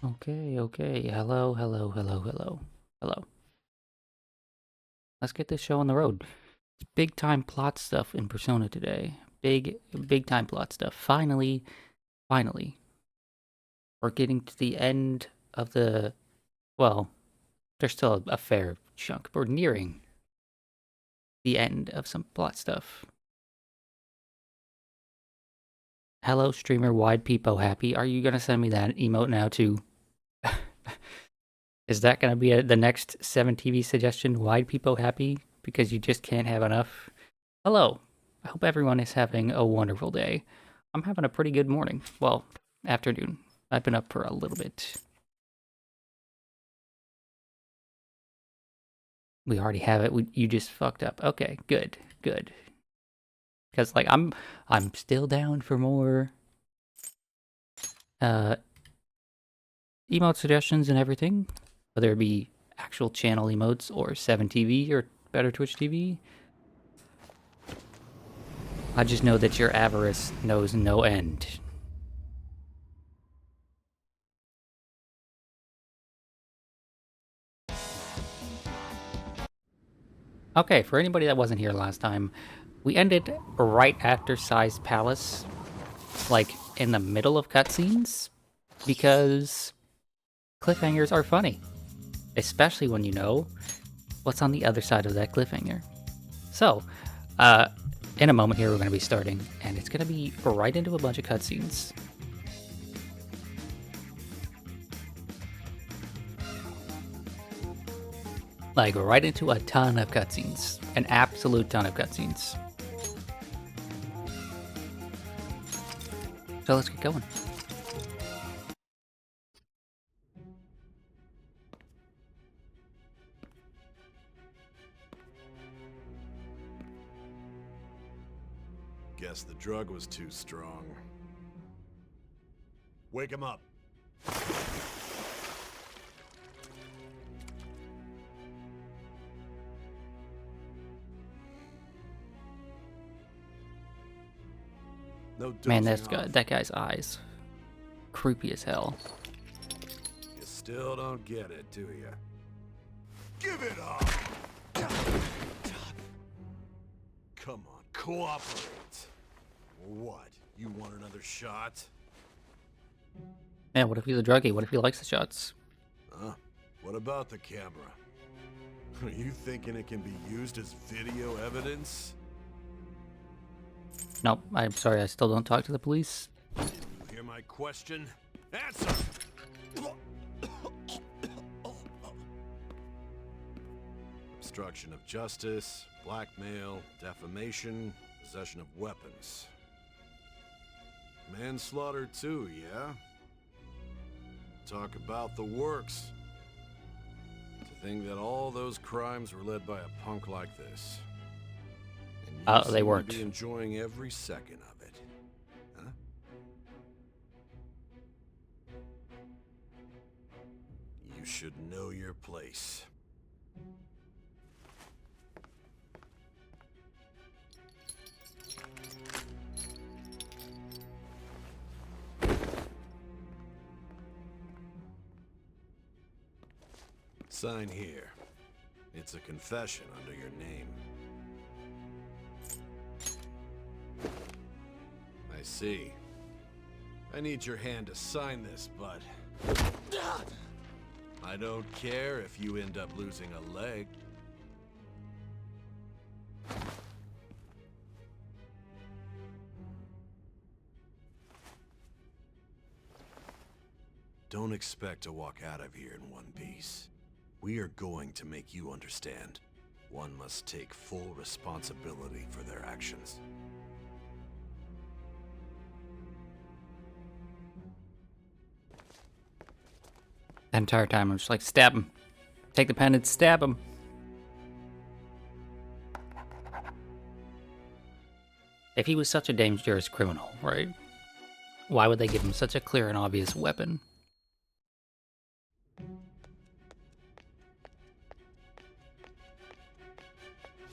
Okay. Hello. Let's get this show on the road. Big time plot stuff in Persona today. Big time plot stuff. Finally, we're getting to the end of the. Well, there's still a fair chunk, but we're nearing the end of some plot stuff. Hello, streamer Wide Peepo Happy. Are you gonna send me that emote now too? Is that gonna be the next 7TV suggestion? Wide Peepo Happy? Because you just can't have enough. Hello. I hope everyone is having a wonderful day. I'm having a pretty good morning. Well, afternoon. I've been up for a little bit. We already have it. You just fucked up. Okay, good. Because like I'm still down for more uh emote suggestions and everything, whether it be actual channel emotes or 7TV or Better Twitch TV. I just know that your avarice knows no end. Okay, for anybody that wasn't here last time, we ended right after Sai's Palace, like in the middle of cutscenes, because cliffhangers are funny, especially when you know what's on the other side of that cliffhanger. So, in a moment here, we're going to be starting, and it's going to be right into a bunch of cutscenes. Like, right into a ton of cutscenes. An absolute ton of cutscenes. So let's get going. Guess the drug was too strong. Wake him up. No Man, dozing off. that guy's eyes. Creepy as hell. You still don't get it, do you? Give it up! Come on, cooperate. What? You want another shot? Man, what if he's a druggie? What if he likes the shots? Huh? What about the camera? Are you thinking it can be used as video evidence? Nope, I'm sorry, I still don't talk to the police. Didn't you hear my question? Answer! Obstruction of justice, blackmail, defamation, possession of weapons. Manslaughter too, yeah? Talk about the works. To think that all those crimes were led by a punk like this. And you They seem to weren't. be enjoying every second of it. Huh? You should know your place. Sign here. It's a confession under your name. I see. I need your hand to sign this, but I don't care if you end up losing a leg. Don't expect to walk out of here in one piece. We are going to make you understand. One must take full responsibility for their actions. That entire time, I'm just like, stab him. Take the pen and stab him. If he was such a dangerous criminal, right? Why would they give him such a clear and obvious weapon?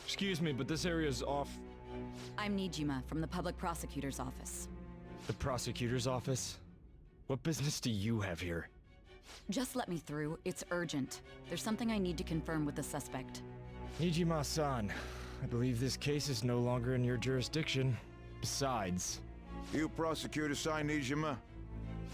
Excuse me, but this area's off. I'm Nijima from the Public Prosecutor's Office. The prosecutor's office? What business do you have here? Just let me through. It's urgent. There's something I need to confirm with the suspect. Nijima-san, I believe this case is no longer in your jurisdiction. Besides... You prosecutor, Nijima?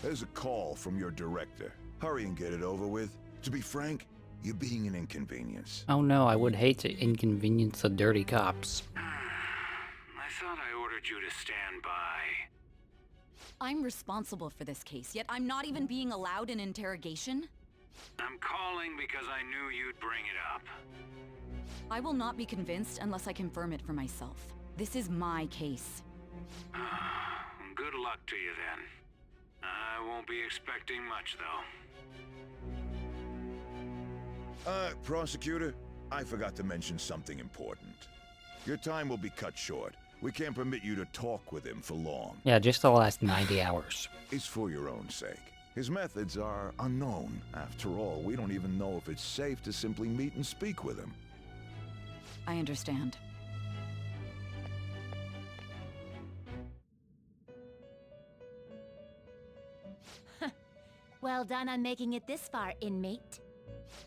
There's a call from your director. Hurry and get it over with. To be frank, you're being an inconvenience. Oh no, I would hate to inconvenience the dirty cops. I thought I ordered you to stand by. I'm responsible for this case, yet I'm not even being allowed an interrogation? I'm calling because I knew you'd bring it up. I will not be convinced unless I confirm it for myself. This is my case. Good luck to you then. I won't be expecting much, though. Prosecutor, I forgot to mention something important. Your time will be cut short. We can't permit you to talk with him for long. Yeah, just the last 90 hours. It's for your own sake. His methods are unknown. After all, we don't even know if it's safe to simply meet and speak with him. I understand. Well done on making it this far, inmate.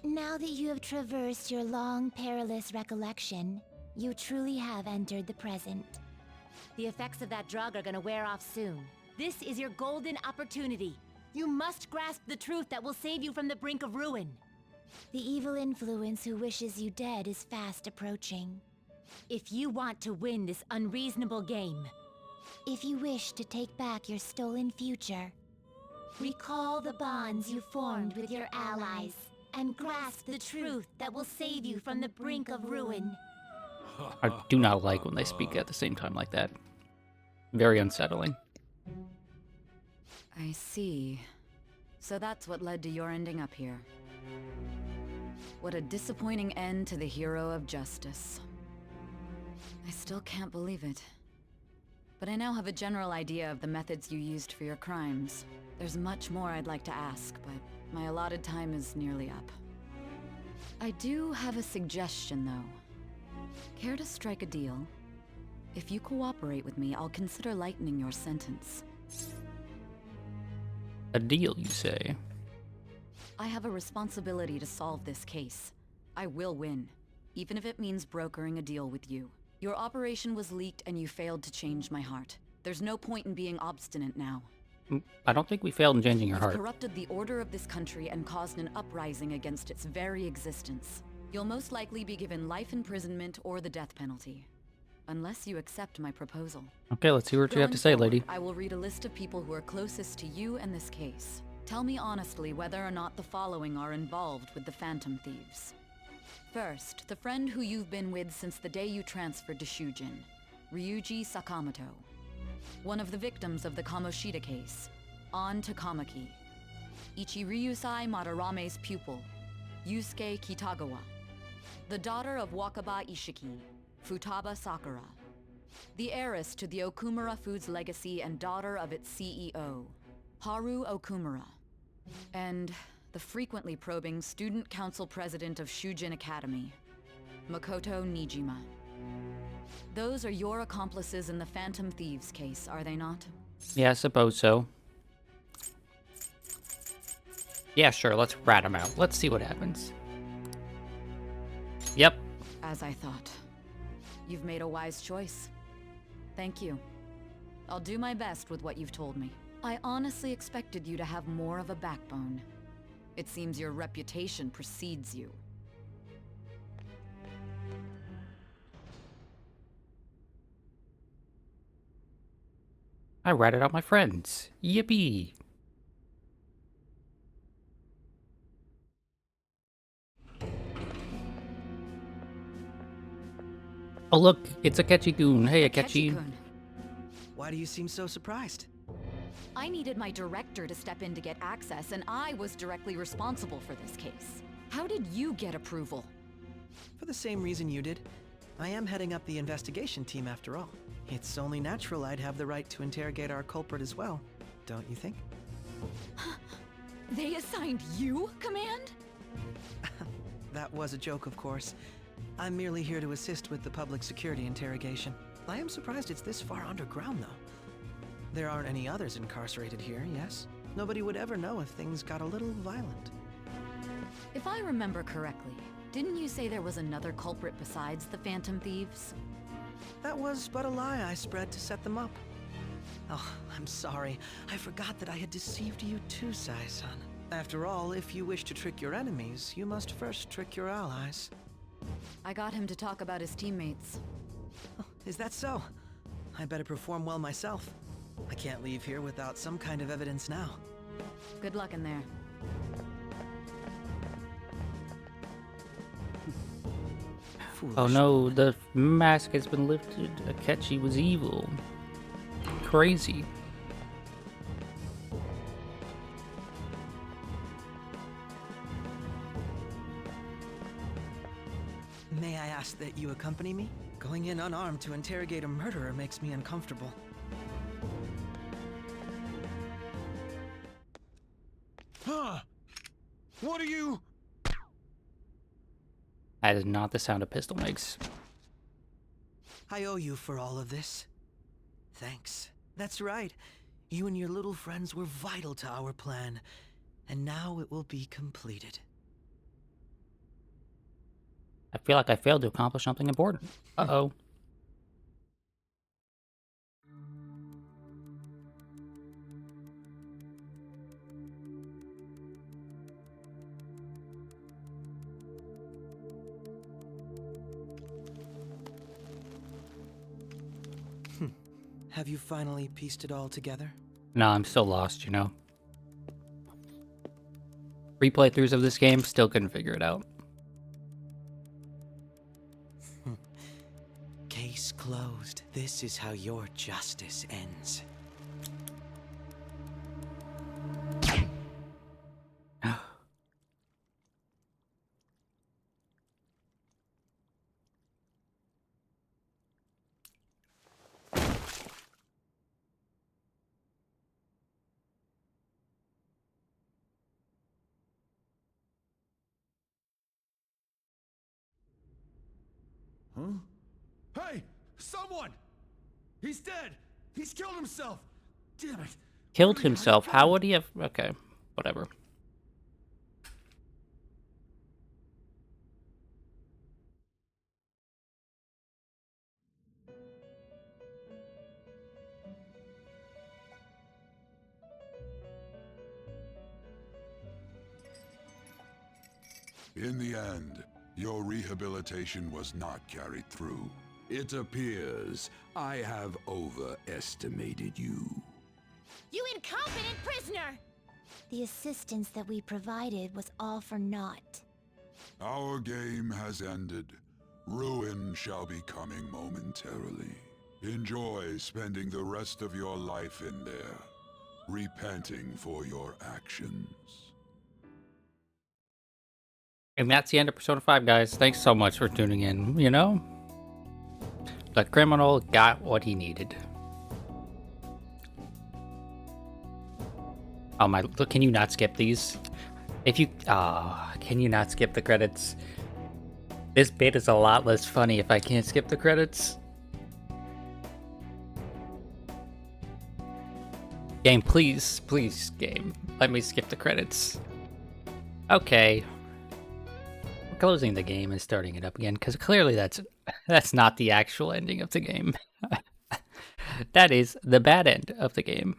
Now that you have traversed your long, perilous recollection, you truly have entered the present. The effects of that drug are gonna wear off soon. This is your golden opportunity. You must grasp the truth that will save you from the brink of ruin. The evil influence who wishes you dead is fast approaching. If you want to win this unreasonable game, if you wish to take back your stolen future, recall the bonds you formed with your allies, and grasp the truth that will save you from the brink of ruin. I do not like when they speak at the same time like that. Very unsettling. I see. So that's what led to your ending up here. What a disappointing end to the hero of justice. I still can't believe it. But I now have a general idea of the methods you used for your crimes. There's much more I'd like to ask, but my allotted time is nearly up. I do have a suggestion, though. Care to strike a deal? If you cooperate with me, I'll consider lightening your sentence. A deal, you say? I have a responsibility to solve this case. I will win, even if it means brokering a deal with you. Your operation was leaked and you failed to change my heart. There's no point in being obstinate now. I don't think we failed in changing your You've heart. corrupted the order of this country and caused an uprising against its very existence. You'll most likely be given life imprisonment or the death penalty. Unless you accept my proposal. Okay, let's see what you have to say, lady. I will read a list of people who are closest to you and this case. Tell me honestly whether or not the following are involved with the Phantom Thieves. First, the friend who you've been with since the day you transferred to Shujin, Ryuji Sakamoto. One of the victims of the Kamoshida case, An Takamaki. Ichiryusai Madarame's pupil, Yusuke Kitagawa. The daughter of Wakaba Ishiki, Futaba Sakura. The heiress to the Okumura Foods legacy and daughter of its CEO, Haru Okumura. And the frequently probing student council president of Shujin Academy, Makoto Nijima. Those are your accomplices in the Phantom Thieves case, are they not? Yeah, I suppose so. Yeah, sure, let's rat him out. Let's see what happens. Yep. As I thought. You've made a wise choice. Thank you. I'll do my best with what you've told me. I honestly expected you to have more of a backbone. It seems your reputation precedes you. I ratted out my friends. Yippee! Oh look, it's Akechi-kun. Hey, Akechi. Akechi-kun. Why do you seem so surprised? I needed my director to step in to get access, and I was directly responsible for this case. How did you get approval? For the same reason you did. I am heading up the investigation team after all. It's only natural I'd have the right to interrogate our culprit as well, don't you think? They assigned you command? That was a joke, of course. I'm merely here to assist with the public security interrogation. I am surprised it's this far underground, though. There aren't any others incarcerated here, yes? Nobody would ever know if things got a little violent. If I remember correctly, didn't you say there was another culprit besides the Phantom Thieves? That was but a lie I spread to set them up. Oh, I'm sorry. I forgot that I had deceived you too, Sai-san. After all, if you wish to trick your enemies, you must first trick your allies. I got him to talk about his teammates. Oh, is that so? I better perform well myself. I can't leave here without some kind of evidence now. Good luck in there. Oh no, the mask has been lifted. Akechi was evil. Crazy. May I ask that you accompany me? Going in unarmed to interrogate a murderer makes me uncomfortable. Huh? What are you? That is not the sound a pistol makes. I owe you for all of this. Thanks. That's right. You and your little friends were vital to our plan, and now it will be completed. I feel like I failed to accomplish something important. Uh-oh. Have you finally pieced it all together? No, I'm still lost, you know. 3 playthroughs of this game, still couldn't figure it out. Case closed. This is how your justice ends. Huh? Hey! Someone! He's dead! He's killed himself! Damn it! Killed himself? How would he have... Okay, whatever. In the end, your rehabilitation was not carried through. It appears I have overestimated you. You incompetent prisoner! The assistance that we provided was all for naught. Our game has ended. Ruin shall be coming momentarily. Enjoy spending the rest of your life in there, repenting for your actions. And that's the end of Persona 5, guys. Thanks so much for tuning in, you know? The criminal got what he needed. Oh my, look, can you not skip these? If you, can you not skip the credits? This bit is a lot less funny if I can't skip the credits. Game, please, please, game. Let me skip the credits. Okay. We're closing the game and starting it up again, because clearly that's not the actual ending of the game. That is the bad end of the game.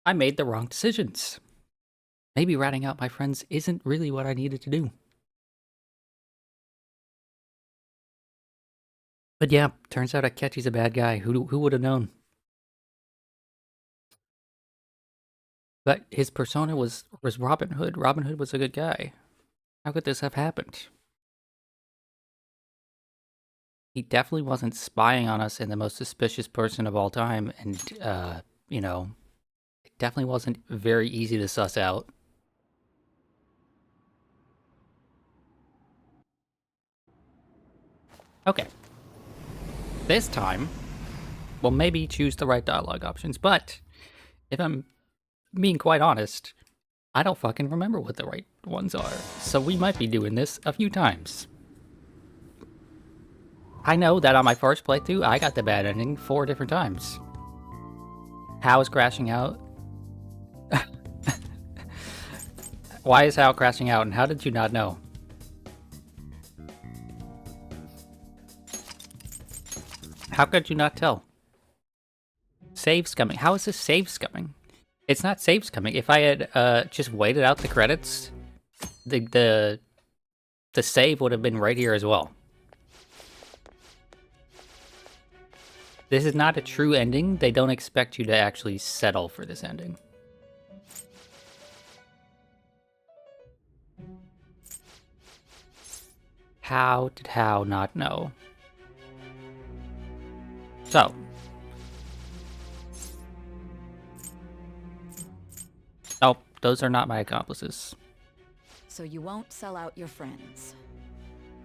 I made the wrong decisions. Maybe ratting out my friends isn't really what I needed to do. But yeah, turns out Akechi's a bad guy. Who would have known? But his persona was Robin Hood. Robin Hood was a good guy. How could this have happened? He definitely wasn't spying on us and the most suspicious person of all time. And, you know, it definitely wasn't very easy to suss out. Okay. This time, we'll maybe choose the right dialogue options, but if I'm being quite honest, I don't fucking remember what the right ones are, so we might be doing this a few times. I know that on my first playthrough, I got the bad ending 4 different times. How is crashing out Why is Hal crashing out, and how did you not know? How could you not tell? Saves coming. How is this saves coming? It's not saves coming. If I had just waited out the credits, the save would have been right here as well. This is not a true ending. They don't expect you to actually settle for this ending. How did Hal not know? So. Oh, those are not my accomplices. So you won't sell out your friends.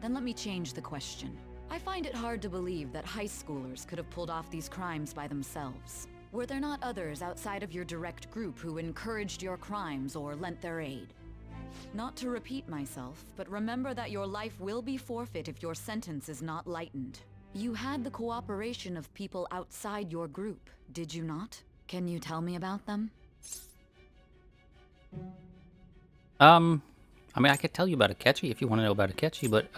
Then let me change the question. I find it hard to believe that high schoolers could have pulled off these crimes by themselves. Were there not others outside of your direct group who encouraged your crimes or lent their aid? Not to repeat myself, but remember that your life will be forfeit if your sentence is not lightened. You had the cooperation of people outside your group, did you not? Can you tell me about them? I mean, I could tell you about Akechi if you want to know about Akechi, but,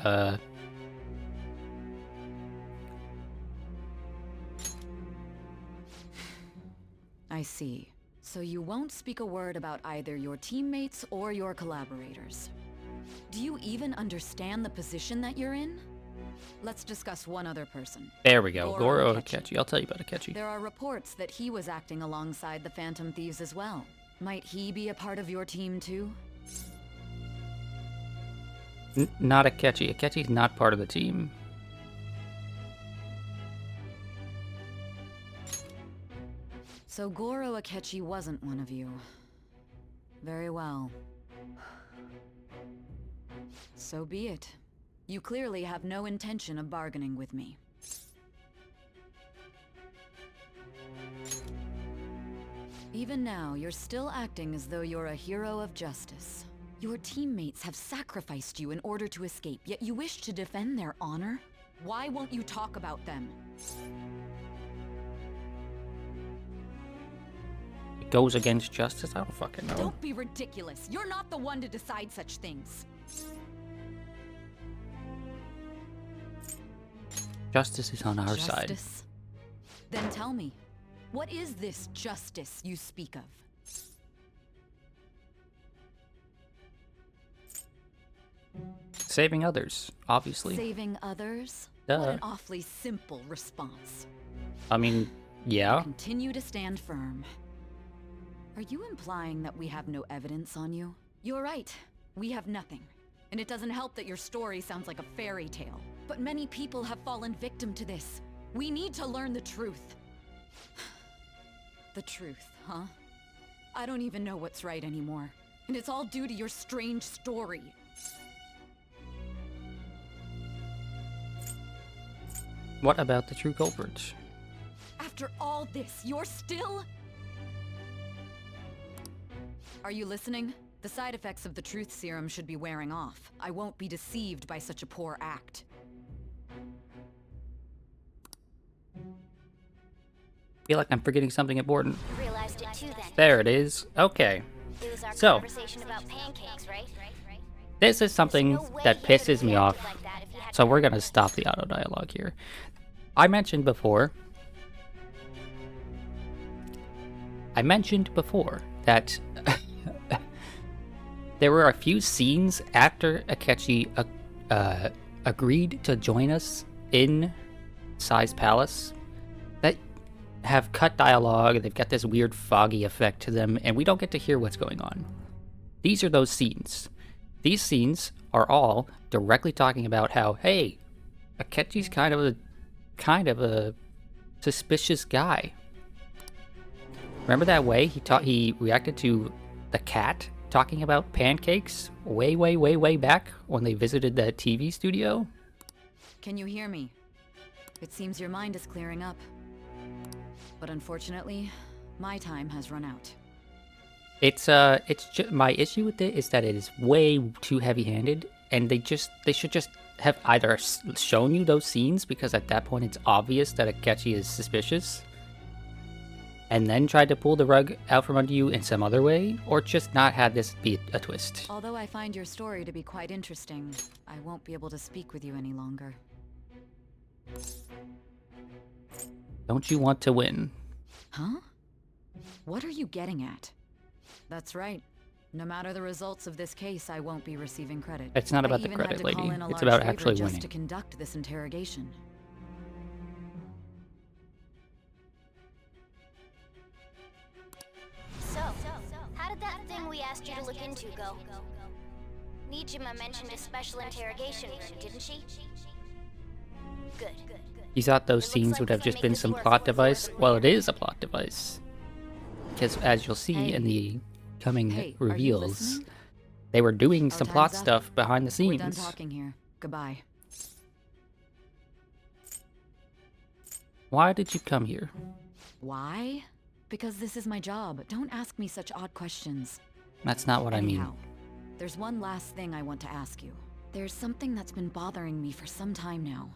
I see. So you won't speak a word about either your teammates or your collaborators. Do you even understand the position that you're in? Let's discuss one other person. There we go. Goro Akechi. Akechi. I'll tell you about Akechi. There are reports that he was acting alongside the Phantom Thieves as well. Might he be a part of your team too? Not Akechi. Akechi's not part of the team. So Goro Akechi wasn't one of you. Very well. So be it. You clearly have no intention of bargaining with me. Even now, you're still acting as though you're a hero of justice. Your teammates have sacrificed you in order to escape, yet you wish to defend their honor? Why won't you talk about them? It goes against justice? I don't fucking know. Don't be ridiculous. You're not the one to decide such things. Justice is on our side. Justice? Then tell me, what is this justice you speak of? Saving others, obviously. Saving others? Duh. What an awfully simple response. I mean, yeah. Continue to stand firm. Are you implying that we have no evidence on you? You're right. We have nothing. And it doesn't help that your story sounds like a fairy tale. But many people have fallen victim to this. We need to learn the truth. The truth, huh? I don't even know what's right anymore. And it's all due to your strange story. What about the true culprits? After all this, you're still... Are you listening? The side effects of the truth serum should be wearing off. I won't be deceived by such a poor act. I feel like I'm forgetting something important. Realized it too then. There it is. Okay. It was our So, conversation about pancakes, right? this is something There's no way that you could've pisses me reacted off. like that if you had So we're gonna stop the auto dialogue here. I mentioned before that there were a few scenes after Akechi agreed to join us in Sai's Palace that have cut dialogue. They've got this weird foggy effect to them, and we don't get to hear what's going on. These are those scenes. These scenes are all directly talking about how, hey, Akechi's kind of a suspicious guy. Remember that way he reacted to the cat talking about pancakes way back when they visited the TV studio? Can you hear me? It seems your mind is clearing up. But unfortunately, my time has run out. My issue with it is that it is way too heavy-handed, and they should just have either shown you those scenes, because at that point it's obvious that Akechi is suspicious, and then tried to pull the rug out from under you in some other way, or just not had this be a twist. Although I find your story to be quite interesting, I won't be able to speak with you any longer. Don't you want to win? Huh? What are you getting at? That's right. No matter the results of this case, I won't be receiving credit. It's not about I the even had credit, to call lady. in a It's large about favor actually just winning. to conduct this interrogation. So, how did that thing we asked you to look into go? Nijima mentioned a special interrogation room, didn't she? Good. You thought those It looks scenes like would we have can just make been this some work plot with device? your Well, it is a plot device. Because as you'll see Hey. in the coming Hey, are you reveals, listening? they were doing Our some plot time's up. stuff behind the We're done scenes. talking here. Goodbye. Why did you come here? Why? Because this is my job. Don't ask me such odd questions. That's not what I mean. Anyhow, there's one last thing I want to ask you. There's something that's been bothering me for some time now.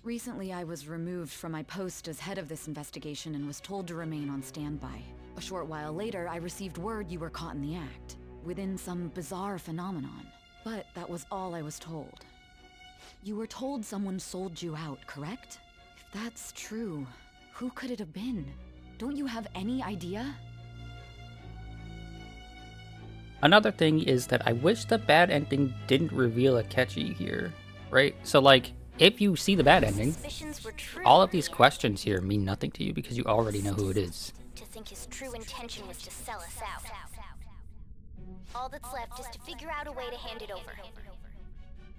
Recently, I was removed from my post as head of this investigation and was told to remain on standby. A short while later, I received word you were caught in the act, within some bizarre phenomenon. But that was all I was told. You were told someone sold you out, correct? If that's true, who could it have been? Don't you have any idea? Another thing is that I wish the bad ending didn't reveal Akechi here, right? So like, if you see the bad ending, Suspicions were true. all of these questions here mean nothing to you because you already know who it is. To think his true intention was to sell us out. All that's left is to figure out a way to hand it over.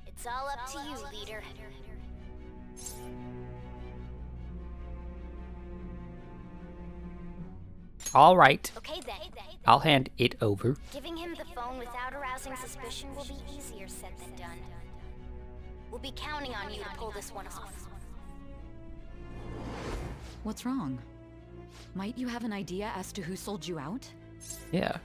It's all up to you, leader. Alright, Okay then. I'll hand it over. Giving him the phone without arousing suspicion will be easier said than done. We'll be counting on you to pull this one off. What's wrong? Might you have an idea as to who sold you out? Yeah.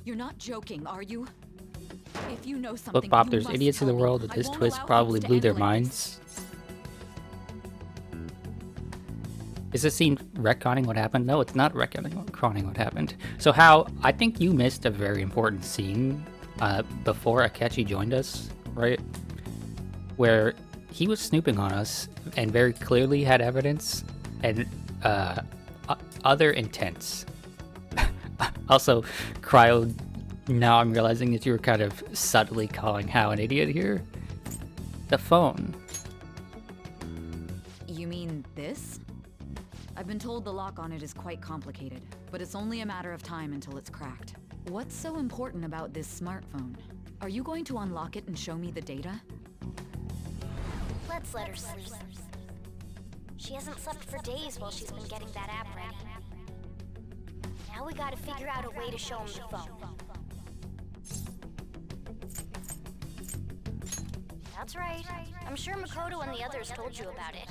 You're not joking, are you? If you know something, Look, Bob, you there's must idiots in the tell me. world that I this won't twist allow probably things to blew end their like minds. Is this scene retconning what happened? No, it's not retconning what happened. So how, I think you missed a very important scene before Akechi joined us, right? Where he was snooping on us and very clearly had evidence and other intents. Also, Cryo, now I'm realizing that you were kind of subtly calling Hao an idiot here. The phone. You mean this? I've been told the lock on it is quite complicated, but it's only a matter of time until it's cracked. What's so important about this smartphone? Are you going to unlock it and show me the data? Let's let her sleep. She hasn't slept for days while she's been getting that app ready. Now we gotta figure out a way to show him the phone. That's right. I'm sure Makoto and the others told you about it.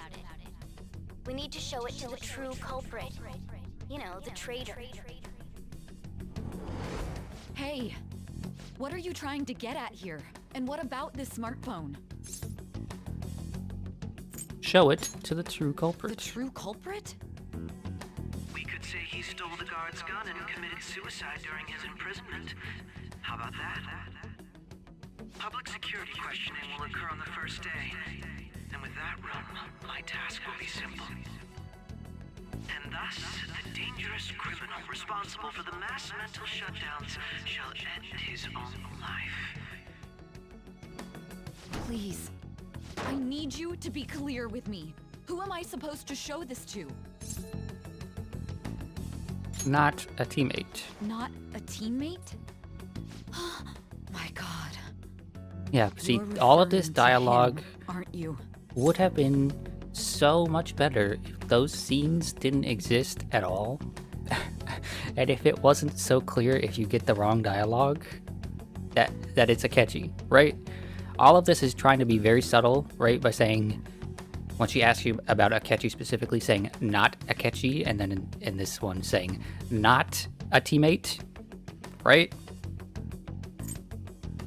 We need to show it to the true culprit. You know, the traitor. Hey! What are you trying to get at here? And what about this smartphone? Show it to the true The culprit. true culprit? We could say he stole the guard's gun and committed suicide during his imprisonment. How about that? Public security questioning will occur on the first day. And with that run, my task will be simple. And thus, the dangerous criminal responsible for the mass mental shutdowns shall end his own life. Please. I need you to be clear with me. Who am I supposed to show this to? Not a teammate. Not a teammate? My god. Yeah, see, You're all of this referring to dialogue him, aren't you? would have been so much better if those scenes didn't exist at all. And if it wasn't so clear if you get the wrong dialogue that it's Akechi, right? All of this is trying to be very subtle, right? By saying, when she asks you about Akechi specifically, saying not Akechi, and then in this one saying not a teammate, right?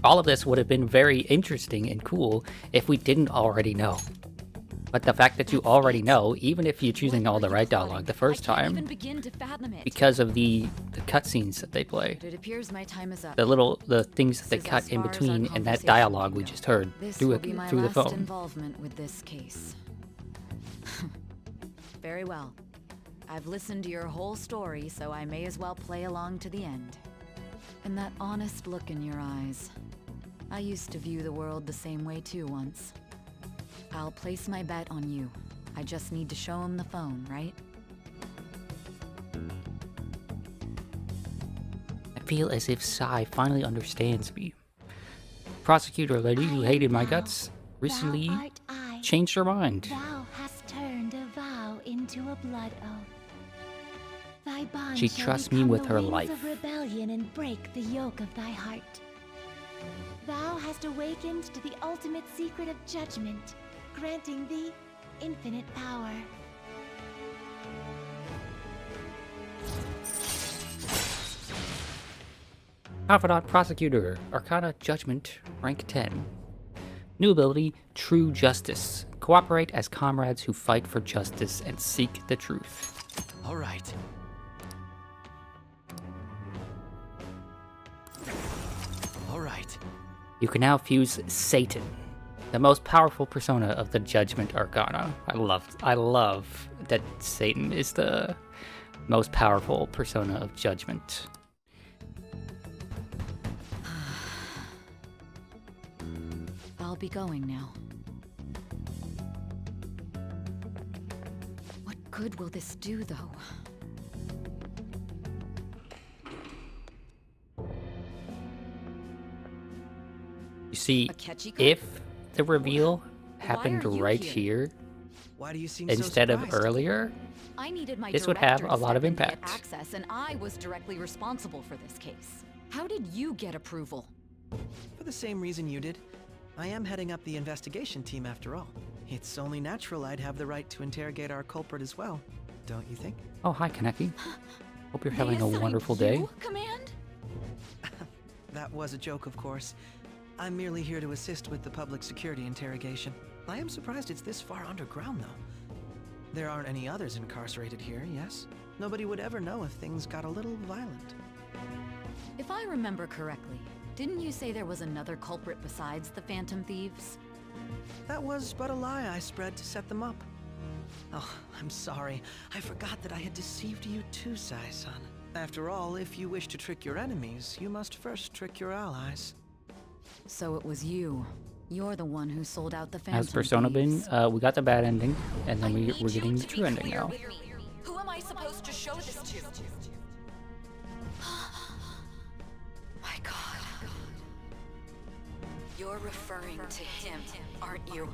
All of this would have been very interesting and cool if we didn't already know. But the fact that you already know, even if you're choosing all the right dialogue the first I can't time, even begin to fathom it. because of the cutscenes that they play, But it appears my time is up. the things that they This is cut as in far as our between and that conversation dialogue can we go. just heard This through will it be my through the last phone. involvement with this case. Very well. I've listened to your whole story, so I may as well play along to the end. And that honest look in your eyes. I used to view the world the same way too once. I'll place my bet on you. I just need to show him the phone, right? I feel as if Sai finally understands me. Prosecutor lady who hated my guts recently changed her mind. Thou hast turned a vow into a blood oath. Thy bond She shall trusts me become with the her wings life. of rebellion and break the yoke of thy heart. Thou hast awakened to the ultimate secret of judgment, granting thee infinite power. Confidant Prosecutor, Arcana Judgment, rank 10. New ability, True Justice. Cooperate as comrades who fight for justice and seek the truth. All right. All right. You can now fuse Satan, the most powerful persona of the Judgment Arcana. I love that Satan is the most powerful persona of Judgment. I'll be going now. What good will this do, though? You see, Akechi-kun? if the reveal happened are you right here? here Why do you seem instead so of surprised? earlier, I needed my this would have director a lot of to step in to get impact. access, and I was directly responsible for this case. How did you get approval? For the same reason you did. I am heading up the investigation team after all. It's only natural I'd have the right to interrogate our culprit as well, don't you think? Oh, hi, Kaneki. Hope you're They having a assigned wonderful day. you, Command? That was a joke, of course. I'm merely here to assist with the public security interrogation. I am surprised it's this far underground, though. There aren't any others incarcerated here, yes? Nobody would ever know if things got a little violent. If I remember correctly, didn't you say there was another culprit besides the Phantom Thieves? That was but a lie I spread to set them up. Oh, I'm sorry. I forgot that I had deceived you too, Sai-san. After all, if you wish to trick your enemies, you must first trick your allies. So it was you. You're the one who sold out the Phantom As Persona Bin, Thieves. we got the bad ending, and then we're getting the true ending now. Who am I supposed to show this to? My God. You're referring to him, aren't you?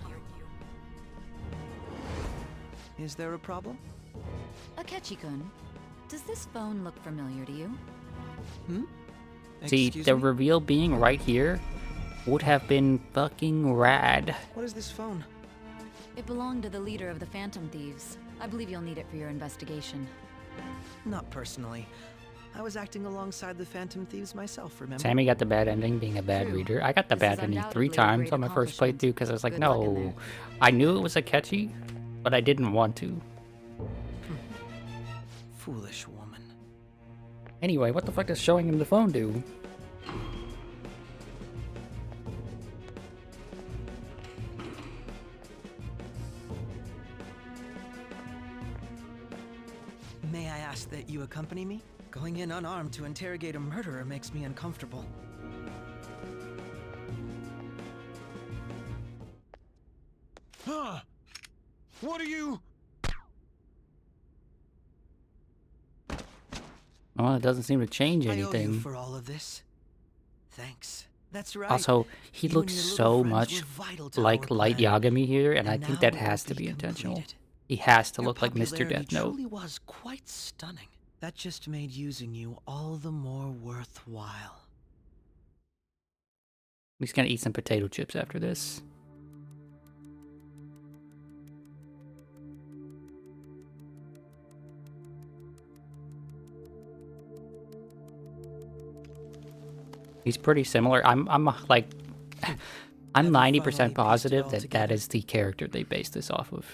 Is there a problem? Akechi-kun, does this phone look familiar to you? See, Excuse the me? reveal being right here would have been fucking rad. What is this phone? It belonged to the leader of the Phantom Thieves. I believe you'll need it for your investigation. Not personally. I was acting alongside the Phantom Thieves myself, remember? Sammy got the bad ending being a bad True. reader. I got the This bad is ending undoubtedly 3 a times great on my first playthrough accomplishment. because I was like, Good luck in no. there. I knew it was a catchy, but I didn't want to. Foolish woman. Anyway, what the fuck does showing him the phone do? May I ask that you accompany me? Going in unarmed to interrogate a murderer makes me uncomfortable. Huh? What are you? Well, it doesn't seem to change I owe you anything. for all of this. Thanks. That's right. Also, he You and looks your little so friends much were vital to like our Light plan. Yagami here, and I And think now that it has will to be be intentional. completed. He has to Your look like Mr. popularity Death Note. truly was quite stunning. That just made using you all the more worthwhile. He's gonna eat some potato chips after this. He's pretty similar. I'm like I'm Never 90% finally positive pieced it all that that is the character they based this off of.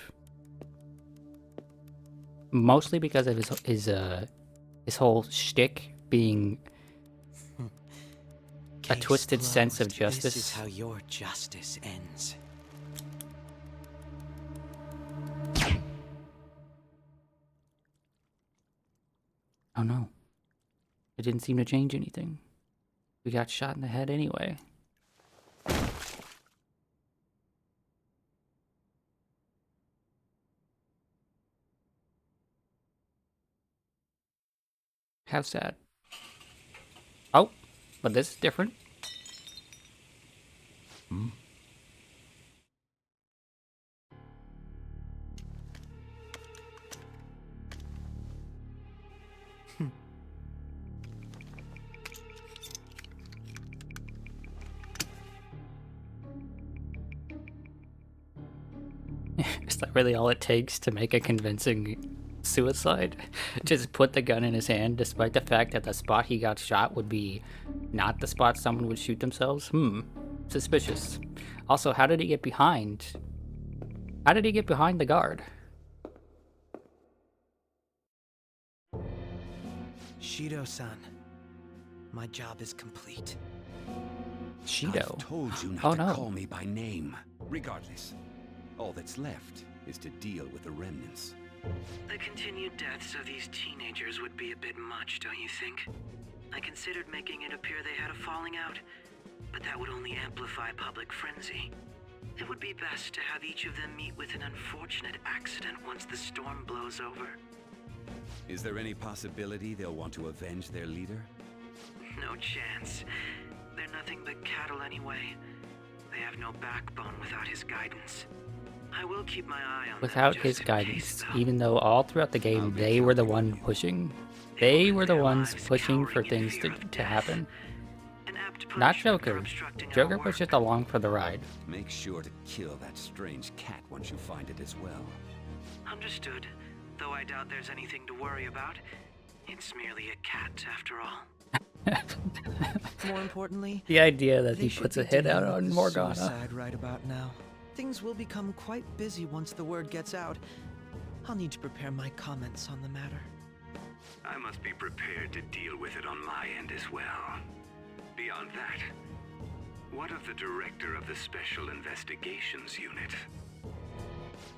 Mostly because of his whole shtick being a Case twisted sense of closed. justice. This is how your justice ends. Oh no. It didn't seem to change anything. We got shot in the head anyway. How sad. Oh, but this is different. Is that really all it takes to make a convincing suicide? Just put the gun in his hand, despite the fact that the spot he got shot would be not the spot someone would shoot themselves? Suspicious. Also, how did he get behind? How did he get behind the guard? Shido-san, my job is complete. Shido? I've told you not Oh, to no. call me by name. Regardless, all that's left is to deal with the remnants. The continued deaths of these teenagers would be a bit much, don't you think? I considered making it appear they had a falling out, but that would only amplify public frenzy. It would be best to have each of them meet with an unfortunate accident once the storm blows over. Is there any possibility they'll want to avenge their leader? No chance. They're nothing but cattle anyway. They have no backbone without his guidance. I will keep my eye on them Without just his in guidance, case, though. even though all throughout the game they were the one pushing. They were the ones pushing for cowering in things fear of to happen. An apt Not punishment for Joker. obstructing our Joker was work. just along for the ride. Make sure to kill that strange cat once you find it as well. Understood. Though I doubt there's anything to worry about. It's merely a cat, after all. More importantly, The idea that they he should puts be a hit out dealing on with Morgana. suicide right about now. Things will become quite busy once the word gets out. I'll need to prepare my comments on the matter. I must be prepared to deal with it on my end as well. Beyond that, what of the director of the Special Investigations Unit?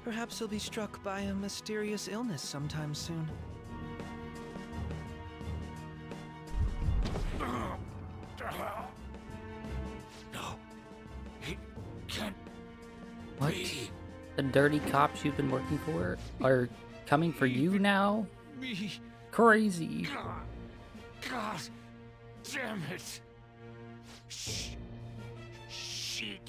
Perhaps he'll be struck by a mysterious illness sometime soon. No, he can't. What? The dirty cops you've been working for are coming for you now? Me. Crazy. God damn it. Shit.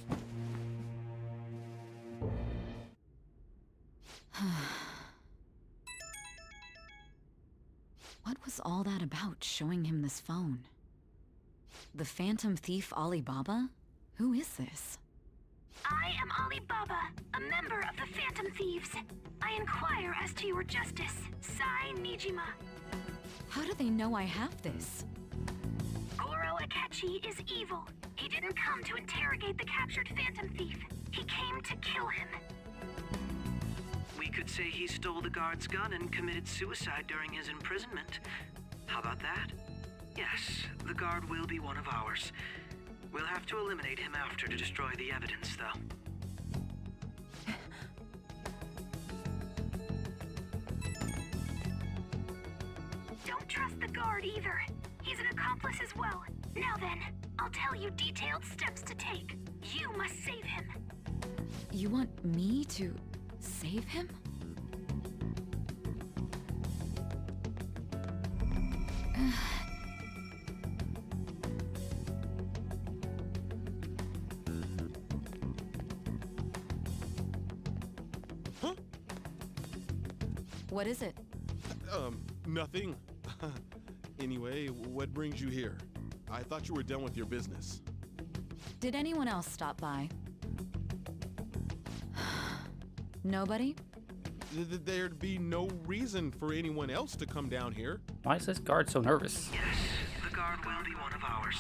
What was all that about, showing him this phone? The Phantom Thief Alibaba? Who is this? I am Alibaba, a member of the Phantom Thieves. I inquire as to your justice, Sai Nijima. How do they know I have this? Goro Akechi is evil. He didn't come to interrogate the captured Phantom Thief. He came to kill him. We could say he stole the guard's gun and committed suicide during his imprisonment. How about that? Yes, the guard will be one of ours. We'll have to eliminate him after to destroy the evidence, though. Don't trust the guard either. He's an accomplice as well. Now then, I'll tell you detailed steps to take. You must save him. You want me to save him? What is it? Nothing. Anyway, what brings you here? I thought you were done with your business. Did anyone else stop by? Nobody? There'd be no reason for anyone else to come down here. Why is this guard so nervous? Yes, the guard will be one of ours.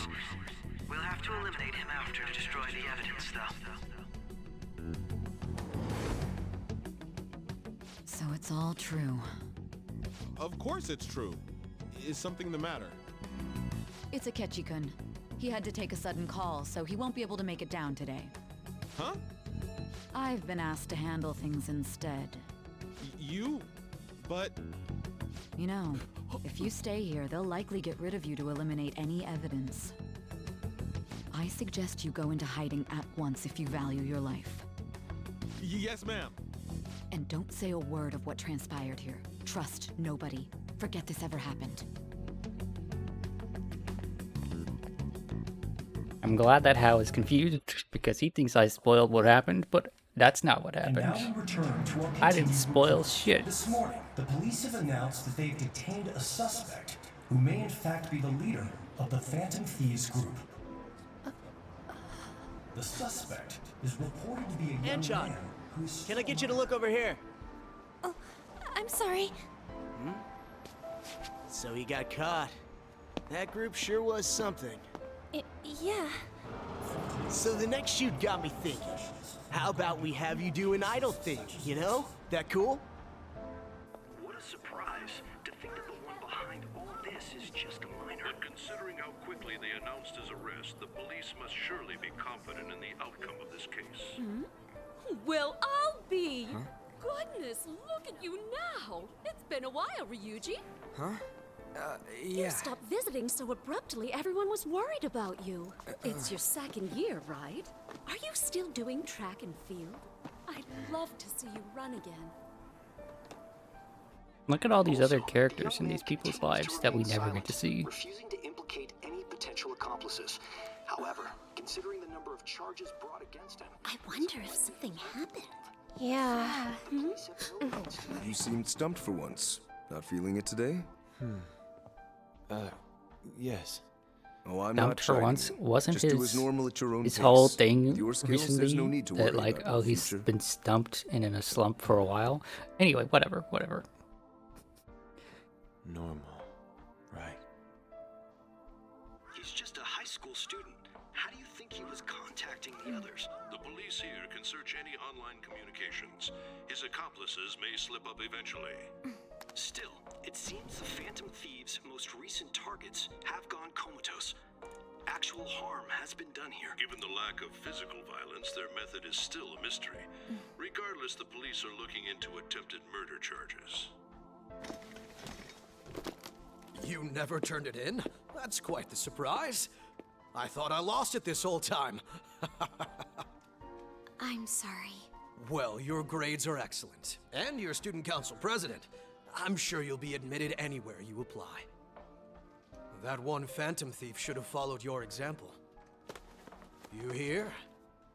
We'll have have to eliminate him after to destroy the evidence, though. So it's all true. Of course it's true. Is something the matter? It's Akechi-kun. He had to take a sudden call, so he won't be able to make it down today. Huh? I've been asked to handle things instead. You? But... You know, if you stay here, they'll likely get rid of you to eliminate any evidence. I suggest you go into hiding at once if you value your life. Yes, ma'am. And don't say a word of what transpired here. Trust nobody. Forget this ever happened. I'm glad that Hal is confused because he thinks I spoiled what happened, but that's not what happened. And now we return to our I didn't continued spoil report. shit. This morning, the police have announced that they've detained a suspect who may in fact be the leader of the Phantom Thieves group. The suspect is reported to be a young Anchon, man who's... can I get you to look over here? Oh, I'm sorry. So he got caught. That group sure was something. Yeah. So the next shoot got me thinking. How about we have you do an idol thing, you know? That cool? What a surprise to think that the one behind all this is just a minor. But considering how quickly they announced his arrest, the police must surely be confident in the outcome of this case. Well, I'll be. Goodness, look at you now. It's been a while, Ryuji. Huh? You stopped visiting so abruptly, everyone was worried about you. It's your second year, right? Are you still doing track and field? I'd love to see you run again. Look at all these other characters in these people's lives that we never get to see. Refusing to implicate any potential accomplices. However, considering the number of charges brought against him, I wonder if something happened. Yeah. You seemed stumped for once. Not feeling it today? Yes. Oh, I'm Stumped not for chiding once you. wasn't Just do as normal at your own his pace. whole thing With your skills, recently there's no need to that worry like about oh the he's future. been stumped and in a slump for a while. Anyway, whatever. Normal. Right. he's just a high school student. How do you think he was contacting the others? The police here can search any online communications. His accomplices may slip up eventually. Still, it seems the Phantom Thieves' most recent targets have gone comatose. Actual harm has been done here. Given the lack of physical violence, their method is still a mystery. Regardless, the police are looking into attempted murder charges. You never turned it in? That's quite the surprise. I thought I lost it this whole time. I'm sorry. Well, your grades are excellent. And you're student council president. I'm sure you'll be admitted anywhere you apply. That one Phantom Thief should have followed your example. You hear?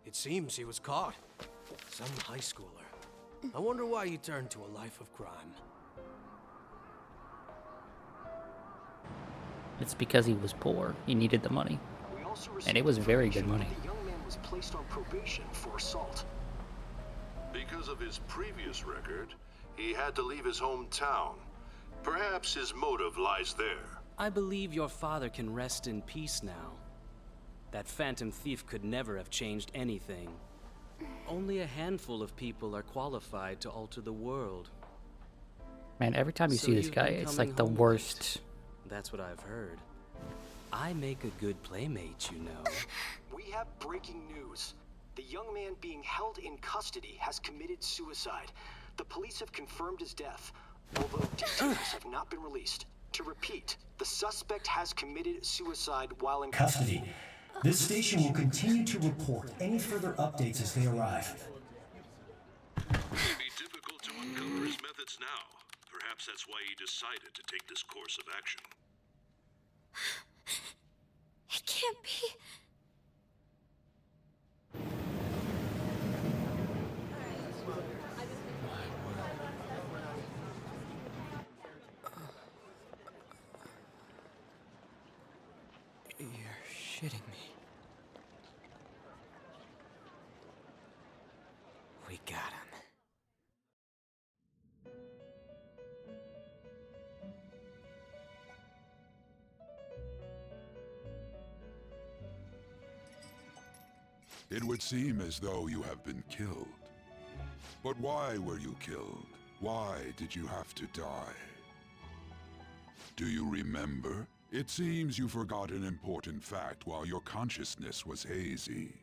It seems he was caught. Some high schooler. I wonder why he turned to a life of crime. It's because he was poor. He needed the money. And it was very good money. The young man was placed on probation for assault. Because of his previous record, he had to leave his hometown. Perhaps his motive lies there. I believe your father can rest in peace now. That Phantom Thief could never have changed anything. Only a handful of people are qualified to alter the world. Man, every time you So see this you've guy, been it's like coming the home worst. That's what I've heard. I make a good playmate, you know. We have breaking news. The young man being held in custody has committed suicide. The police have confirmed his death, although details have not been released. To repeat, the suspect has committed suicide while in Custody. This station will continue to report any further updates as they arrive. It would be difficult to uncover his methods now. Perhaps that's why he decided to take this course of action. It can't be. You're shitting me. We got him. It would seem as though you have been killed. But why were you killed? Why did you have to die? Do you remember? It seems you forgot an important fact while your consciousness was hazy.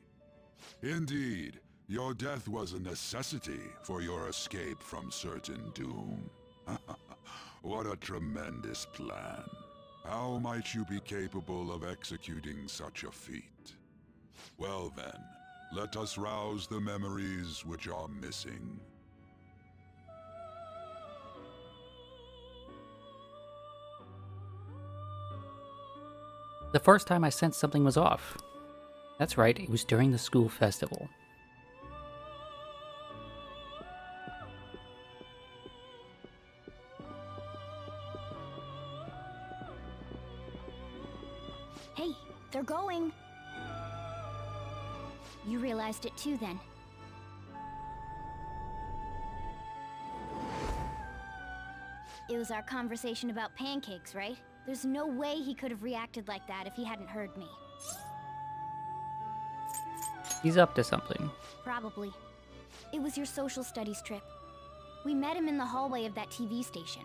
Indeed, your death was a necessity for your escape from certain doom. What a tremendous plan. How might you be capable of executing such a feat? Well then, let us rouse the memories which are missing. The first time I sensed something was off. That's right, it was during the school festival. Hey, they're going. You realized it too, then. It was our conversation about pancakes, right? There's no way he could have reacted like that if he hadn't heard me. He's up to something. Probably. It was your social studies trip. We met him in the hallway of that TV station.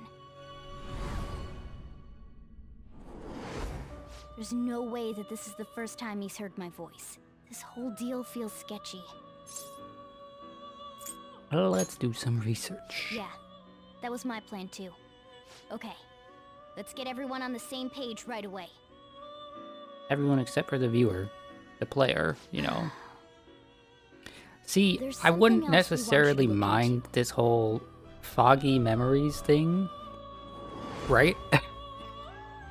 There's no way that this is the first time he's heard my voice. This whole deal feels sketchy. Let's do some research. Yeah, that was my plan too. Okay, let's get everyone on the same page right away. Everyone except for the viewer, the player, you know. See, There's I wouldn't something else we want you to necessarily look mind this whole foggy memories thing, right?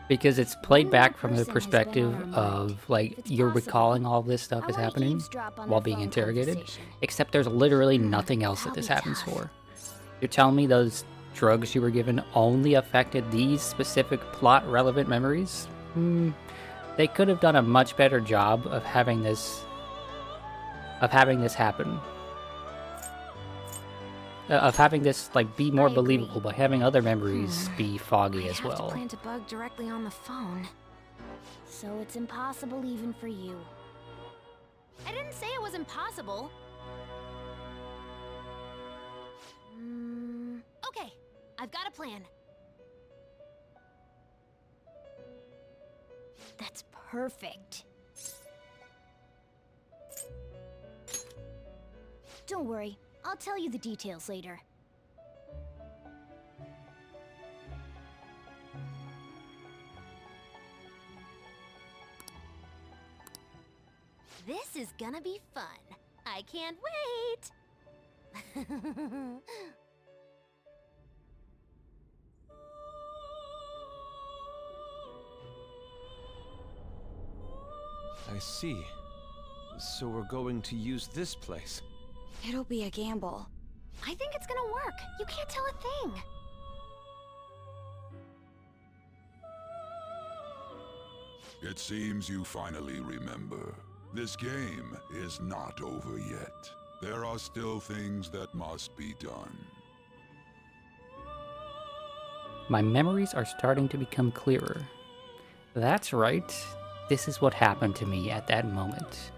Because it's played back from the perspective of, like, you're recalling all this stuff is happening while being interrogated, except there's literally nothing else that this happens for. You're telling me those drugs you were given only affected these specific plot-relevant memories? They could have done a much better job of having this happen. Of having this, like, be more believable by having other memories be foggy as well. I plan to bug directly on the phone. So it's impossible even for you. I didn't say it was impossible. Okay, I've got a plan. That's perfect. Don't worry, I'll tell you the details later. This is gonna be fun. I can't wait! I see. So we're going to use this place. It'll be a gamble. I think it's gonna work. You can't tell a thing. It seems you finally remember. This game is not over yet. There are still things that must be done. My memories are starting to become clearer. That's right. This is what happened to me at that moment.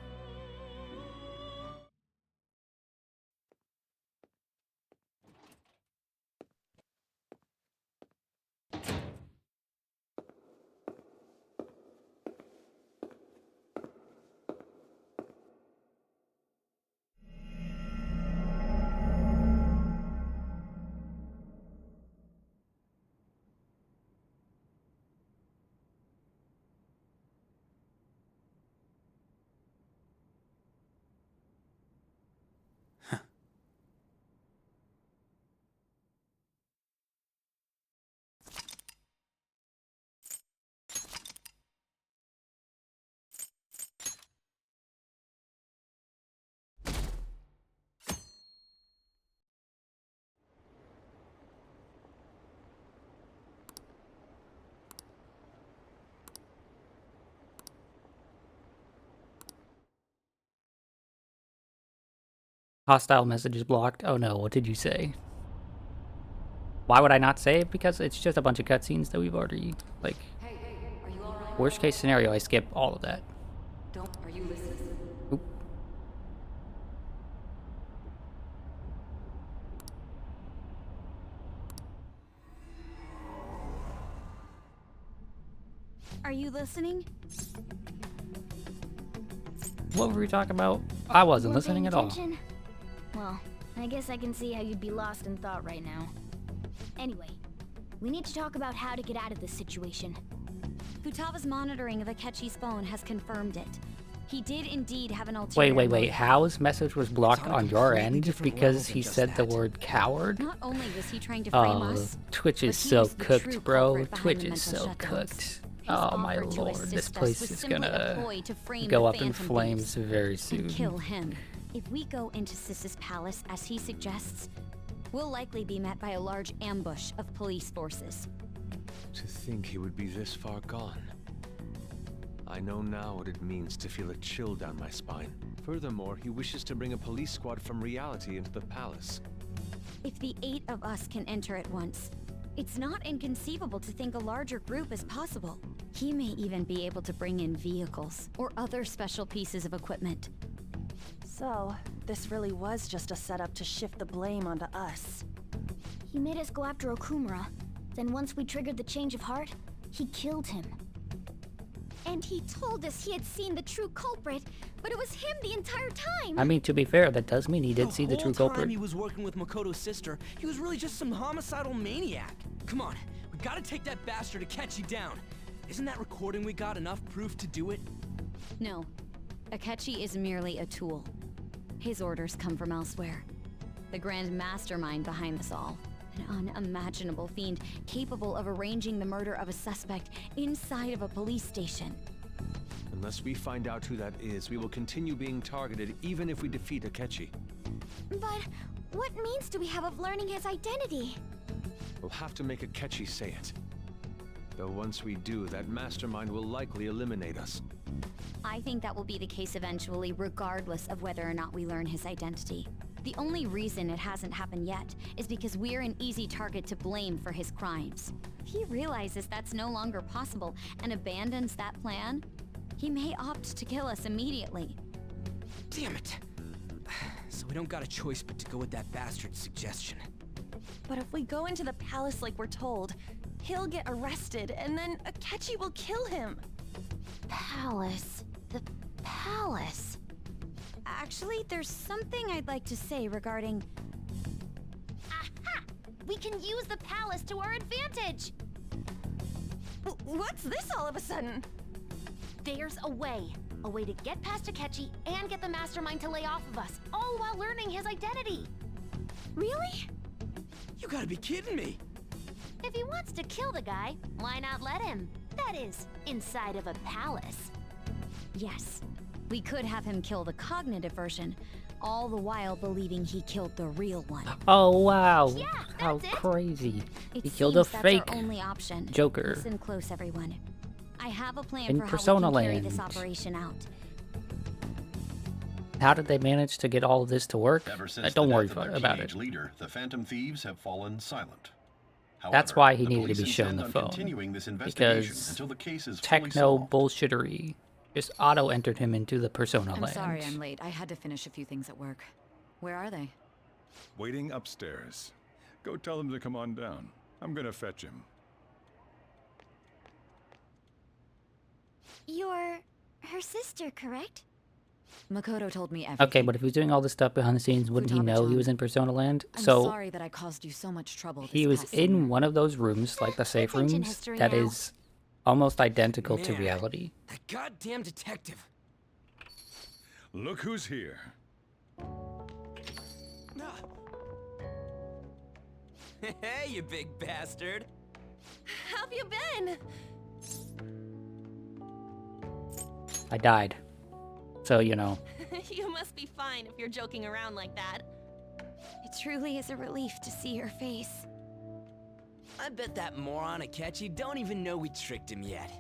Hostile messages blocked. Oh no, what did you say? Why would I not say it? Because it's just a bunch of cutscenes that we've already, like... Are you alright? Worst case scenario, I skip all of that. Are you listening? Oop. Are you listening? What were we talking about? I wasn't Weren't listening paying at all. attention? Well, I guess I can see how you'd be lost in thought right now. Anyway, we need to talk about how to get out of this situation. Futaga's monitoring of Akechi's phone has confirmed it. He did indeed have an ulterior Wait. motive. How's message was blocked on a on your completely end different because level than he just said the that. word coward? Not only was he trying to frame Oh, us, Twitch but is he so was the cooked, true bro. culprit behind Twitch the is mental so shutdowns. cooked. His Oh my offer to lord, assist this us place was is simply a gonna ploy to frame go the up in Phantom flames Thieves very and soon. kill him. If we go into Sis's palace as he suggests, we'll likely be met by a large ambush of police forces. To think he would be this far gone. I know now what it means to feel a chill down my spine. Furthermore, he wishes to bring a police squad from reality into the palace. If the 8 of us can enter at once, it's not inconceivable to think a larger group is possible. He may even be able to bring in vehicles or other special pieces of equipment. So, this really was just a setup to shift the blame onto us. He made us go after Okumura. Then once we triggered the change of heart, he killed him. And he told us he had seen the true culprit, but it was him the entire time! I mean, to be fair, that does mean he did see the true The whole culprit. time he was working with Makoto's sister, he was really just some homicidal maniac. Come on, we gotta take that bastard Akechi down. Isn't that recording we got enough proof to do it? No, Akechi is merely a tool. His orders come from elsewhere. The grand mastermind behind this all. An unimaginable fiend capable of arranging the murder of a suspect inside of a police station. Unless we find out who that is, we will continue being targeted even if we defeat Akechi. But what means do we have of learning his identity? We'll have to make Akechi say it. Though once we do, that mastermind will likely eliminate us. I think that will be the case eventually, regardless of whether or not we learn his identity. The only reason it hasn't happened yet is because we're an easy target to blame for his crimes. If he realizes that's no longer possible and abandons that plan, he may opt to kill us immediately. Damn it! So we don't got a choice but to go with that bastard's suggestion. But if we go into the palace like we're told, he'll get arrested, and then Akechi will kill him. Palace. The palace. Actually, there's something I'd like to say regarding... Aha! We can use the palace to our advantage! What's this all of a sudden? There's a way. A way to get past Akechi and get the mastermind to lay off of us, all while learning his identity. Really? You gotta be kidding me! If he wants to kill the guy, why not let him? That is, inside of a palace. Yes, we could have him kill the cognitive version, all the while believing he killed the real one. Oh wow! Yeah, How that's it. crazy! It He killed a seems fake that's our only option. Joker. Listen close, everyone. I have a plan In for how Persona we can carry this Land. operation out. How did they manage to get all of this to work? Ever since Don't the worry death of their about teenage it. leader, the Phantom Thieves have fallen silent. That's However, why he the needed to police be shown intend the on phone. continuing this investigation Because until the case is fully techno solved. bullshittery just auto-entered him into the Persona I'm Land. sorry I'm late. I had to finish a few things at work. Where are they? Waiting upstairs. Go tell them to come on down. I'm gonna fetch him. You're her sister, correct? Makoto told me everything. Okay, but if he was doing all this stuff behind the scenes, wouldn't he know he was in Persona Land? I'm So sorry that I caused you so much trouble. he was in one of those rooms, like the safe Attention rooms, history that now. is almost identical to Man. reality. That goddamn detective. Look who's here. Hey, you big bastard. How've you been? I died. So, you know. You must be fine if you're joking around like that. It truly is a relief to see your face. I bet that moron Akechi don't even know we tricked him yet.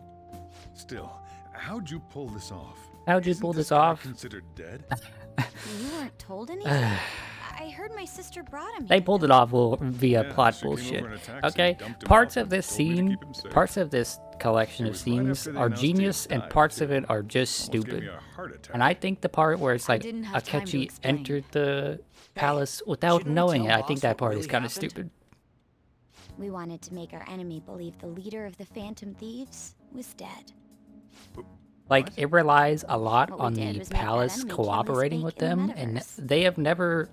Still, how'd you pull this off? How'd you Isn't pull this this guy off? Considered dead? You weren't told anything? I heard my sister brought him They here. pulled it off via Yeah, plot she came over bullshit. in a taxi, Okay, dumped him parts off, of this and told me to scene, keep him safe. parts of this collection of was right scenes after they are announced he had genius, and died, parts of too. it are just Almost gave stupid. me a heart attack. And I think the part where it's like didn't have time to Akechi explain. entered the palace without shouldn't we knowing it, tell I think Boss that what part is really kind of happened? stupid. We wanted to make our enemy believe the leader of the Phantom Thieves was dead. Like, it relies a lot What we on did the was make that palace enemy kill his cooperating fake with in the them, and metaverse. they have never...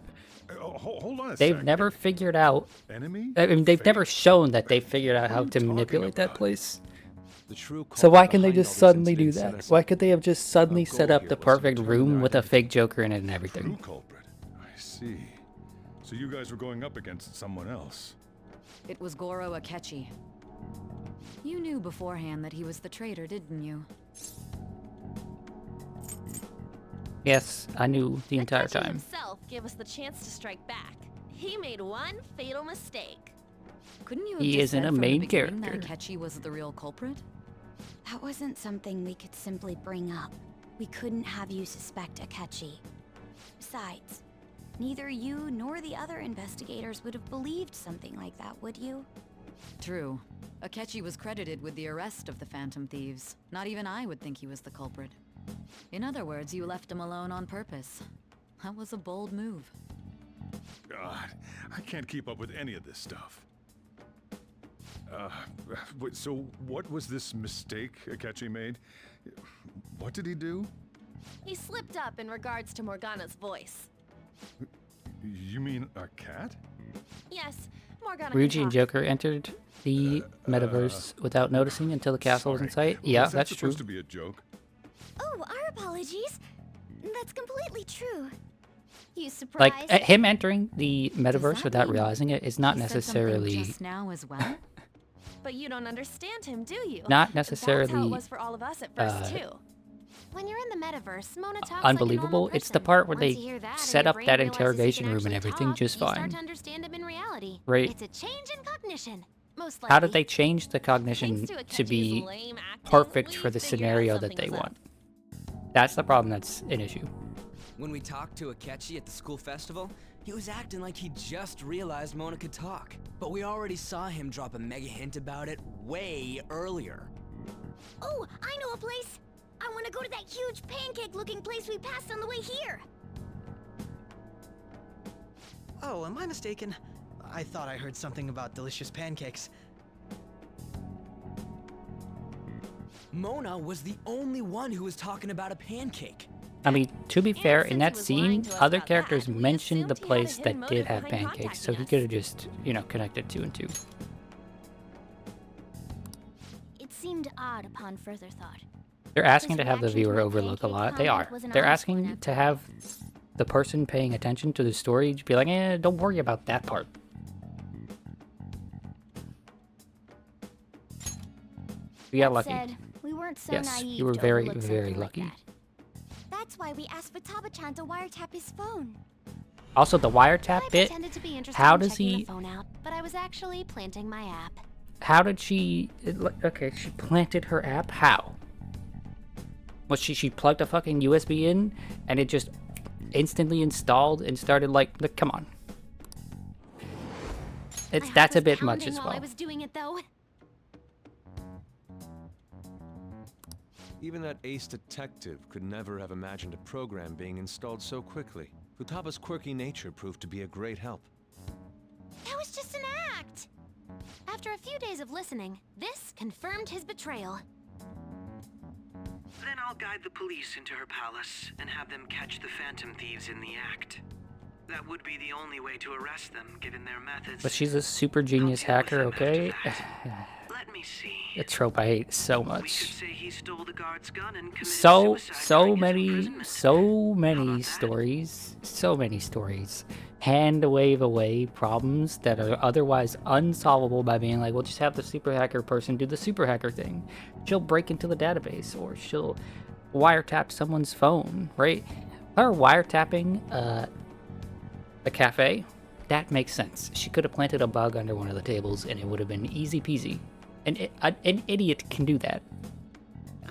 Hold on a They've sec. never figured out... Enemy? I mean, they've never shown that they figured out how What are to you manipulate talking that place. The true So why culprit can they behind just all these suddenly do incidents set that? us Why up. could they have just suddenly Our set goal up here the was to perfect determine room their with a identity. fake Joker in it and True everything? culprit. I see. So you guys were going up against someone else. It was Goro Akechi. You knew beforehand that he was the traitor, didn't you? Yes, I knew the entire Akechi time. himself gave us the chance to strike back. He made one fatal mistake. Couldn't you have He just isn't said a from main the beginning character. that Akechi was the real culprit? That wasn't something we could simply bring up. We couldn't have you suspect Akechi. Besides, neither you nor the other investigators would have believed something like that, would you? True. Akechi was credited with the arrest of the Phantom Thieves. Not even I would think he was the culprit. In other words, you left him alone on purpose. That was a bold move. God, I can't keep up with any of this stuff. So what was this mistake Akechi made? What did he do? He slipped up in regards to Morgana's voice. You mean a cat? Yes, Morgana Ryuji can and talk. Joker entered the metaverse without noticing until the castle was in sight. Yeah, Was that that's true. supposed to be a joke? Oh, our apologies. That's completely true. You Like, surprised? him entering the metaverse that without mean realizing it is not He said something necessarily... just now as well? But you don't understand him, do you? Not That's how necessarily, it was for all of us at first, too. When you're in the metaverse, Mona talks unbelievable. Like a normal It's the person. part where Once they you hear that and set your up brain that realizes you interrogation can room and actually everything talk, just you start fine. to understand him in reality. Right. It's a change in cognition. Most likely. How did they change the cognition Thanks to Akechi's be lame acting, perfect we for the figured out scenario that something they was up. want? That's the problem that's an issue. When we talked to Akechi at the school festival, he was acting like he just realized Mona could talk. But we already saw him drop a mega hint about it way earlier. Oh, I know a place. I want to go to that huge pancake-looking place we passed on the way here. Oh, am I mistaken? I thought I heard something about delicious pancakes. Mona was the only one who was talking about a pancake. I mean, to be fair, in since that he was lying scene, to us other about characters that, we mentioned the assumed he had a place hidden that did motive have behind pancakes, so contacting he us. could have just, connected two and two. It seemed odd upon further thought. They're asking His to have the reaction to viewer my overlook a pancake lot. They are. comment was an They're honest one asking after to all. have the person paying attention to the story be like, don't worry about that part. We got That lucky. said, we weren't so Yes, naive you were to very, overlook very something like lucky. that. That's why we asked Futaba-chan to wiretap his phone. Also, the wiretap I bit, pretended to be interested how in does checking he... the phone out, but I was actually planting my app. How did she... Okay, she planted her app? How? Was she plugged a fucking USB in, and it just instantly installed and started like come on. That's a bit much as While well. I was doing it though. Even that ace detective could never have imagined a program being installed so quickly. Futaba's quirky nature proved to be a great help. That was just an act. After a few days of listening, this confirmed his betrayal. Then I'll guide the police into her palace and have them catch the Phantom Thieves in the act. That would be the only way to arrest them, given their methods. But she's a super genius hacker, okay? Let me see. A trope I hate so We could much. say he stole the guard's gun and committed So suicide. many stories hand wave away problems that are otherwise unsolvable by being like, well, just have the super hacker person do the super hacker thing. She'll break into the database, or she'll wiretap someone's phone, right? Her wiretapping a cafe, that makes sense. She could have planted a bug under one of the tables and it would have been easy peasy. An idiot can do that.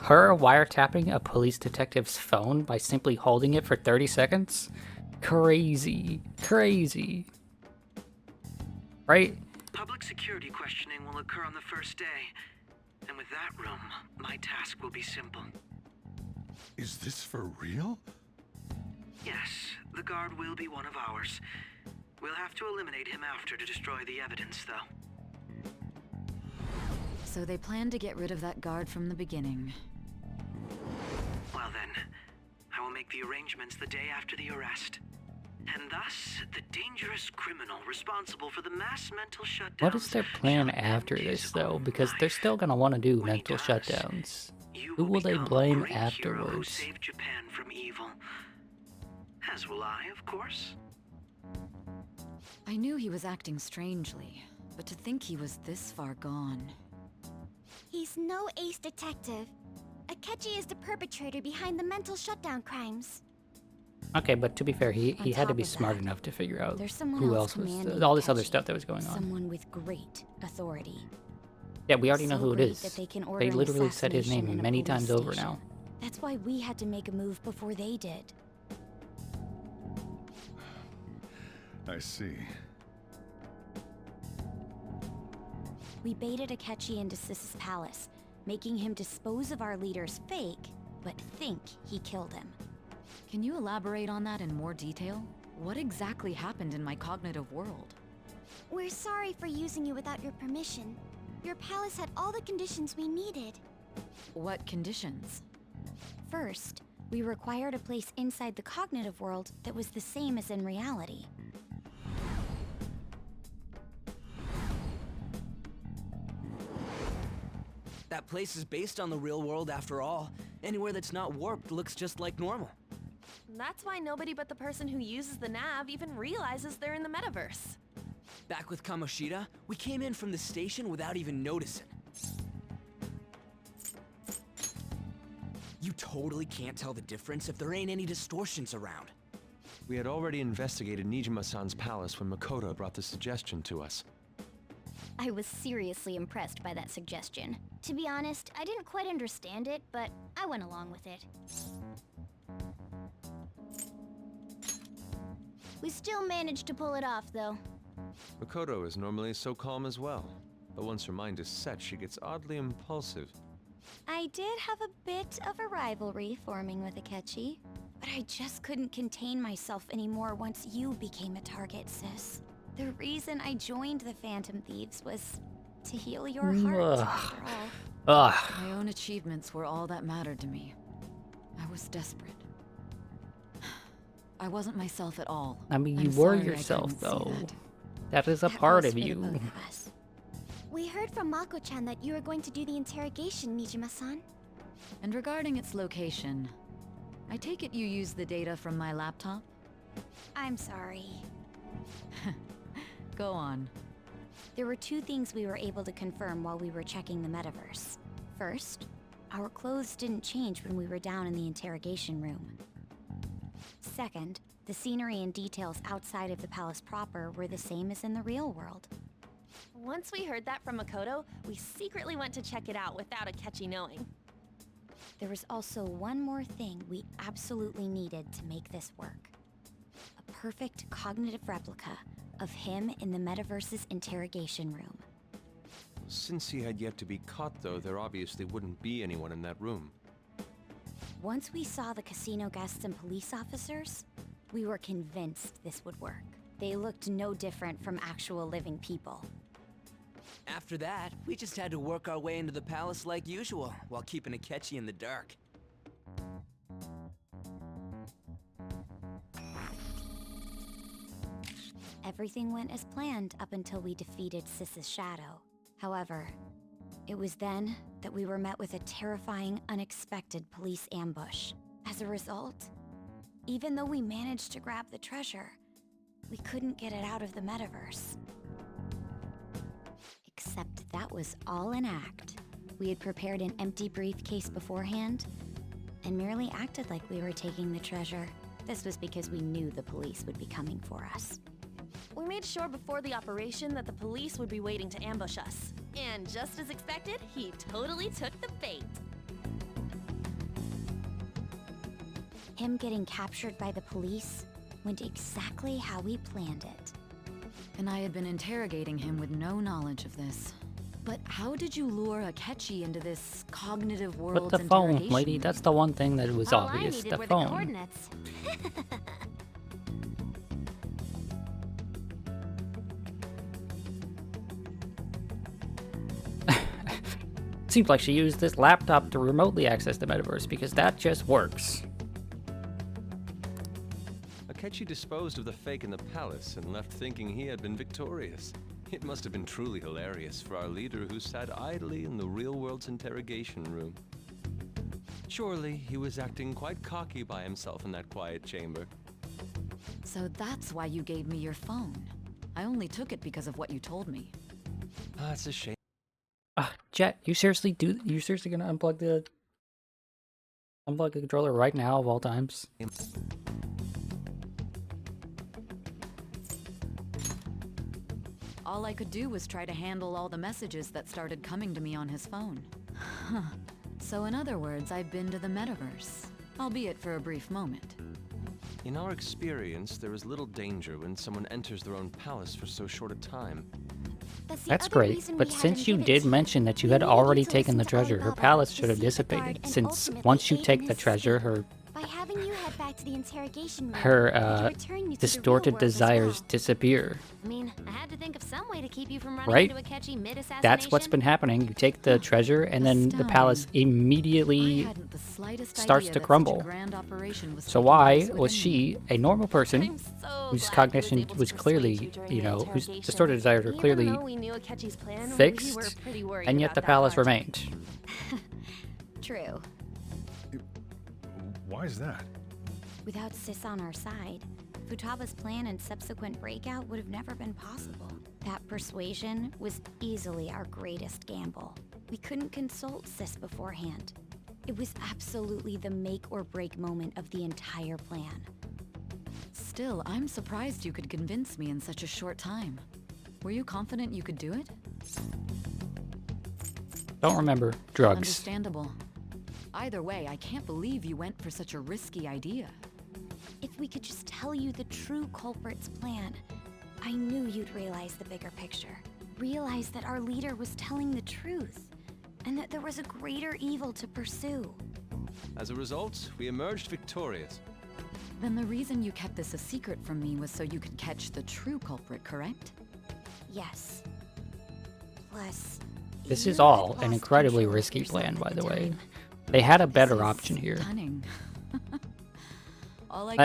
Her wiretapping a police detective's phone by simply holding it for 30 seconds? Crazy. Right? Public security questioning will occur on the first day. And with that room, my task will be simple. Is this for real? Yes, the guard will be one of ours. We'll have to eliminate him after to destroy the evidence, though. So they planned to get rid of that guard from the beginning. Well then, I will make the arrangements the day after the arrest. And thus, the dangerous criminal responsible for the mass mental shutdown. What is their plan after this, though? Because they're still gonna want to do mental shutdowns. Who will they blame afterwards? Saved Japan from evil. As will I, of course. I knew he was acting strangely, but to think he was this far gone. He's no ace detective. Akechi is the perpetrator behind the mental shutdown crimes. Okay, but to be fair, he On had to top be of smart that, enough to figure out there's someone who else else was commanding all this other Akechi, stuff that was going on. Someone with great authority. Yeah, we already know So who it great is. that they can order They an literally said his assassination name in a many police times over station. now. That's why we had to make a move before they did. I see. We baited Akechi into Sis's palace, making him dispose of our leader's fake, but think he killed him. Can you elaborate on that in more detail? What exactly happened in my cognitive world? We're sorry for using you without your permission. Your palace had all the conditions we needed. What conditions? First, we required a place inside the cognitive world that was the same as in reality. That place is based on the real world after all. Anywhere that's not warped looks just like normal. That's why nobody but the person who uses the nav even realizes they're in the metaverse. Back with Kamoshida, we came in from the station without even noticing. You totally can't tell the difference if there ain't any distortions around. We had already investigated Nijima-san's palace when Makoto brought the suggestion to us. I was seriously impressed by that suggestion. To be honest, I didn't quite understand it, but I went along with it. We still managed to pull it off, though. Makoto is normally so calm as well, but once her mind is set, she gets oddly impulsive. I did have a bit of a rivalry forming with Akechi, but I just couldn't contain myself anymore once you became a target, sis. The reason I joined the Phantom Thieves was to heal your heart, after all. My own achievements were all that mattered to me. I was desperate. I wasn't myself at all. I mean, I'm you were sorry I yourself, couldn't see though. that. That is a That part goes of for the you. both of us. We heard from Mako-chan that you were going to do the interrogation, Nijima-san. And regarding its location, I take it you used the data from my laptop? I'm sorry. Go on. There were two things we were able to confirm while we were checking the metaverse. First, our clothes didn't change when we were down in the interrogation room. Second, the scenery and details outside of the palace proper were the same as in the real world. Once we heard that from Makoto, we secretly went to check it out without Akechi knowing. There was also one more thing we absolutely needed to make this work. A perfect cognitive replica of him in the metaverse's interrogation room. Since he had yet to be caught, though, there obviously wouldn't be anyone in that room. Once we saw the casino guests and police officers, we were convinced this would work. They looked no different from actual living people. After that, we just had to work our way into the palace like usual, while keeping Akechi in the dark. Everything went as planned up until we defeated Sis's shadow. However, it was then that we were met with a terrifying, unexpected police ambush. As a result, even though we managed to grab the treasure, we couldn't get it out of the metaverse. Except that was all an act. We had prepared an empty briefcase beforehand and merely acted like we were taking the treasure. This was because we knew the police would be coming for us. We made sure before the operation that the police would be waiting to ambush us. And just as expected, he totally took the bait. Him getting captured by the police went exactly how we planned it. And I had been interrogating him with no knowledge of this. But how did you lure Akechi into this cognitive world? But the phone, lady, that's the one thing that was All obvious. I needed The were phone. the coordinates. Seems like she used this laptop to remotely access the metaverse, because that just works. Akechi disposed of the fake in the palace and left thinking he had been victorious. It must have been truly hilarious for our leader who sat idly in the real world's interrogation room. Surely he was acting quite cocky by himself in that quiet chamber. So that's why you gave me your phone. I only took it because of what you told me. Ah, it's a shame. Jet, you seriously gonna unplug the controller right now of all times? All I could do was try to handle all the messages that started coming to me on his phone. Huh. So in other words, I've been to the metaverse, albeit for a brief moment. In our experience, there is little danger when someone enters their own palace for so short a time. That's great, but since you did mention that you had already taken the treasure, her palace should have dissipated, since once you take the treasure, her By having you head back to the interrogation room, her you return you to the distorted real world as desires well. disappear. I mean, I had to think of some way to keep you from running Right? into Akechi mid-assassination. That's what's been happening. You take the treasure, and then the palace immediately starts to crumble. So why was she, a normal person, whose cognition was clearly, you know, whose distorted desires were clearly we knew Akechi's plan, we fixed, were pretty worried and yet about the that palace part. remained? True. Why is that? Without Sis on our side, Futaba's plan and subsequent breakout would have never been possible. That persuasion was easily our greatest gamble. We couldn't consult Sis beforehand. It was absolutely the make or break moment of the entire plan. Still, I'm surprised you could convince me in such a short time. Were you confident you could do it? Don't remember. Drugs. Understandable. Either way, I can't believe you went for such a risky idea. If we could just tell you the true culprit's plan, I knew you'd realize the bigger picture. Realize that our leader was telling the truth, and that there was a greater evil to pursue. As a result, we emerged victorious. Then the reason you kept this a secret from me was so you could catch the true culprit, correct? Yes. Plus, This is all an incredibly risky plan, by the way. They had a better option here. I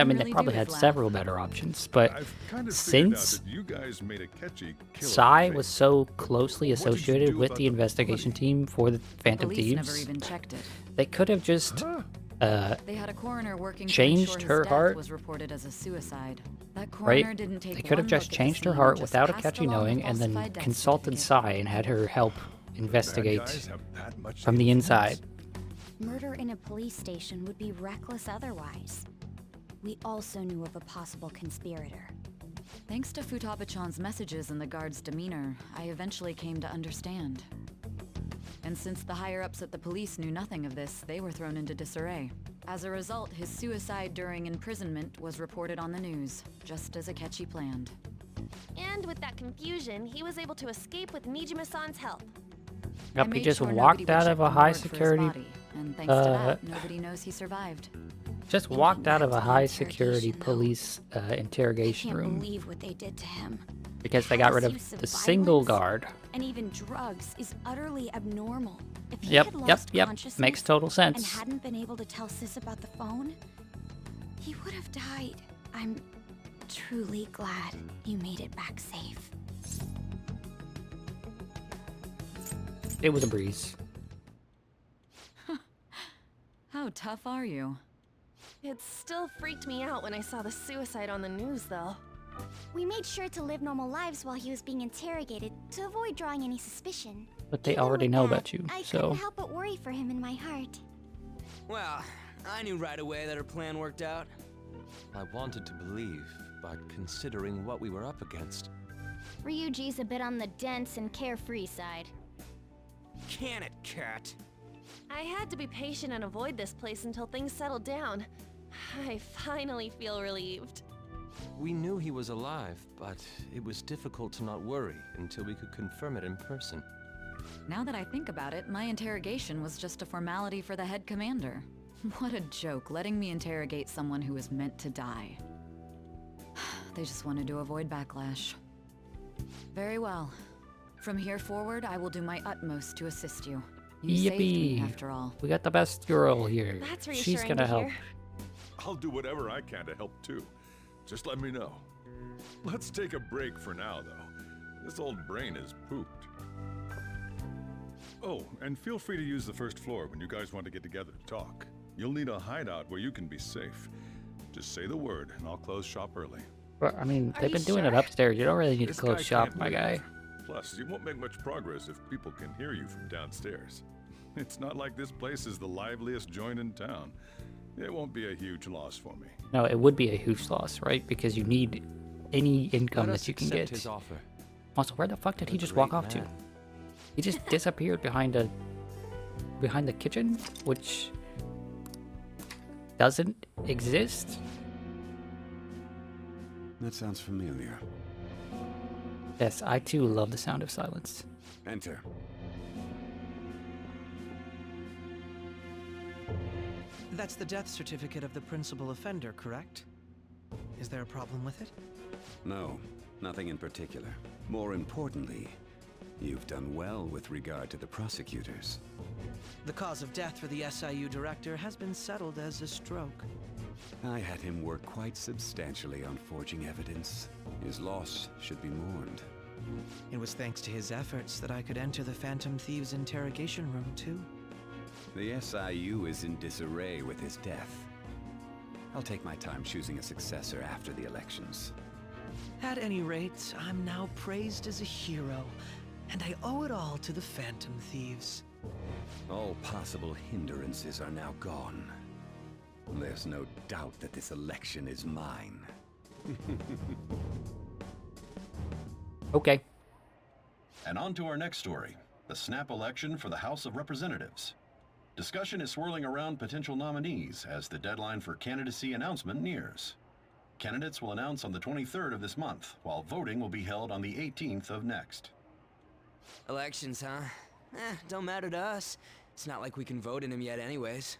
mean, they probably had several better options, but I've kind of figured since out that you guys made Akechi kill Sai Faye. was so closely associated with the investigation team for the Phantom Police never Thieves, even checked it. they could have just They had a coroner working to changed ensure her his heart, death was reported as a suicide. That coroner right? didn't take They could have one just look at the changed her scene, heart just without passed Akechi along knowing, the and then falsified death consulted Sai and had her help investigate guys have that much from the inside. murder in a police station would be reckless otherwise. We also knew of a possible conspirator. Thanks to Futaba-chan's messages and the guard's demeanor, I eventually came to understand. And since the higher-ups at the police knew nothing of this, they were thrown into disarray. As a result, his suicide during imprisonment was reported on the news, just as Akechi planned. And with that confusion, he was able to escape with Mijima-san's help. I Yep, he made just sure nobody walked would out check of the a high morgue for his security. body, and thanks to that, nobody knows he survived. Just walked out of a high security police I interrogation can't room believe what they did to him. because they got rid His of use the single violence guard. And even drugs is utterly abnormal. If he Yep, had yep, lost yep. consciousness Makes total and sense. hadn't been able to tell Sis about the phone, he would have died. I'm truly glad you made it back safe. It was a breeze. How tough are you? It still freaked me out when I saw the suicide on the news, though. We made sure to live normal lives while he was being interrogated to avoid drawing any suspicion. But they already know about you, I so couldn't help but worry for him in my heart. Well, I knew right away that her plan worked out. I wanted to believe, but considering what we were up against. Ryuji's a bit on the dense and carefree side. Can it, Cat? I had to be patient and avoid this place until things settled down. I finally feel relieved. We knew he was alive, but it was difficult to not worry until we could confirm it in person. Now that I think about it, my interrogation was just a formality for the head commander. What a joke, letting me interrogate someone who was meant to die. They just wanted to avoid backlash. Very well. From here forward, I will do my utmost to assist you. You saved me, Yippee! after all. We got the best girl here. That's She's reassuring gonna to help. hear. I'll do whatever I can to help too. Just let me know. Let's take a break for now, though. This old brain is pooped. Oh, and feel free to use the first floor when you guys want to get together to talk. You'll need a hideout where you can be safe. Just say the word, and I'll close shop early. But, I mean, Are they've you been doing it sure? upstairs. You don't really need to This close guy shop, can't my leave. guy. Plus, you won't make much progress if people can hear you from downstairs. It's not like this place is the liveliest joint in town. It won't be a huge loss for me. No, it would be a huge loss, right? Because you need any income Let us that you can accept get. his offer. Also, where the fuck did A he just walk great off to? man. He just disappeared behind the kitchen, which doesn't exist. That sounds familiar. Yes, I too love the sound of silence. Enter. That's the death certificate of the principal offender, correct? Is there a problem with it? No, nothing in particular. More importantly, you've done well with regard to the prosecutors. The cause of death for the SIU director has been settled as a stroke. I had him work quite substantially on forging evidence. His loss should be mourned. It was thanks to his efforts that I could enter the Phantom Thieves' interrogation room, too. The SIU is in disarray with his death. I'll take my time choosing a successor after the elections. At any rate, I'm now praised as a hero, and I owe it all to the Phantom Thieves. All possible hindrances are now gone. There's no doubt that this election is mine. Okay. And on to our next story, the snap election for the House of Representatives. Discussion is swirling around potential nominees as the deadline for candidacy announcement nears. Candidates will announce on the 23rd of this month, while voting will be held on the 18th of next. Elections, huh? Don't matter to us. It's not like we can vote in them yet anyways.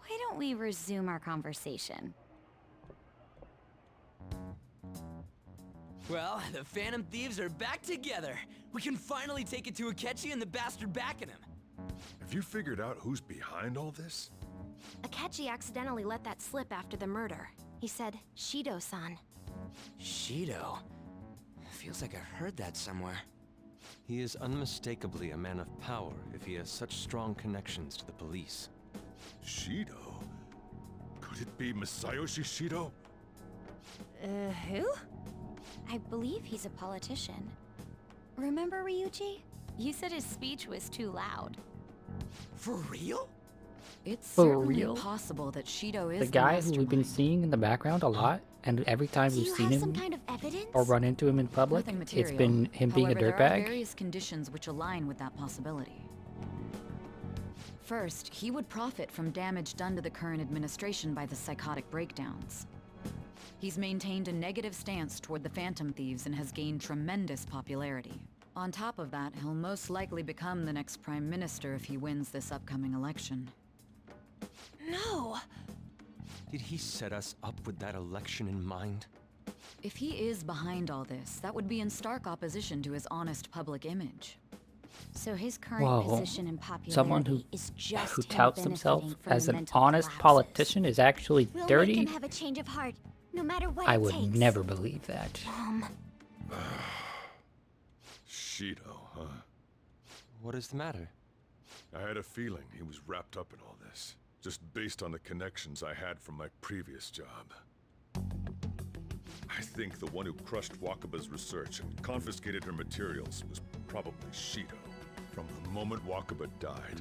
Why don't we resume our conversation? Well, the Phantom Thieves are back together. We can finally take it to Akechi and the bastard backing him. Have you figured out who's behind all this? Akechi accidentally let that slip after the murder. He said, Shido-san. Shido? Feels like I've heard that somewhere. He is unmistakably a man of power if he has such strong connections to the police. Shido? Could it be Masayoshi Shido? Who? I believe he's a politician. Remember Ryuji? You said his speech was too loud. For real? It's For certainly real? possible that Shido is The guy who we've been seeing in the background a lot, and every time Do we've you seen have him some kind of evidence? or run into him in public, Nothing it's material. been him being a However, there are dirtbag. various conditions which align with that possibility. First, he would profit from damage done to the current administration by the psychotic breakdowns. He's maintained a negative stance toward the Phantom Thieves and has gained tremendous popularity. On top of that, he'll most likely become the next Prime Minister if he wins this upcoming election. No! Did he set us up with that election in mind? If he is behind all this, that would be in stark opposition to his honest public image. So his current Whoa. position and popularity Someone who is just who him touts himself benefiting from as the an mental honest collapses. politician is actually We'll dirty. make him have a change of heart, no matter what I it would takes. never believe that. Shido, huh? What is the matter? I had a feeling he was wrapped up in all this, just based on the connections I had from my previous job. I think the one who crushed Wakaba's research and confiscated her materials was probably Shido. From the moment Wakaba died,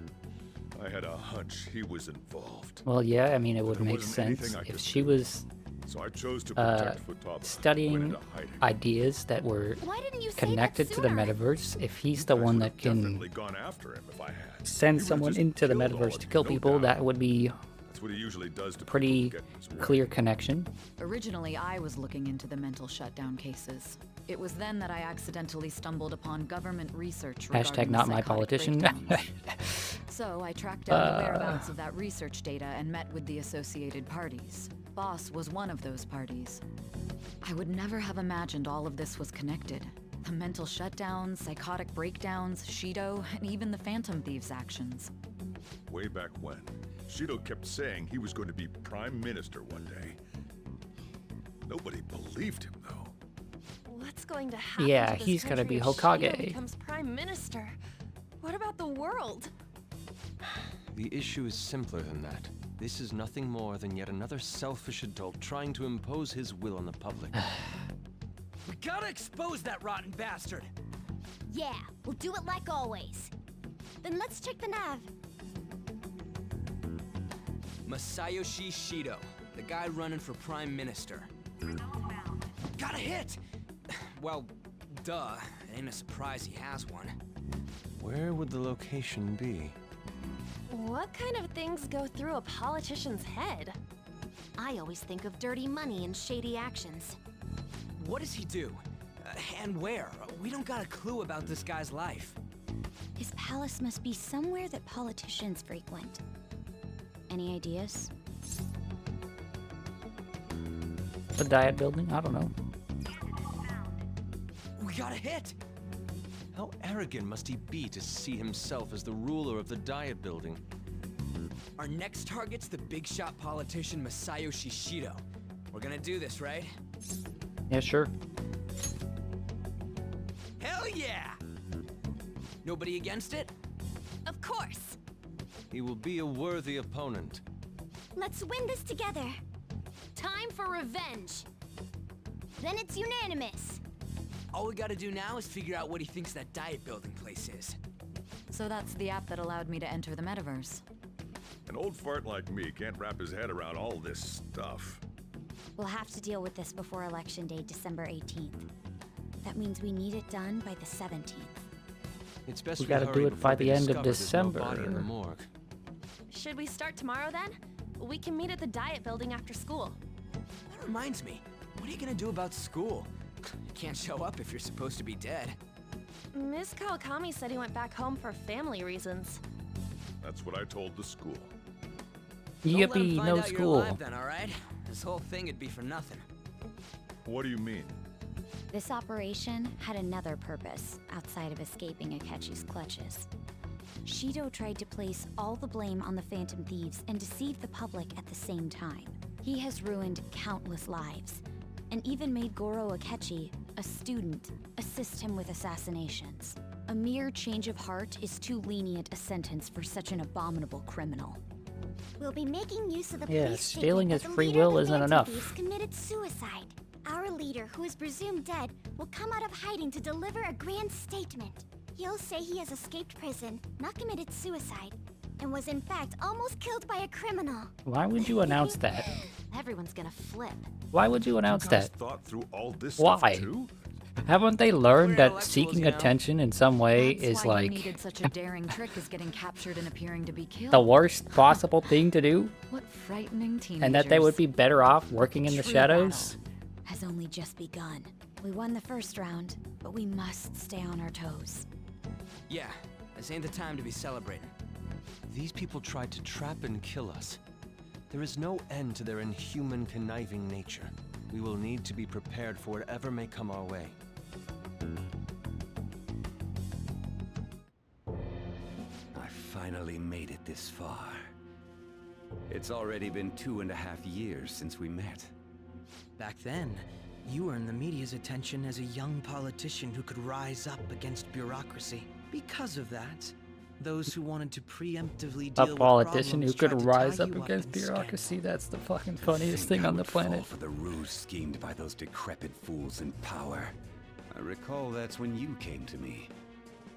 I had a hunch he was involved. Well, yeah, I mean, it would There make wasn't anything sense I if could she do. was So I chose to protect Futaba. Went studying into hiding. ideas that were Why didn't you say that connected to the sooner? metaverse. If he's the one that can Definitely gone after him if I had. send He would've someone just into the killed all metaverse of to you, kill no people, doubt. that would be That's what he usually does to people pretty who get in his way. clear connection. Originally, I was looking into the mental shutdown cases. It was then that I accidentally stumbled upon government research regarding Hashtag not my psychotic politician. breakdowns. So I tracked down the whereabouts of that research data and met with the associated parties. Boss was one of those parties. I would never have imagined all of this was connected. The mental shutdowns, psychotic breakdowns, Shido, and even the Phantom Thieves' actions. Way back when, Shido kept saying he was going to be Prime Minister one day. Nobody believed him, though. What's going to happen Yeah, to this he's gonna country be if Hokage. Shido becomes Prime Minister? What about the world? The issue is simpler than that. This is nothing more than yet another selfish adult trying to impose his will on the public. We gotta expose that rotten bastard! Yeah, we'll do it like always. Then let's check the nav. Masayoshi Shido, the guy running for Prime Minister. Got a hit! Well, duh. Ain't a surprise he has one. Where would the location be? What kind of things go through a politician's head? I always think of dirty money and shady actions. What does he do? And where? We don't got a clue about this guy's life. His palace must be somewhere that politicians frequent. Any ideas? The Diet Building? I don't know. We got a hit! How arrogant must he be to see himself as the ruler of the Diet Building? Our next target's the big shot politician Masayoshi Shido. We're gonna do this, right? Yeah, sure. Hell yeah! Nobody against it? Of course. He will be a worthy opponent. Let's win this together. Time for revenge. Then it's unanimous. All we gotta do now is figure out what he thinks that Diet Building place is. So that's the app that allowed me to enter the metaverse. An old fart like me can't wrap his head around all this stuff. We'll have to deal with this before Election Day, December 18th. That means we need it done by the 17th. It's best We gotta do hurry it by before they the end of discover there's no December. body in the morgue. Should we start tomorrow then? We can meet at the Diet Building after school. That reminds me, what are you gonna do about school? You can't show up if you're supposed to be dead. Ms. Kawakami said he went back home for family reasons. That's what I told the school. Don't let him Yippee, find no out you're school. alive then, alright? This whole thing would be for nothing. What do you mean? This operation had another purpose outside of escaping Akechi's clutches. Shido tried to place all the blame on the Phantom Thieves and deceive the public at the same time. He has ruined countless lives, and even made Goro Akechi, a student, assist him with assassinations. A mere change of heart is too lenient a sentence for such an abominable criminal. We'll be making use of the Yeah, police stealing statement his that the free leader of will the isn't Phantom enough. Thieves committed suicide. Our leader, who is presumed dead, will come out of hiding to deliver a grand statement. He'll say he has escaped prison, not committed suicide, and was in fact almost killed by a criminal. Why would you announce that? Everyone's gonna flip. Why would you announce You guys that? thought through all this Why? stuff too? Haven't they learned We're that intellectuals, seeking you know. attention in some way That's is why you like needed such a daring trick as getting captured and appearing to be killed. the worst possible thing to do? What frightening teenagers. And that they would be better off working in the True shadows? Has only just begun. We won the first round, but we must stay on our toes. Yeah, this ain't the time to be celebrating. These people tried to trap and kill us. There is no end to their inhuman, conniving nature. We will need to be prepared for whatever may come our way. I finally made it this far. It's already been 2.5 years since we met. Back then, you earned the media's attention as a young politician who could rise up against bureaucracy. Because of that, those who wanted to preemptively deal A with politician who problems could tried to rise tie up you against in bureaucracy. That's the fucking To funniest think thing I on the would fall planet. for the ruse schemed by those decrepit fools in power. I recall that's when you came to me.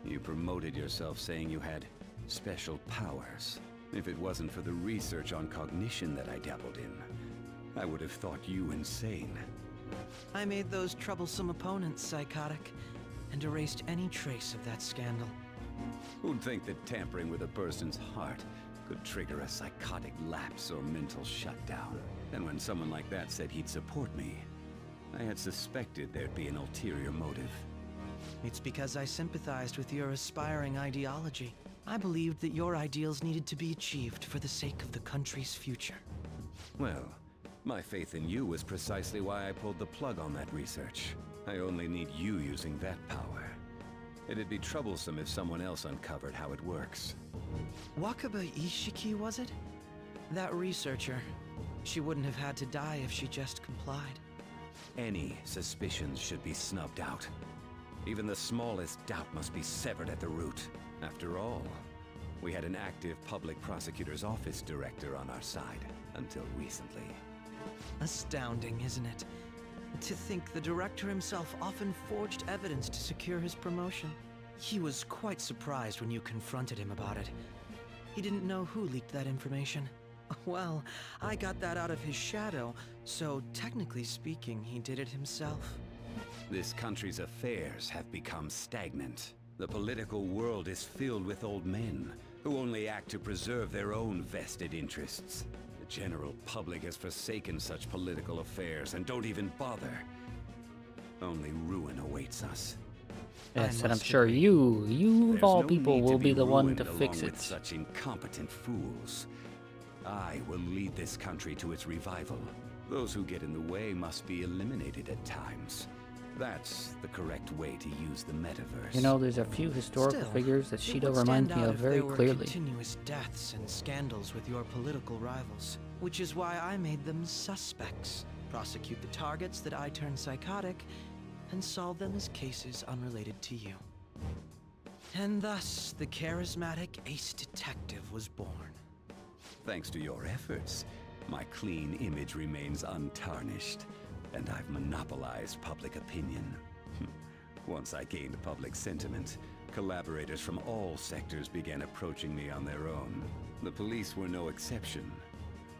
You promoted yourself saying you had special powers. If it wasn't for the research on cognition that I dabbled in, I would have thought you insane. I made those troublesome opponents psychotic and erased any trace of that scandal. Who'd think that tampering with a person's heart could trigger a psychotic lapse or mental shutdown? And when someone like that said he'd support me, I had suspected there'd be an ulterior motive. It's because I sympathized with your aspiring ideology. I believed that your ideals needed to be achieved for the sake of the country's future. Well, my faith in you was precisely why I pulled the plug on that research. I only need you using that power. It'd be troublesome if someone else uncovered how it works. Wakaba Ishiki, was it? That researcher. She wouldn't have had to die if she just complied. Any suspicions should be snubbed out. Even the smallest doubt must be severed at the root. After all, we had an active public prosecutor's office director on our side until recently. Astounding, isn't it? To think the director himself often forged evidence to secure his promotion. He was quite surprised when you confronted him about it. He didn't know who leaked that information. Well, I got that out of his shadow, so technically speaking, he did it himself. This country's affairs have become stagnant. The political world is filled with old men who only act to preserve their own vested interests. The general public has forsaken such political affairs and don't even bother. Only ruin awaits us. Yes, and I'm sure you of all people will be the one to fix it. With such incompetent fools. I will lead this country to its revival. Those who get in the way must be eliminated at times. That's the correct way to use the metaverse. You know, there's a few historical figures that Shido reminds me of very clearly. Continuous deaths and scandals with your political rivals, which is why I made them suspects. Prosecute the targets that I turn psychotic, and solve them as cases unrelated to you. And thus, the charismatic ace detective was born. Thanks to your efforts, my clean image remains untarnished, and I've monopolized public opinion. Once I gained public sentiment, collaborators from all sectors began approaching me on their own. The police were no exception.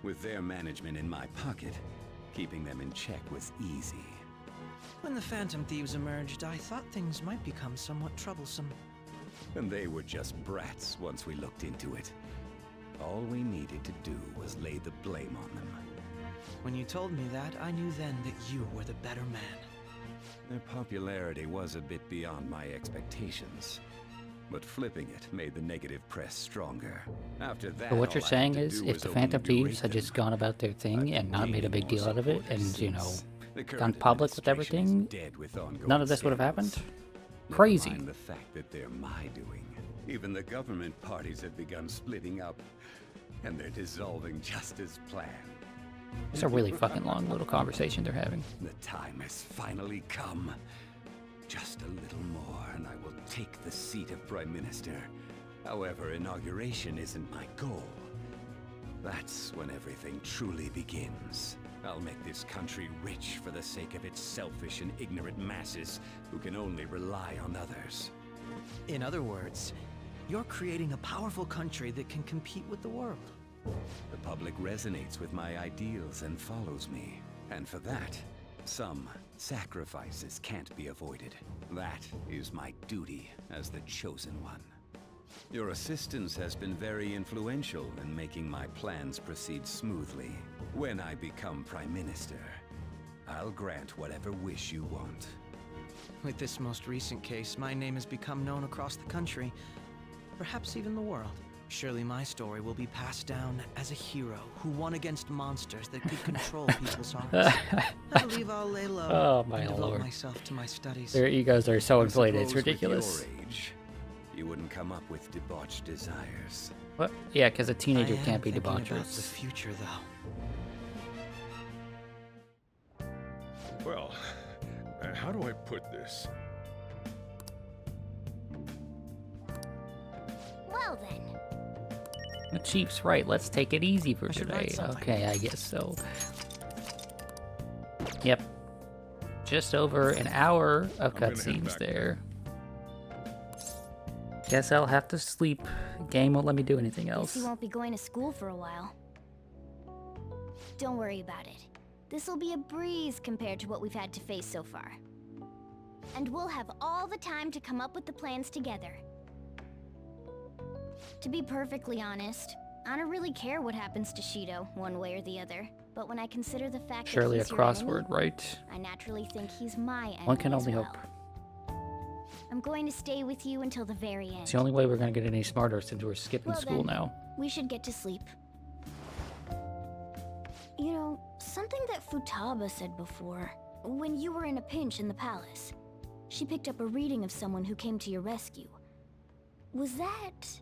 With their management in my pocket, keeping them in check was easy. When the Phantom Thieves emerged, I thought things might become somewhat troublesome. And they were just brats once we looked into it. All we needed to do was lay the blame on them. When you told me that, I knew then that you were the better man. Their popularity was a bit beyond my expectations. But flipping it made the negative press stronger. After that, So what you're saying is, if the Phantom Thieves had just gone about their thing and not made a big deal out of it, and, you know, gone public with everything, none of this would have happened? Crazy. The fact that they're my doing. Even the government parties have begun splitting up, and they're dissolving just as planned. It's a really fucking long little conversation they're having. The time has finally come. Just a little more, and I will take the seat of Prime Minister. However, inauguration isn't my goal. That's when everything truly begins. I'll make this country rich for the sake of its selfish and ignorant masses who can only rely on others. In other words, you're creating a powerful country that can compete with the world. The public resonates with my ideals and follows me. And for that, some sacrifices can't be avoided. That is my duty as the Chosen One. Your assistance has been very influential in making my plans proceed smoothly. When I become Prime Minister, I'll grant whatever wish you want. With this most recent case, my name has become known across the country, perhaps even the world. Surely my story will be passed down as a hero who won against monsters that could control people's hearts. I believe I'll lay low and devote myself to my studies. Their egos are so inflated, it's Suppose ridiculous. With your age, you wouldn't come up with debauched desires. What? Yeah, because a teenager I am can't be thinking about debaucherous. the future, though. Well, how do I put this? Well then. The Chief's right, let's take it easy for should today. write something. Okay, I guess so. Yep. Just over an hour of I'm gonna head cutscenes back there. Guess I'll have to sleep. Game won't let me do anything Guess else. he won't be going to school for a while. Don't worry about it. This'll be a breeze compared to what we've had to face so far. And we'll have all the time to come up with the plans together. To be perfectly honest, I don't really care what happens to Shido, one way or the other. But when I consider the fact Surely a that he's your enemy, crossword, right? I naturally think he's my enemy. One can as only well. hope. I'm going to stay with you until the very end. It's the only way we're gonna get any smarter since we're skipping Well school then, now. We should get to sleep. You know, something that Futaba said before. When you were in a pinch in the palace, she picked up a reading of someone who came to your rescue. Was that...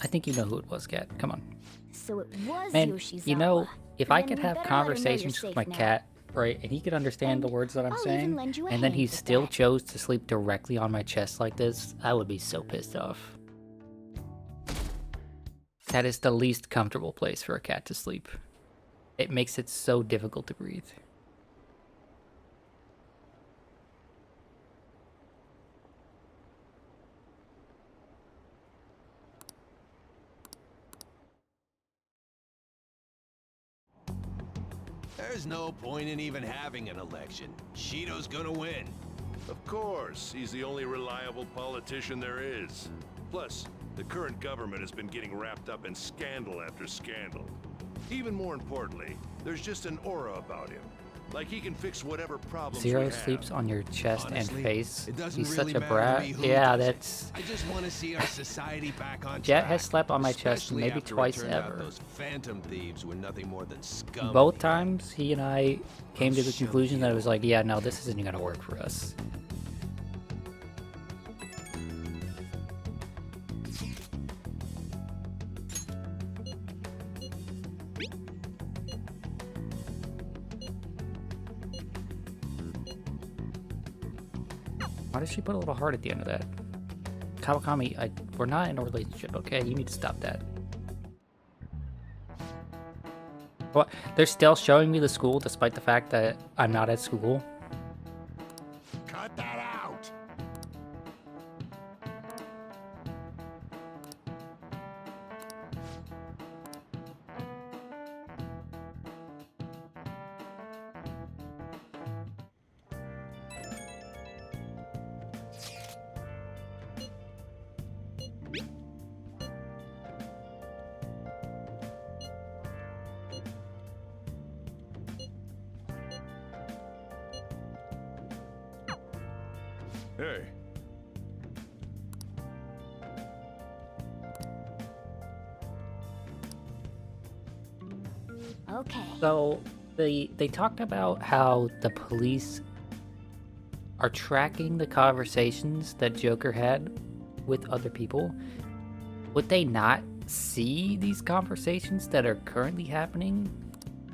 I think you know who it was, Cat. Come on. So it was Man, Yoshizawa. you know, if I Then could we have better let her know you're conversations with safe my now. cat, right, and he could understand the words that I'm I'll even saying, lend you a and then hand he with still chose to sleep directly on my chest like this, I would be so pissed off. That is the least comfortable place for a cat to sleep. It makes it so difficult to breathe. There's no point in even having an election. Shido's gonna win. Of course, he's the only reliable politician there is. Plus, the current government has been getting wrapped up in scandal after scandal. Even more importantly, there's just an aura about him. Like he can fix whatever problems Zero we have. sleeps on your chest Honestly, and face. it doesn't He's really such a matter to brat. me who Yeah, does it. that's... I just want to see our society back on Jet track. has slept on my chest Especially maybe after it twice turned out ever. Those phantom thieves were nothing more than scum. Both times, he and I came to the conclusion that it was like, yeah, no, this isn't gonna work for us. Why does she put a little heart at the end of that? Kawakami, we're not in a relationship, okay? You need to stop that. What? They're still showing me the school despite the fact that I'm not at school? Cut that out! Hey, Okay. So, they talked about how the police are tracking the conversations that Joker had with other people. Would they not see these conversations that are currently happening?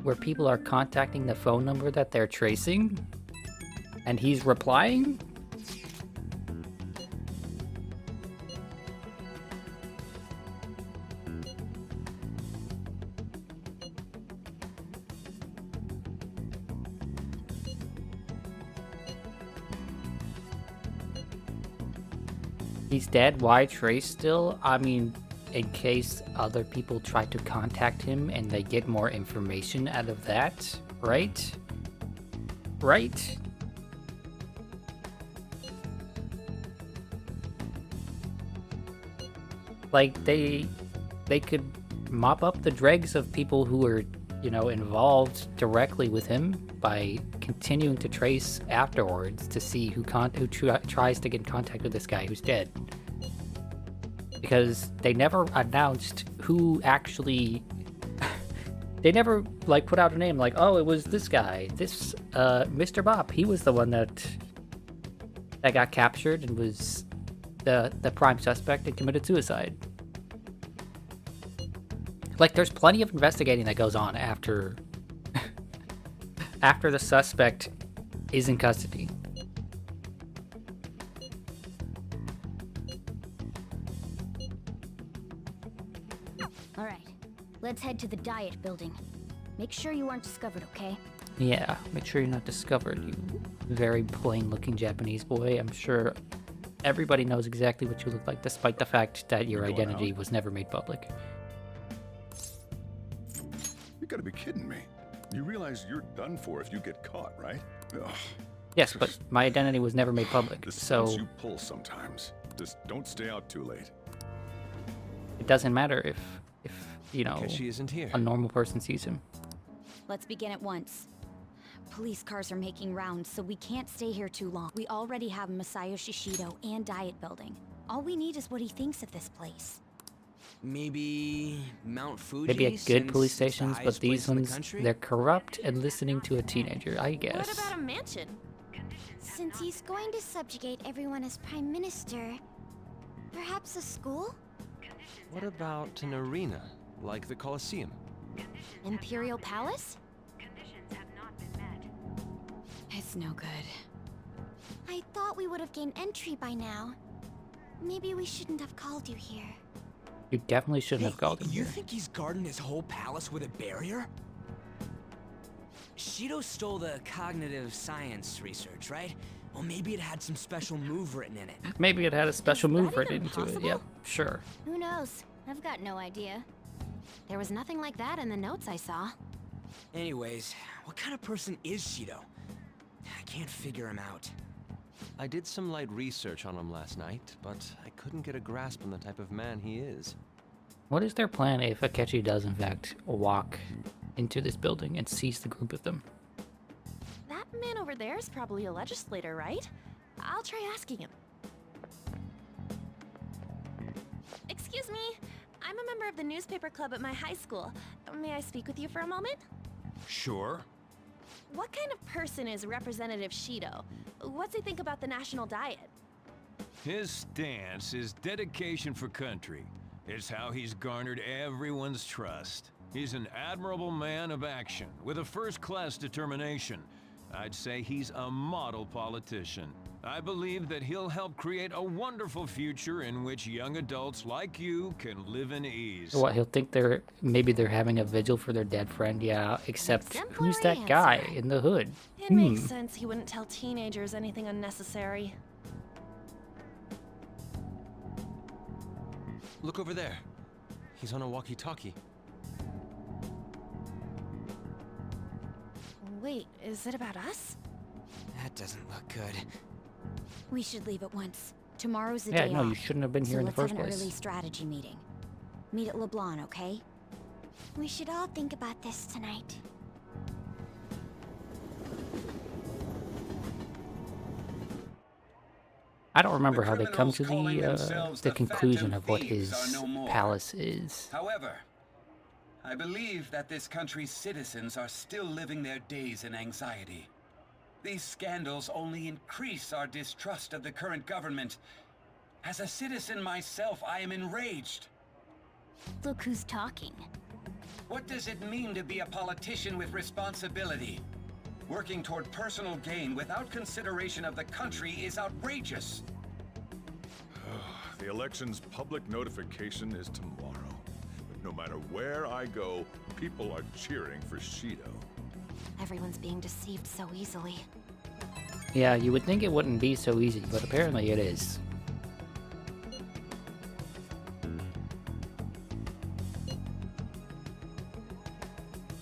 Where people are contacting the phone number that they're tracing? And he's replying? He's dead. Why trace still? I mean, in case other people try to contact him and they get more information out of that, right? Right? Like, they could mop up the dregs of people who are, you know, involved directly with him by continuing to trace afterwards to see who tries to get in contact with this guy who's dead. Because they never announced who actually... they never, like, put out a name like, oh, it was this guy. This, Mr. Bop. He was the one that got captured and was the prime suspect and committed suicide. Like, there's plenty of investigating that goes on after... after the suspect is in custody. Alright, let's head to the Diet Building. Make sure you aren't discovered, okay? Yeah, make sure you're not discovered, you very plain-looking Japanese boy. I'm sure everybody knows exactly what you look like, despite the fact that your identity was never made public. you gotta be kidding me. You realize you're done for if you get caught, right? Ugh. Yes, but my identity was never made public, The so stunts you pull sometimes. Just don't stay out too late. it doesn't matter if you know, Because she isn't here. a normal person sees him. Let's begin at once. Police cars are making rounds, so we can't stay here too long. We already have Masayoshi Shido and Diet Building. All we need is what he thinks of this place. Maybe Mount Fuji? Maybe a good police since it's the stations, but highest place these in the ones, country? they're corrupt and listening to a teenager, I guess. What about a mansion? Since he's going to subjugate everyone as Prime Minister, perhaps a school? What about an arena, like the Colosseum? Imperial Palace? It's no good. I thought we would have gained entry by now. Maybe we shouldn't have called you here. You definitely shouldn't have called him You here. think he's guarding his whole palace with a barrier? Shido stole the cognitive science research, right? Well, maybe it had some special move written in it. Maybe it had a special move written into it. Yep, sure. Who knows? I've got no idea. There was nothing like that in the notes I saw. Anyways, what kind of person is Shido? I can't figure him out. I did some light research on him last night, but I couldn't get a grasp on the type of man he is. What is their plan if Akechi does in fact walk into this building and sees the group of them? That man over there is probably a legislator, right? I'll try asking him. Excuse me, I'm a member of the newspaper club at my high school. May I speak with you for a moment? Sure. What kind of person is Representative Shido? What's he think about the national diet? His stance is dedication for country. It's how he's garnered everyone's trust. He's an admirable man of action, with a first-class determination. I'd say he's a model politician. I believe that he'll help create a wonderful future in which young adults like you can live in ease. What, he'll think maybe they're having a vigil for their dead friend, yeah, except who's that guy in the hood? It makes sense he wouldn't tell teenagers anything unnecessary. Look over there. He's on a walkie-talkie. Wait, is it about us? That doesn't look good. We should leave at once. Tomorrow's the Yeah, day no, off. you shouldn't have been here in the first Let's have place. an early strategy meeting. Meet at LeBlanc, okay? We should all think about this tonight. I don't remember how they come to the conclusion of what his palace is. However, I believe that this country's citizens are still living their days in anxiety. These scandals only increase our distrust of the current government. As a citizen myself, I am enraged. Look who's talking. What does it mean to be a politician with responsibility? Working toward personal gain without consideration of the country is outrageous. The election's public notification is tomorrow. But no matter where I go, people are cheering for Shido. Everyone's being deceived so easily. Yeah, you would think it wouldn't be so easy, but apparently it is.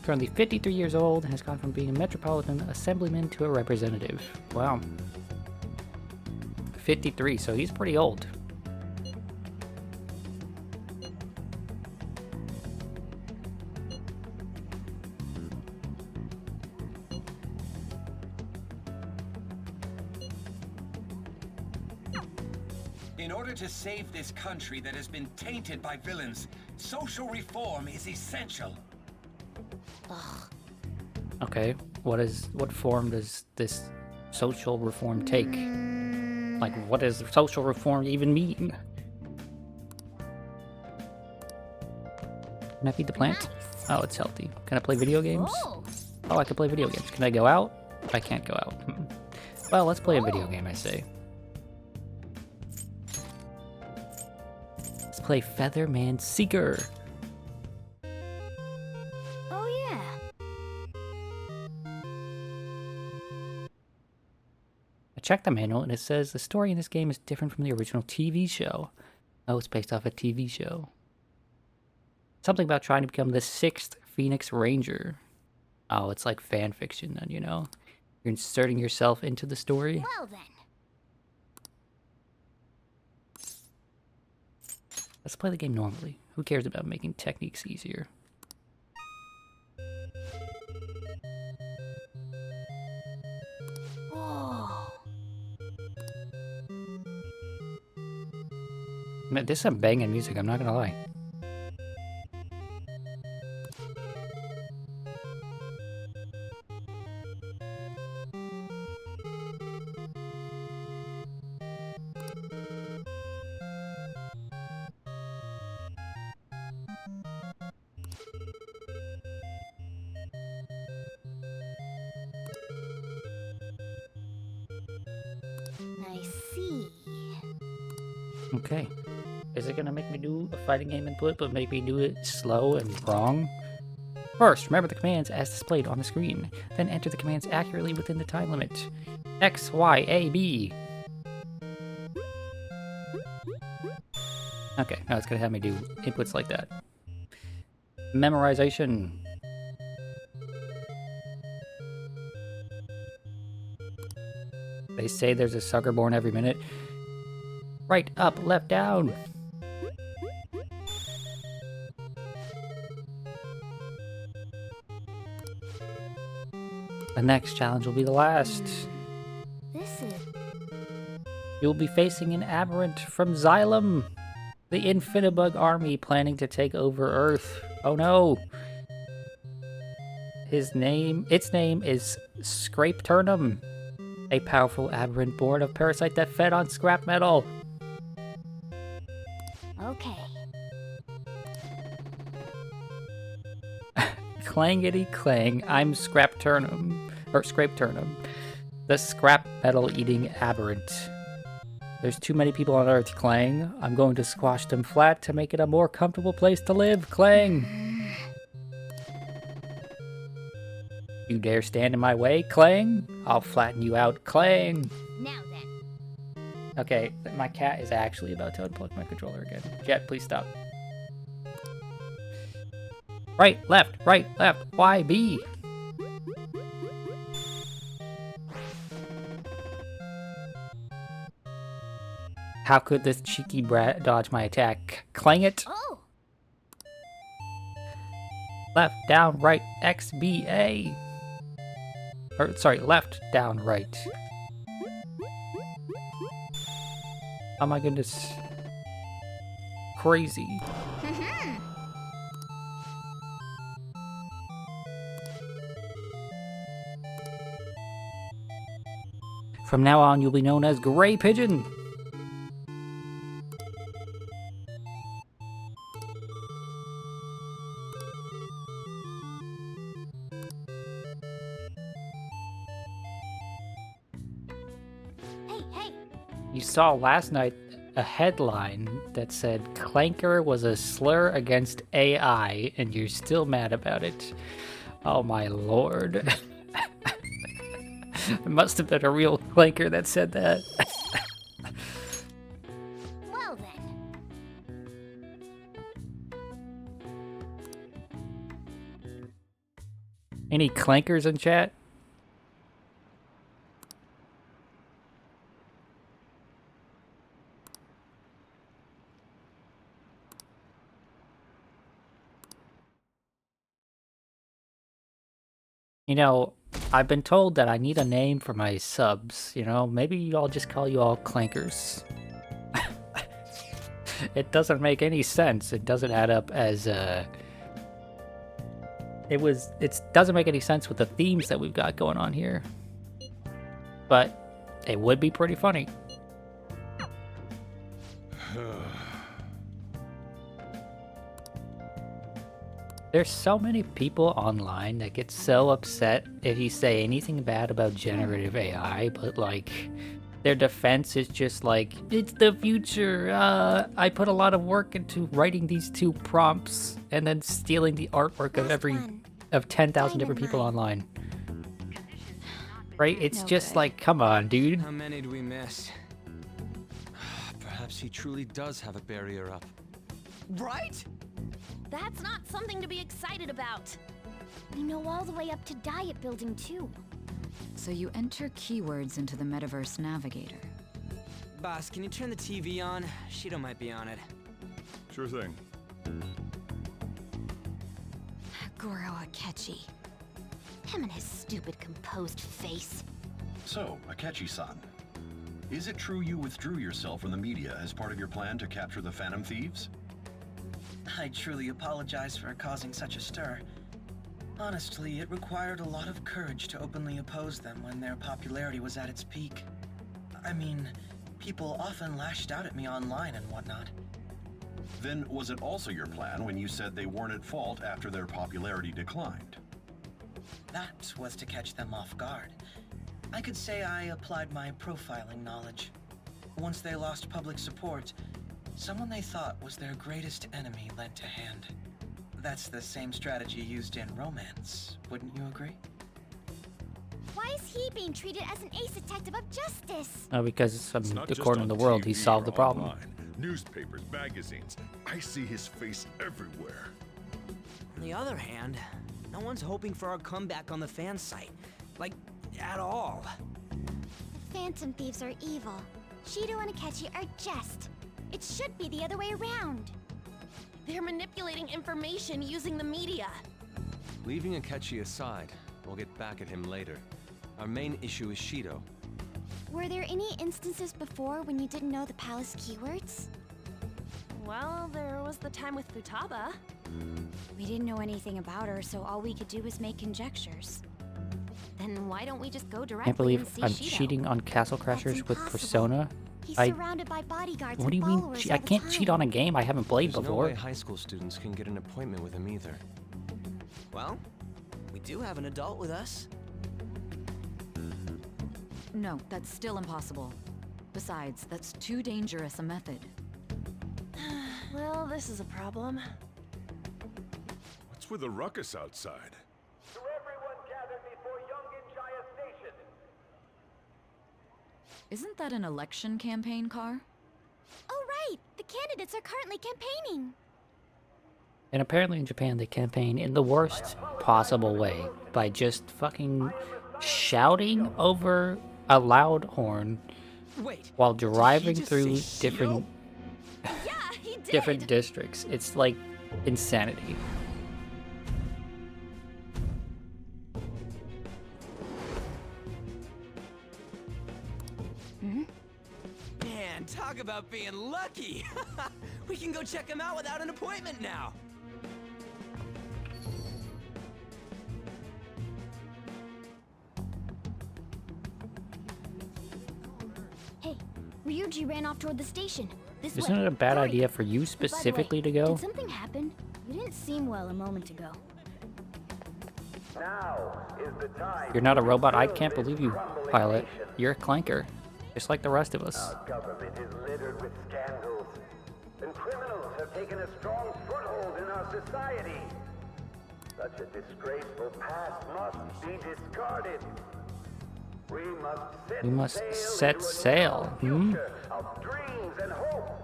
Currently 53 years old and has gone from being a metropolitan assemblyman to a representative. Wow. 53, so he's pretty old. In order to save this country that has been tainted by villains, social reform is essential. Okay, what form does this social reform take? Like, what does social reform even mean? Can I feed the plant? Oh, it's healthy. Can I play video games? Oh, I can play video games. Can I go out? I can't go out. Well, let's play a video game, I say. Let's play Featherman Seeker. Oh yeah. I checked the manual and it says the story in this game is different from the original TV show. Oh, it's based off a TV show. Something about trying to become the 6th Phoenix Ranger. Oh, it's like fan fiction then, you know? You're inserting yourself into the story. Well then. Let's play the game normally. Who cares about making techniques easier? Whoa. Man, this is some banging music, I'm not gonna lie. I see. Okay. Is it gonna make me do a fighting game input, but make me do it slow and wrong? First, remember the commands as displayed on the screen. Then enter the commands accurately within the time limit. X, Y, A, B. Okay, now it's gonna have me do inputs like that. Memorization. They say there's a sucker born every minute. Right, up, left, down. The next challenge will be the last. This is... You'll be facing an aberrant from Xylem, the Infinibug army planning to take over Earth. Oh no! Its name is Scrapeturnum, a powerful aberrant born of parasite that fed on scrap metal. Okay. Clangity clang, I'm Scrapeturnum, the scrap metal eating aberrant. There's too many people on Earth, Clang. I'm going to squash them flat to make it a more comfortable place to live, Clang. You dare stand in my way, Clang? I'll flatten you out, Clang. Now then. Okay, my cat is actually about to unplug my controller again. Jet, please stop. Right, left, Y, B. How could this cheeky brat dodge my attack? Clang it. Oh. Left, down, right, X, B, A. Or, sorry, left, down, right. Oh my goodness. Crazy. From now on, you'll be known as Gray Pigeon. You saw last night a headline that said Clanker was a slur against AI, and you're still mad about it. Oh my lord. It must have been a real Clanker that said that. Well then. Any Clankers in chat? You know, I've been told that I need a name for my subs, you know? Maybe I'll just call you all Clankers. It doesn't make any sense. It doesn't add up as, it doesn't make any sense with the themes that we've got going on here. But it would be pretty funny. There's so many people online that get so upset if you say anything bad about generative AI, but like, their defense is just like, it's the future, I put a lot of work into writing these 2 prompts and then stealing the artwork of 10,000 different people online. Right? It's just like, come on, dude. How many do we miss? Perhaps he truly does have a barrier up. Right? That's not something to be excited about. We know all the way up to Diet Building too. So you enter keywords into the Metaverse Navigator. Boss, can you turn the TV on? Shido might be on it. Sure thing. Goro Akechi. Him and his stupid composed face. So, Akechi-san, is it true you withdrew yourself from the media as part of your plan to capture the Phantom Thieves? I truly apologize for causing such a stir. Honestly, it required a lot of courage to openly oppose them when their popularity was at its peak. I mean, people often lashed out at me online and whatnot. Then was it also your plan when you said they weren't at fault after their popularity declined? That was to catch them off guard. I could say I applied my profiling knowledge. Once they lost public support, someone they thought was their greatest enemy lent a hand. That's the same strategy used in romance, wouldn't you agree? Why is he being treated as an ace detective of justice? Because It's not just according on to the world, he TV solved the or problem. online. Newspapers, magazines. I see his face everywhere. On the other hand, no one's hoping for our comeback on the fan site. Like, at all. The Phantom Thieves are evil. Shido and Akechi are just. It should be the other way around. They're manipulating information using the media. Leaving Akechi aside, we'll get back at him later. Our main issue is Shido. Were there any instances before when you didn't know the palace keywords? Well, there was the time with Futaba. We didn't know anything about her, so all we could do was make conjectures. Then why don't we just go directly Can't believe and see I'm Shido? cheating on Castle Crashers with Persona. He's I surrounded by bodyguards What do and you mean? followers I all the can't cheat time. on a game I haven't played There's no before. way high school students can get an appointment with him either. Well, we do have an adult with us. No, that's still impossible. Besides, that's too dangerous a method. Well, this is a problem. What's with the ruckus outside? Isn't that an election campaign car? Oh right, the candidates are currently campaigning. And apparently in Japan, they campaign in the worst possible way by just fucking shouting over a loud horn Wait, while did he driving just through say different different districts. It's like insanity. Man, talk about being lucky! We can go check him out without an appointment now! Hey, Ryuji ran off toward the station. This Isn't way. it a bad Hurry. idea for you By the way, specifically to go? Did something happen? You didn't seem well a moment ago. You're not a robot. I can't believe you, Pilot. You're a clanker, just like the rest of us. Our government is littered with scandals, and criminals have taken a strong foothold in our society. Such a disgraceful past must be discarded. We must set sail into a new future of dreams and hope.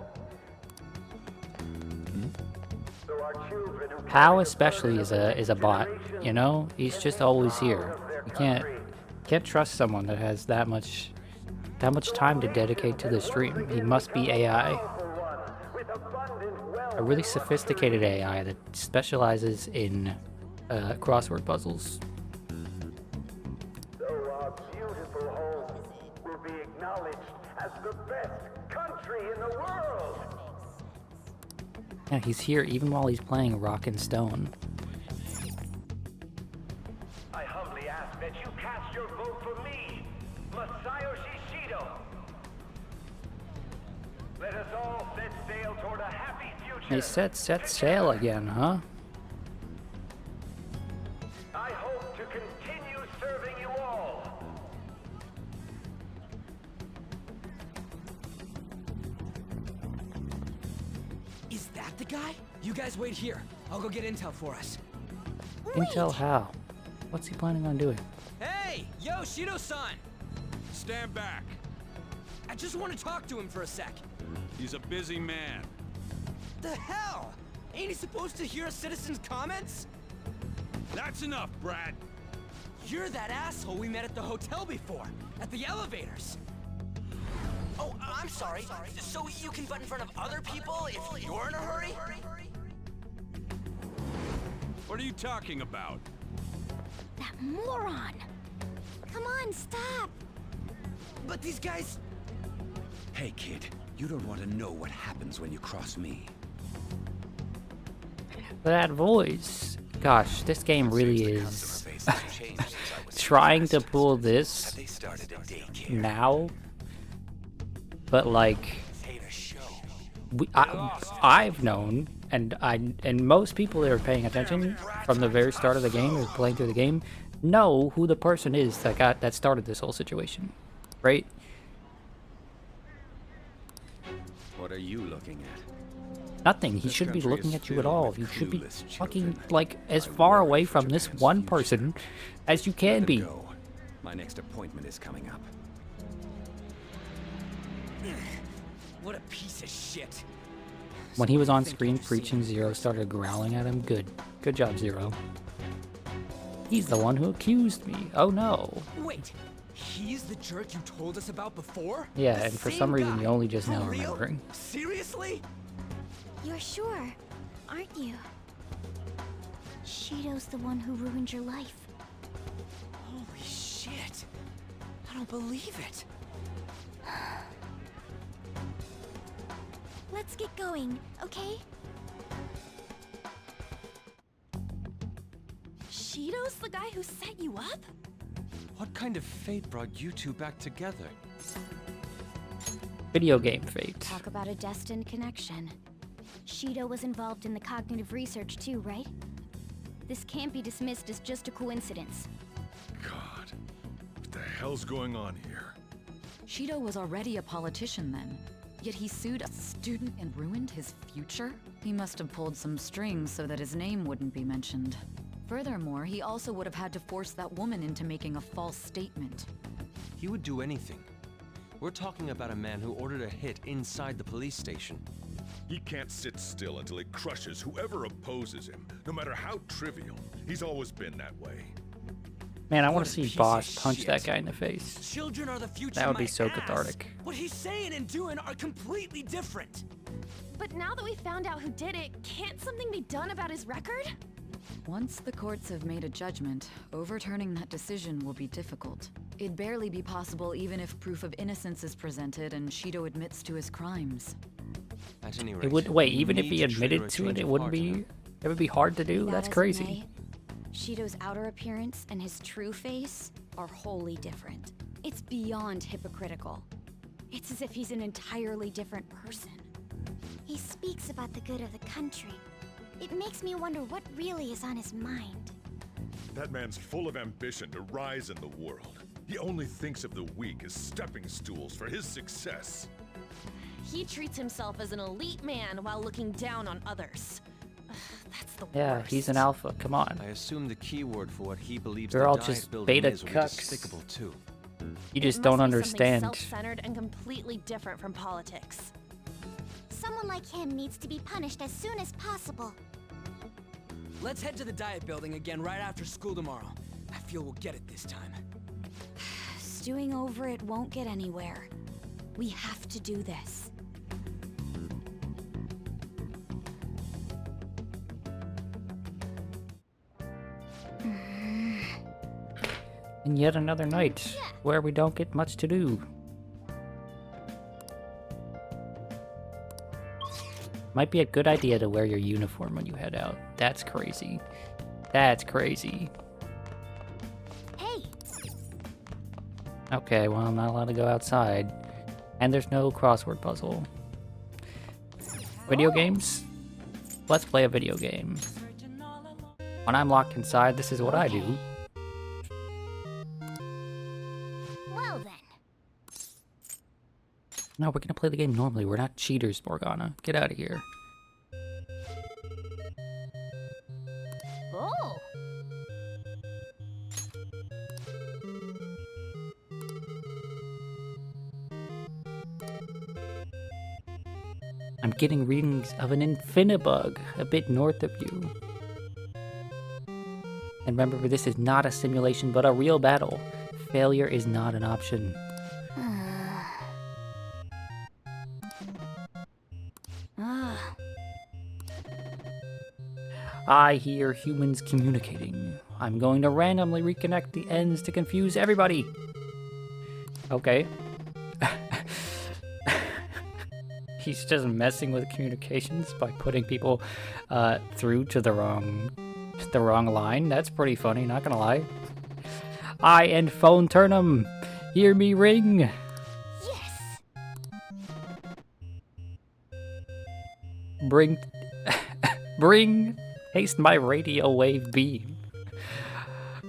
So our children who Hao especially is a bot. You know, he's just always here. You can't trust someone that has that much time to dedicate to the stream. He must be AI. A really sophisticated AI that specializes in crossword puzzles. So our beautiful home will be acknowledged as the best country in the world. Yeah, he's here even while he's playing Rock and Stone. I humbly ask that you cast your vote for me, Masayoshi Shido. Let us all set sail toward a happy future. They set sail again, huh? I hope to continue serving you all. Is that the guy? You guys wait here. I'll go get intel for us. Intel how? What's he planning on doing? Hey! Yo, Shido-san! Stand back. I just want to talk to him for a sec. He's a busy man. The hell? Ain't he supposed to hear a citizen's comments? That's enough, Brad. You're that asshole we met at the hotel before, at the elevators. Oh, I'm sorry. So you can butt in front of other people if you're in a hurry? What are you talking about? That moron! Come on, stop! But these guys... Hey, kid. You don't want to know what happens when you cross me. That voice. Gosh, this game really is trying to pull this now. But like, I've known, and most people that are paying attention from the very start of the game or playing through the game know who the person is that started this whole situation, right? are you looking at? Nothing. He This shouldn't be country looking is at you at filled all. with You should be clueless fucking, children. like, as I far worry away for from this Japan's one future. person as you can Let him be. go. My next appointment is coming up. What a piece of shit. When he was on screen preaching, Zero started growling at him. Good. Good job, Zero. He's the one who accused me. Oh no. Wait, he's the jerk you told us about before? Yeah, The and for same some reason guy? you only just For now real? remembering. Seriously? You're sure, aren't you? Shido's the one who ruined your life. Holy shit. I don't believe it. Let's get going, okay? Shido's the guy who set you up? What kind of fate brought you two back together? Video game fate. Talk about a destined connection. Shido was involved in the cognitive research too, right? This can't be dismissed as just a coincidence. God, what the hell's going on here? Shido was already a politician then, yet he sued a student and ruined his future? He must have pulled some strings so that his name wouldn't be mentioned. Furthermore, he also would have had to force that woman into making a false statement. He would do anything. We're talking about a man who ordered a hit inside the police station. He can't sit still until he crushes whoever opposes him, no matter how trivial. He's always been that way. Man, I want What to a see piece Boss of punch shit. that guy in the face. Children are the future. That would be my so ass. cathartic. What he's saying and doing are completely different. But now that we found out who did it, can't something be done about his record? Once the courts have made a judgment, overturning that decision will be difficult. It'd barely be possible even if proof of innocence is presented and Shido admits to his crimes. At any rate, It would wait, we even if need he to trigger admitted a to change it, it of wouldn't heart in be him. it would be hard to do. Be That's that as it crazy. may, Shido's outer appearance and his true face are wholly different. It's beyond hypocritical. It's as if he's an entirely different person. He speaks about the good of the country. It makes me wonder what really is on his mind. That man's full of ambition to rise in the world. He only thinks of the weak as stepping stools for his success. He treats himself as an elite man while looking down on others. Ugh, that's the Yeah, worst. he's an alpha. Come on. I assume the key word for what he believes They're the all diet just building beta is will be cucks. despicable too. You just It don't must be something understand. self-centered and completely different from politics. Someone like him needs to be punished as soon as possible. Let's head to the diet building again right after school tomorrow. I feel we'll get it this time. Stewing over it won't get anywhere. We have to do this. And yet another night where we don't get much to do. Might be a good idea to wear your uniform when you head out. That's crazy. That's crazy. Hey, Okay, well, I'm not allowed to go outside. And there's no crossword puzzle. Video games? Let's play a video game. When I'm locked inside, this is what I do. well then. No, we're gonna play the game normally. We're not cheaters, Morgana. Get out of here. Oh, I'm getting readings of an Infinibug a bit north of you. And remember, this is not a simulation, but a real battle. Failure is not an option. Ah, I hear humans communicating. I'm going to randomly reconnect the ends to confuse everybody. Okay. He's just messing with communications by putting people through to the wrong line. That's pretty funny, not gonna lie. I and Phone Turn'em, hear me ring. Yes. Bring haste my radio wave beam.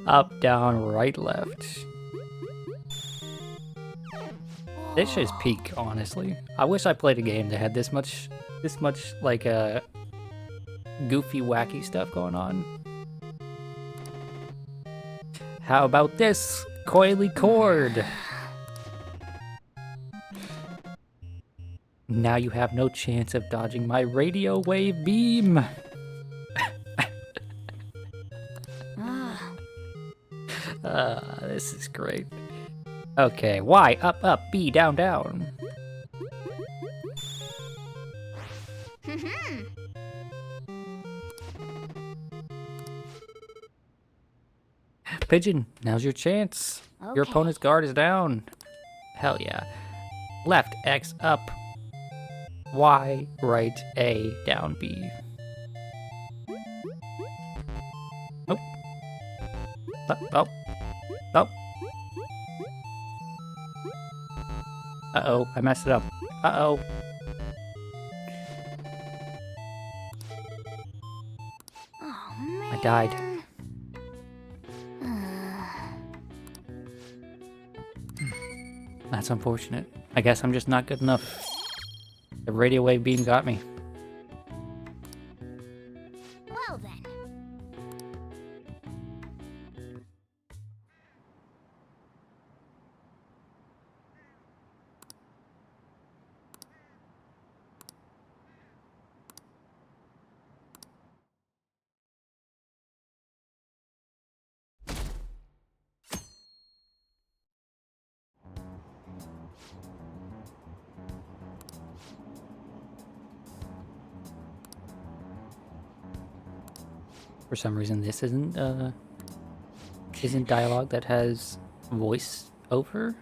Up, down, right, left. This is peak, honestly. I wish I played a game that had this much like goofy, wacky stuff going on. How about this, coily cord? Now you have no chance of dodging my radio wave beam. This is great. Okay, Y, up, up, B, down, down. Pigeon, now's your chance. Your Okay. opponent's guard is down. Hell yeah. Left, X, up. Y, right, A, down, B. Oh. Oh. Oh. Uh-oh, I messed it up. Uh-oh. Oh, man. I died. That's unfortunate. I guess I'm just not good enough. The radio wave beam got me. Well then. For some reason, this isn't dialogue that has voice over,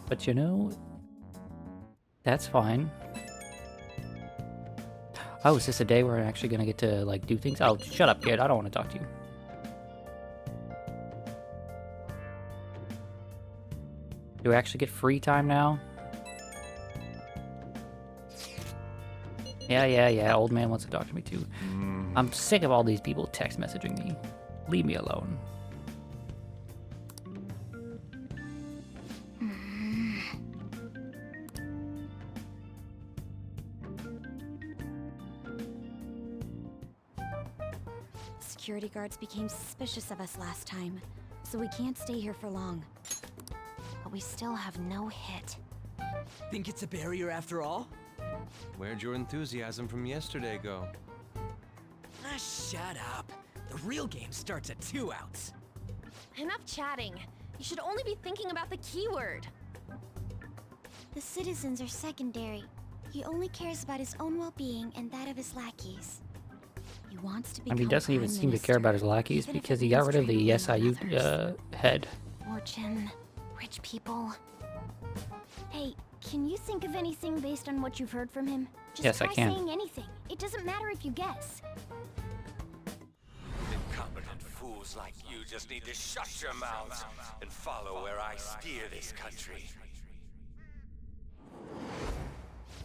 but you know, that's fine. Oh, is this a day where I'm actually gonna get to like do things? Oh, shut up, kid! I don't want to talk to you. Do I actually get free time now? Yeah, old man wants to talk to me too. I'm sick of all these people text messaging me. Leave me alone. Security guards became suspicious of us last time, so we can't stay here for long. But we still have no hit. Think it's a barrier after all? Where'd your enthusiasm from yesterday go? Ah, shut up. The real game starts at 2 outs. Enough chatting. You should only be thinking about the keyword. The citizens are secondary. He only cares about his own well-being and that of his lackeys. He wants to I become mean, he doesn't even Prime seem to care about his Minister, lackeys even if because it he got means rid of the trampling on SIU others. head. Fortune, rich people. Hey, can you think of anything based on what you've heard from him? Just Yes, I try can. saying anything. It doesn't matter if you guess. Incompetent fools like you just need to shut your mouths and follow where I steer this country.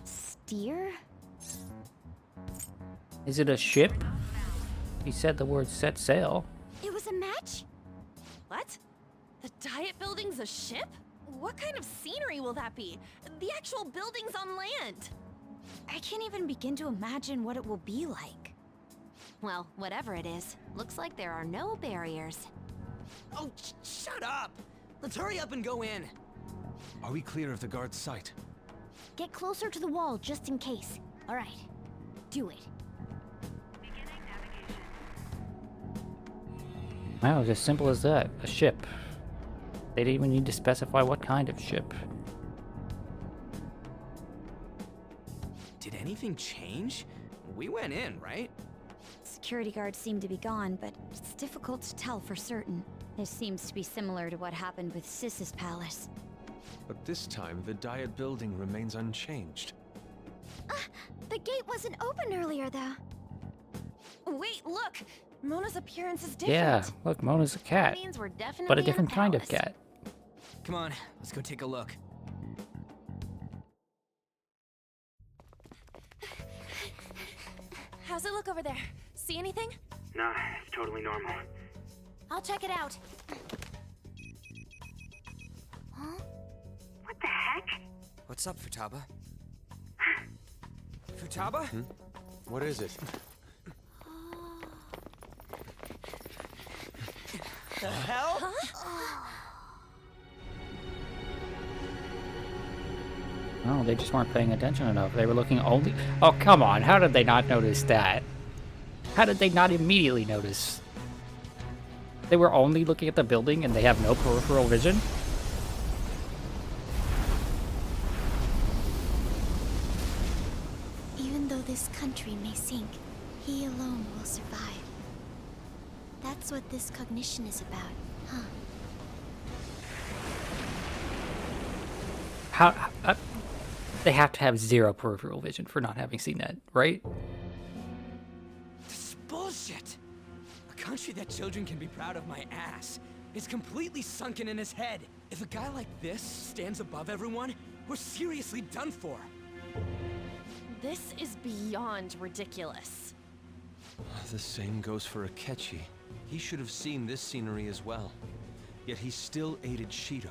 Steer? Is it a ship? He said the word set sail. It was a match? What? The Diet Building's a ship? What kind of scenery will that be? The actual building's on land. I can't even begin to imagine what it will be like. Well, whatever it is, looks like there are no barriers. Oh, shut up! Let's hurry up and go in. Are we clear of the guard's sight? Get closer to the wall just in case. All right. Do it. Wow, it's as simple as that. A ship. They didn't even need to specify what kind of ship. Did anything change? We went in, right? Security guards seem to be gone, but it's difficult to tell for certain. This seems to be similar to what happened with Sis's palace. But this time, the Diet Building remains unchanged. The gate wasn't open earlier, though. Wait, look! Mona's appearance is different. Yeah, look, Mona's a cat. That means we're definitely But a in different kind of palace. cat. Come on, let's go take a look. How's it look over there? See anything? Nah, it's totally normal. I'll check it out. Huh? What the heck? What's up, Futaba? Futaba? What is it? The hell? Oh, they just weren't paying attention enough. They were looking only... Oh, come on. How did they not notice that? How did they not immediately notice? They were only looking at the building and they have no peripheral vision? Even though this country may sink, he alone will survive. That's what this cognition is about, huh? How they have to have 0 peripheral vision for not having seen that, right? This is bullshit! A country that children can be proud of my ass is completely sunken in his head. If a guy like this stands above everyone, we're seriously done for. This is beyond ridiculous. The same goes for Akechi. He should have seen this scenery as well. Yet he still aided Shido.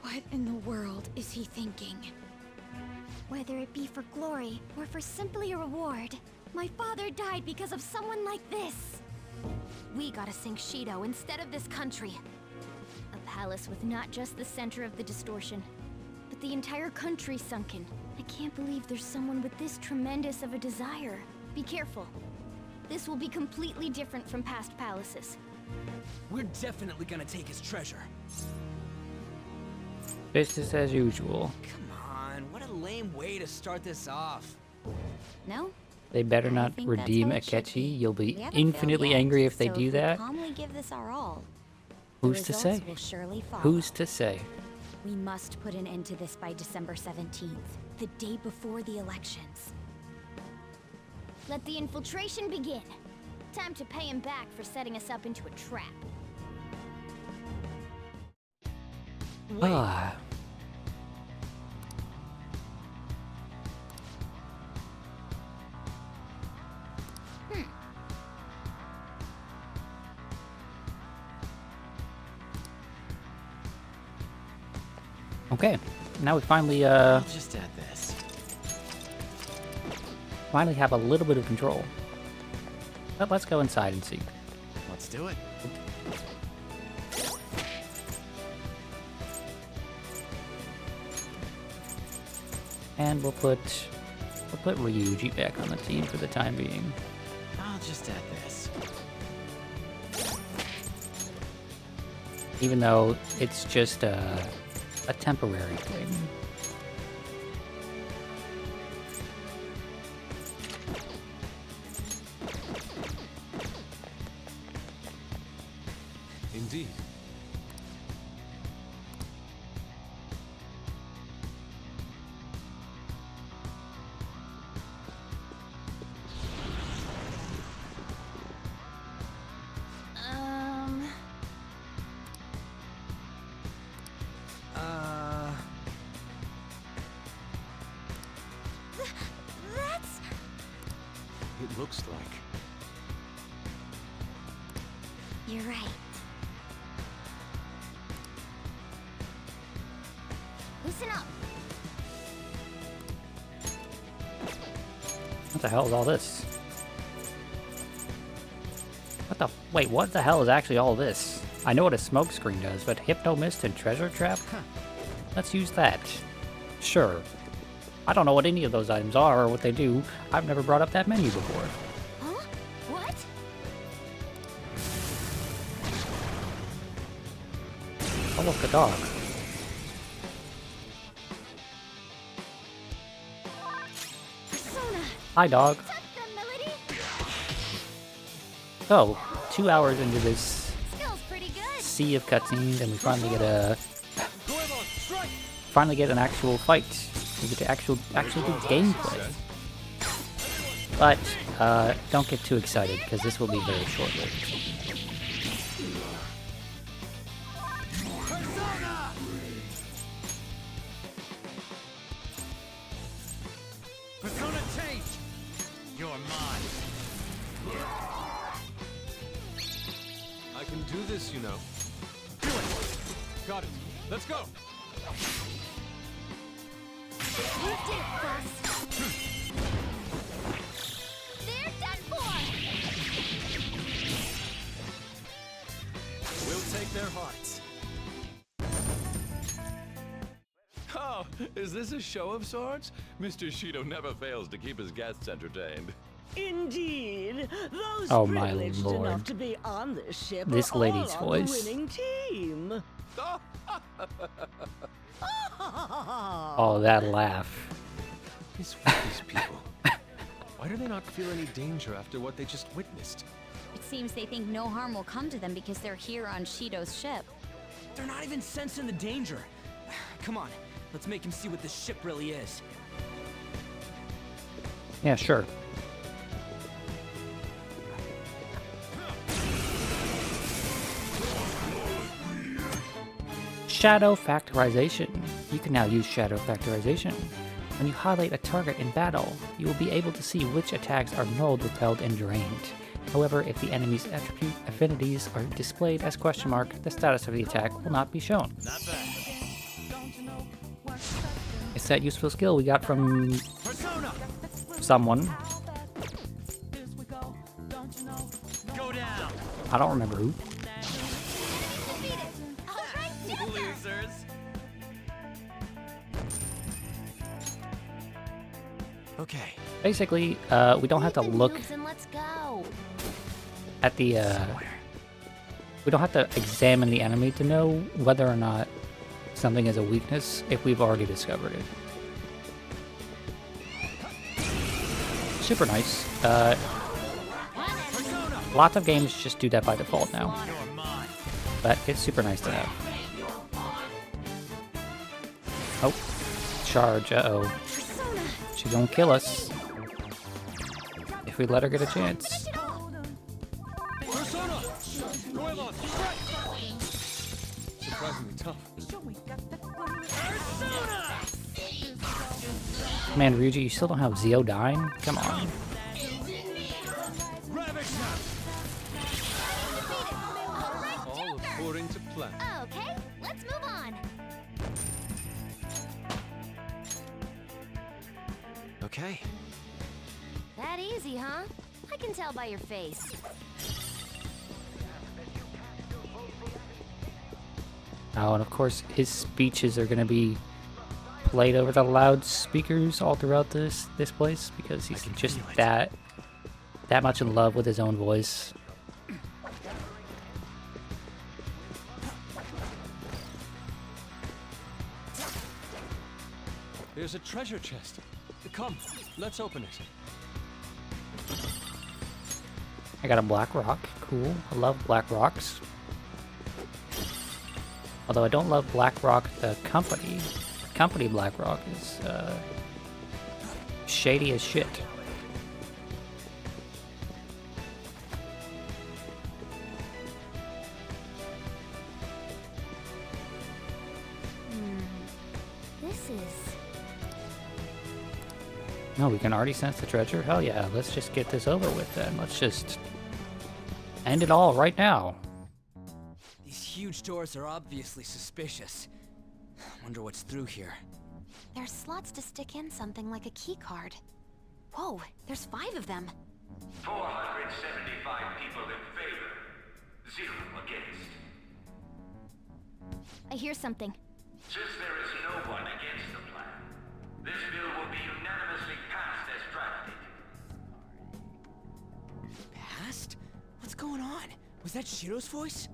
What in the world is he thinking? Whether it be for glory or for simply a reward, my father died because of someone like this. We gotta sink Shido instead of this country. A palace with not just the center of the distortion, but the entire country sunken. I can't believe there's someone with this tremendous of a desire. Be careful. This will be completely different from past palaces. We're definitely gonna take his treasure. Business as usual. Come on, what a lame way to start this off. No? They better not redeem Akechi. You'll be infinitely angry if they do that. Calmly give this our all. Who's to say? Will surely follow. Who's to say? We must put an end to this by December 17th, the day before the elections. Let the infiltration begin. Time to pay him back for setting us up into a trap. Ah. Okay, now we finally Just add this. finally have a little bit of control. But let's go inside and see. Let's do it. And we'll put Ryuji back on the team for the time being. I'll just add this. Even though it's just a temporary thing. Indeed. That's... It looks like. You're right. Listen up. What the hell is all this? Wait, what the hell is actually all this? I know what a smoke screen does, but Hypno Mist and Treasure Trap? Let's use that. Sure. I don't know what any of those items are or what they do. I've never brought up that menu before. Huh? What? Oh, look, a dog. Persona. Hi, dog. Tuck the melody. So, 2 hours into this Skill's pretty good. sea of cutscenes, and we finally get an actual fight. We get to actually do gameplay. But don't get too excited because this will be very short-lived. Persona change! You're mine. I can do this, you know. Do it! Got it. Let's go! did it, Frost. They're done for! We'll take their hearts. Oh, is this a show of sorts? Mr. Shido never fails to keep his guests entertained. Indeed, those Oh, my privileged lord. enough to be on this ship This are lady's all on voice. the winning team. Oh, that laugh. Is with these people? Why do they not feel any danger after what they just witnessed? It seems they think no harm will come to them because they're here on Shido's ship. They're not even sensing the danger. Come on, let's make him see what this ship really is. Yeah, sure. Shadow Factorization. You can now use Shadow Factorization. When you highlight a target in battle, you will be able to see which attacks are nulled, repelled, and drained. However, if the enemy's attribute affinities are displayed as question mark, the status of the attack will not be shown. Not bad. It's that useful skill we got from someone. Go down. I don't remember who. Losers. Okay. Basically, we don't have to look Moves and let's go. at the, we don't have to examine the enemy to know whether or not something is a weakness if we've already discovered it. Super nice. Lots of games just do that by default now. But it's super nice to have. Oh. Charge, uh-oh. She's gonna kill us. If we let her get a chance. Surprisingly tough. Man, Ryuji, you still don't have Zeodyne? Come on. All according to plan. Okay, let's move on. Okay. That easy, huh? I can tell by your face. Oh, and of course, his speeches are gonna be played over the loudspeakers all throughout this place because he's just that much in love with his own voice. There's a treasure chest. Come, let's open it. I got a black rock. Cool. I love black rocks. Although I don't love Black Rock, the company. Company Black Rock is shady as shit. This is... No, we can already sense the treasure? Hell yeah, let's just get this over with then. Let's just end it all right now. These huge doors are obviously suspicious. Wonder what's through here. There's slots to stick in something like a key card. Whoa, there's 5 of them. 475 people in favor. 0 against. I hear something. Since there is no one against the plan, this bill will be unanimously passed as drafted. Past? What's going on? Was that Shiro's voice?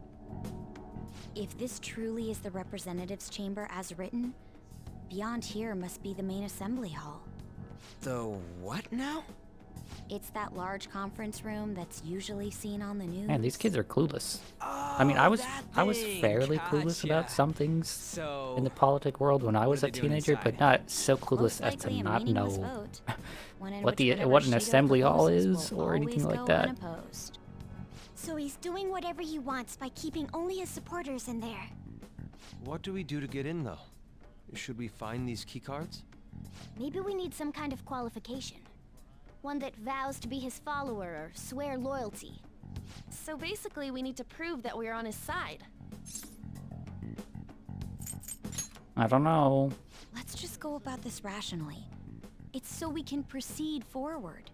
If this truly is the representatives' chamber as written, beyond here must be the main assembly hall. The what now? It's that large conference room that's usually seen on the news. Man, these kids are clueless. I mean, I was fairly clueless about some things in the politic world when I was a teenager, but not so clueless as to not know what an assembly hall is or anything like that. So he's doing whatever he wants by keeping only his supporters in there. What do we do to get in, though? Should we find these keycards? Maybe we need some kind of qualification. One that vows to be his follower or swear loyalty. So basically, we need to prove that we're on his side. I don't know. Let's just go about this rationally. It's so we can proceed forward.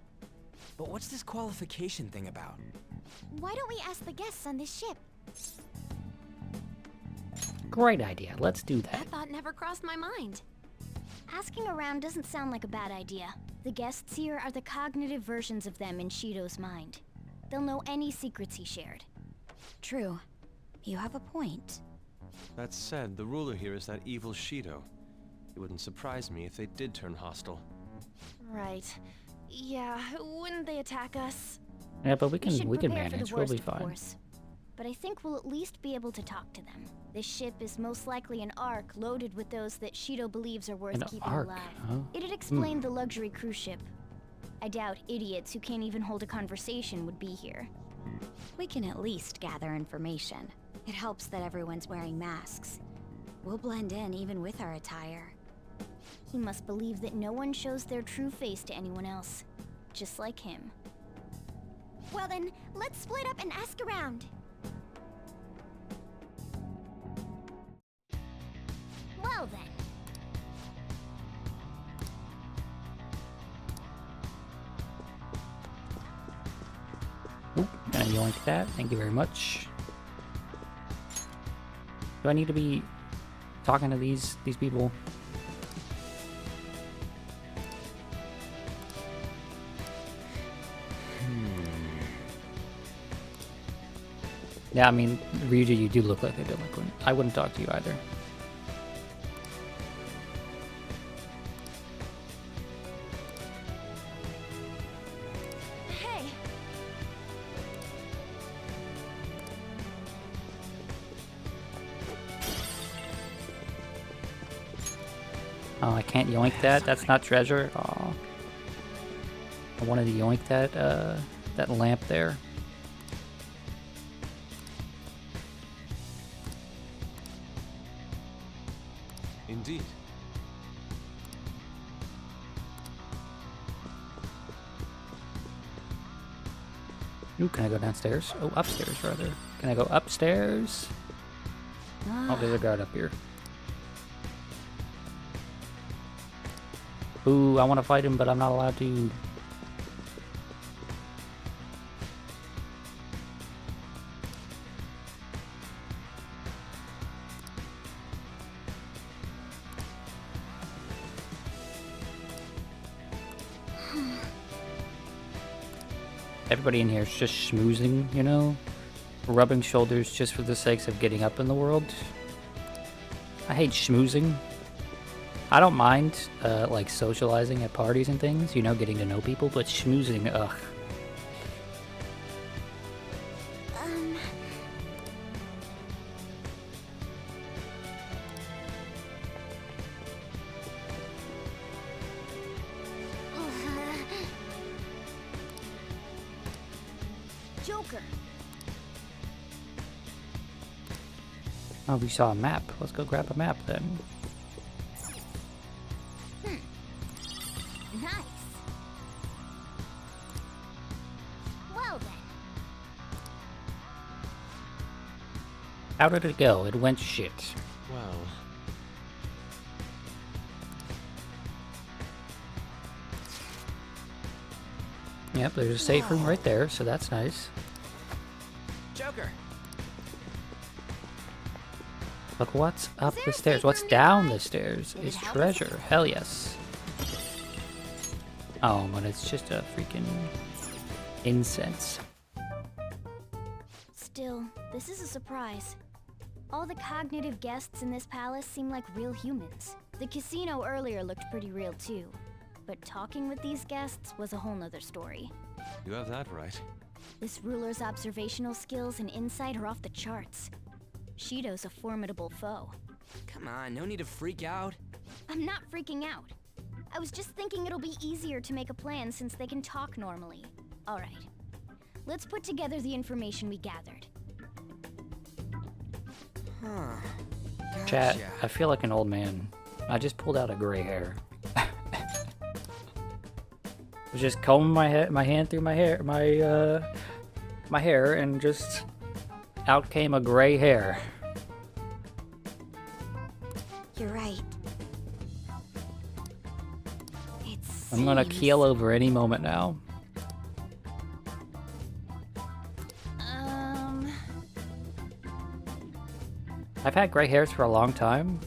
But what's this qualification thing about? Why don't we ask the guests on this ship? Great idea. Let's do that. That thought never crossed my mind. Asking around doesn't sound like a bad idea. The guests here are the cognitive versions of them in Shido's mind. They'll know any secrets he shared. True. You have a point. That said, the ruler here is that evil Shido. It wouldn't surprise me if they did turn hostile. Right. Yeah, wouldn't they attack us? Yeah, but we should can prepare for manage. the We'll worst, be of fine. course. But I think we'll at least be able to talk to them. This ship is most likely an Ark loaded with those that Shido believes are worth An keeping Ark, alive. huh? It'd explain the luxury cruise ship. I doubt idiots who can't even hold a conversation would be here. We can at least gather information. It helps that everyone's wearing masks. We'll blend in even with our attire. He must believe that no one shows their true face to anyone else. Just like him. Well then, let's split up and ask around. Well then. Oop, can I yoink that? Thank you very much. Do I need to be talking to these people? Yeah, I mean, Ryuji, you do look like a delinquent. I wouldn't talk to you either. Hey. Oh, I can't yoink that? That's not treasure? Aw. I wanted to yoink that, that lamp there. Indeed. Ooh, can I go downstairs? Oh, upstairs, rather. Can I go upstairs? Oh, there's a guard up here. Ooh, I want to fight him, but I'm not allowed to. Everybody in here is just schmoozing, you know? Rubbing shoulders just for the sakes of getting up in the world. I hate schmoozing. I don't mind, like, socializing at parties and things, you know, getting to know people, but schmoozing, ugh. Joker. Oh, we saw a map. Let's go grab a map then. Nice. Well then. How did it go? It went shit. Well, Yep, there's a safe room right there, so that's nice. Joker. But what's up the stairs? What's down the stairs is treasure. Hell yes. Oh, but it's just a freaking incense. Still, this is a surprise. All the cognitive guests in this palace seem like real humans. The casino earlier looked pretty real too. But talking with these guests was a whole nother story. you have that right. This ruler's observational skills and insight are off the charts. Shido's a formidable foe. Come on, no need to freak out. I'm not freaking out. I was just thinking it'll be easier to make a plan since they can talk normally. Alright. Let's put together the information we gathered. Huh. Chat, I feel like an old man. I just pulled out a gray hair. I was just combing my hand through my hair, my hair, and just out came a gray hair. You're right. I'm gonna keel over any moment now. I've had gray hairs for a long time,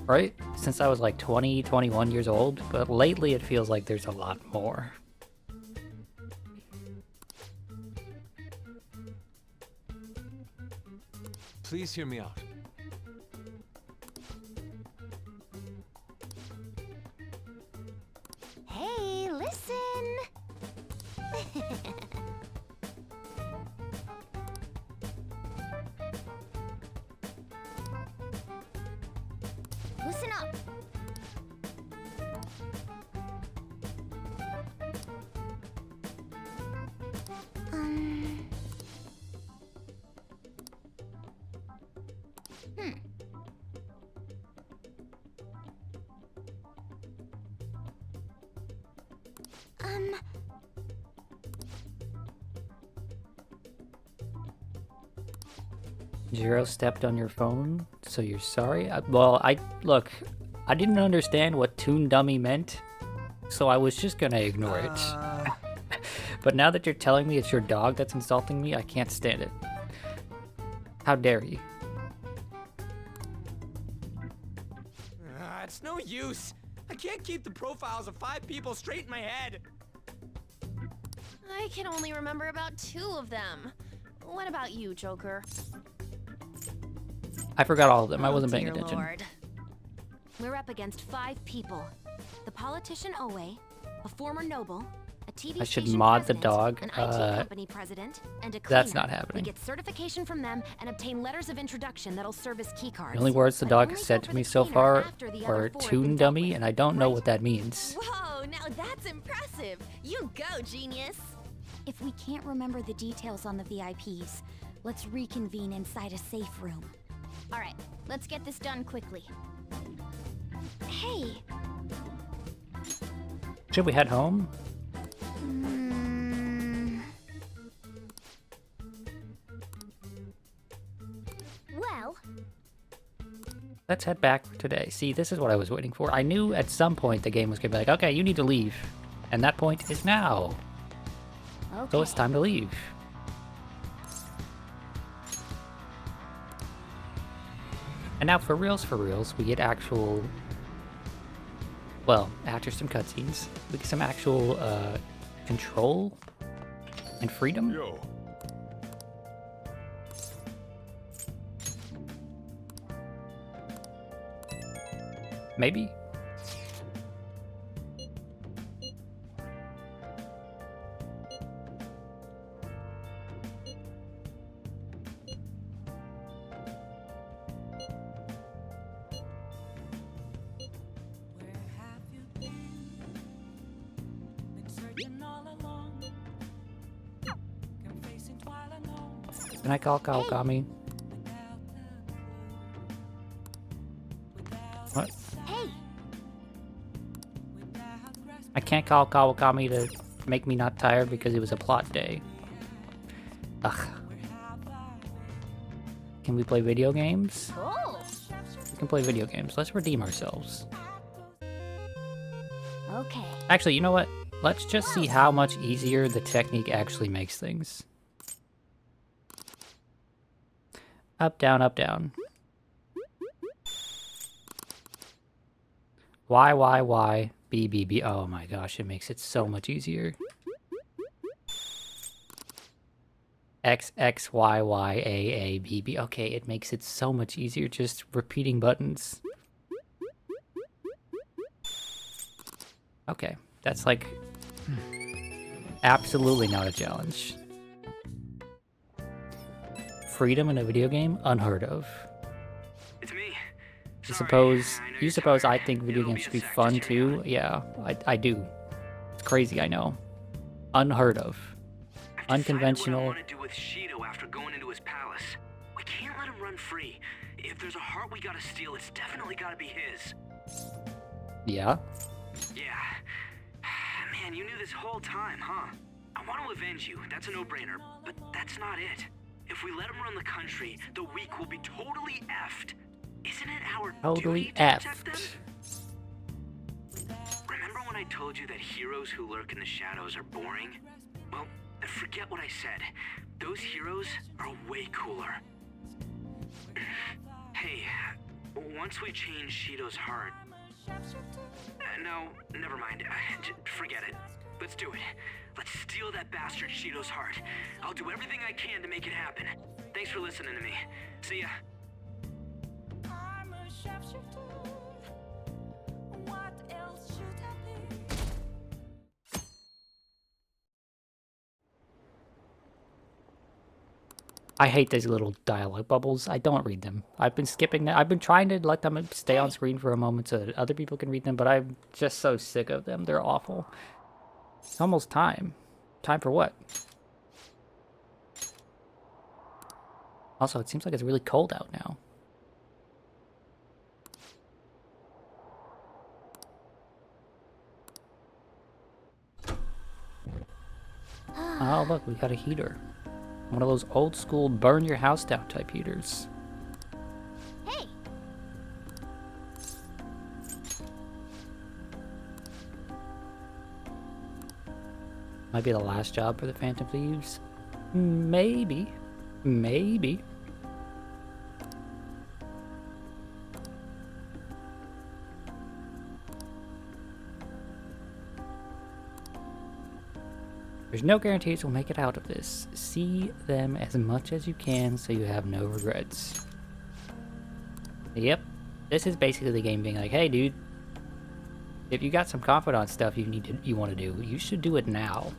right? Since I was like 20, 21 years old, but lately it feels like there's a lot more. Please hear me out. Hey, listen! Listen up! Jiro stepped on your phone, so you're sorry? Look, I didn't understand what Toon Dummy meant, so I was just gonna ignore it. But now that you're telling me it's your dog that's insulting me, I can't stand it. How dare you? It's no use. I can't keep the profiles of 5 people straight in my head. I can only remember about 2 of them. What about you, Joker? I forgot all of them. I Oh, wasn't paying dear attention. Lord. We're up against 5 people. The politician Owe, a former noble, a TV I should station mod the president, dog. an IT company president, and a That's cleaner. not happening. We get certification from them and obtain letters of introduction that'll serve as keycards. The only words the But dog only has said go to for me the so cleaner far after the are other 4 have been Toon dealt Dummy, with. and I don't know what that means. Whoa, now that's impressive. You go, genius. If we can't remember the details on the VIPs, let's reconvene inside a safe room. All right, let's get this done quickly. Hey, Should we head home? Well, Let's head back for today. See, this is what I was waiting for. I knew at some point the game was gonna be like, okay, you need to leave. And that point is now. So it's time to leave. And now for reals, we get actual... Well, after some cutscenes, we get some actual control and freedom. Yo. Maybe? Can I call Kawakami? What? hey, I can't call Kawakami to make me not tired because it was a plot day. Ugh. Can we play video games? oh, We can play video games. Let's redeem ourselves. okay. Actually, you know what? Let's just see how much easier the technique actually makes things. Up, down, up, down. Y, B, B, B. Oh my gosh, it makes it so much easier. X, X, Y, Y, A, B, B. Okay, it makes it so much easier just repeating buttons. Okay, that's like absolutely not a challenge. Freedom in a video game? Unheard of. It's me. You suppose I think video games should be fun too? Yeah, I do. It's crazy, I know. Unheard of. Unconventional. What I want to do with Shido after going into his palace. We can't let him run free. If there's a heart we gotta steal, it's definitely gotta be his. Yeah? Yeah. Man, you knew this whole time, huh? I want to avenge you, that's a no-brainer, but that's not it. If we let him run the country, the weak will be totally effed. Isn't it our Totally duty to protect them? effed. Remember when I I told you that heroes who lurk in the shadows are boring? Well, forget what I said. Those heroes are way cooler. Hey, once we change Shido's heart... no, never mind. Forget it. Let's do it. Let's steal that bastard Shido's heart. I'll do everything I can to make it happen. Thanks for listening to me. See ya. I hate these little dialogue bubbles. I don't read them. I've been skipping them. I've been trying to let them stay on screen for a moment so that other people can read them, but I'm just so sick of them. They're awful. It's almost time. Time for what? Also, it seems like it's really cold out now. Oh, look, we got a heater. One of those old school burn your house down type heaters. Hey! Might be the last job for the Phantom Thieves. Maybe. Maybe. There's no guarantees we'll make it out of this. See them as much as you can so you have no regrets. Yep. This is basically the game being like, hey dude, if you got some confidant stuff you want to do, you should do it now.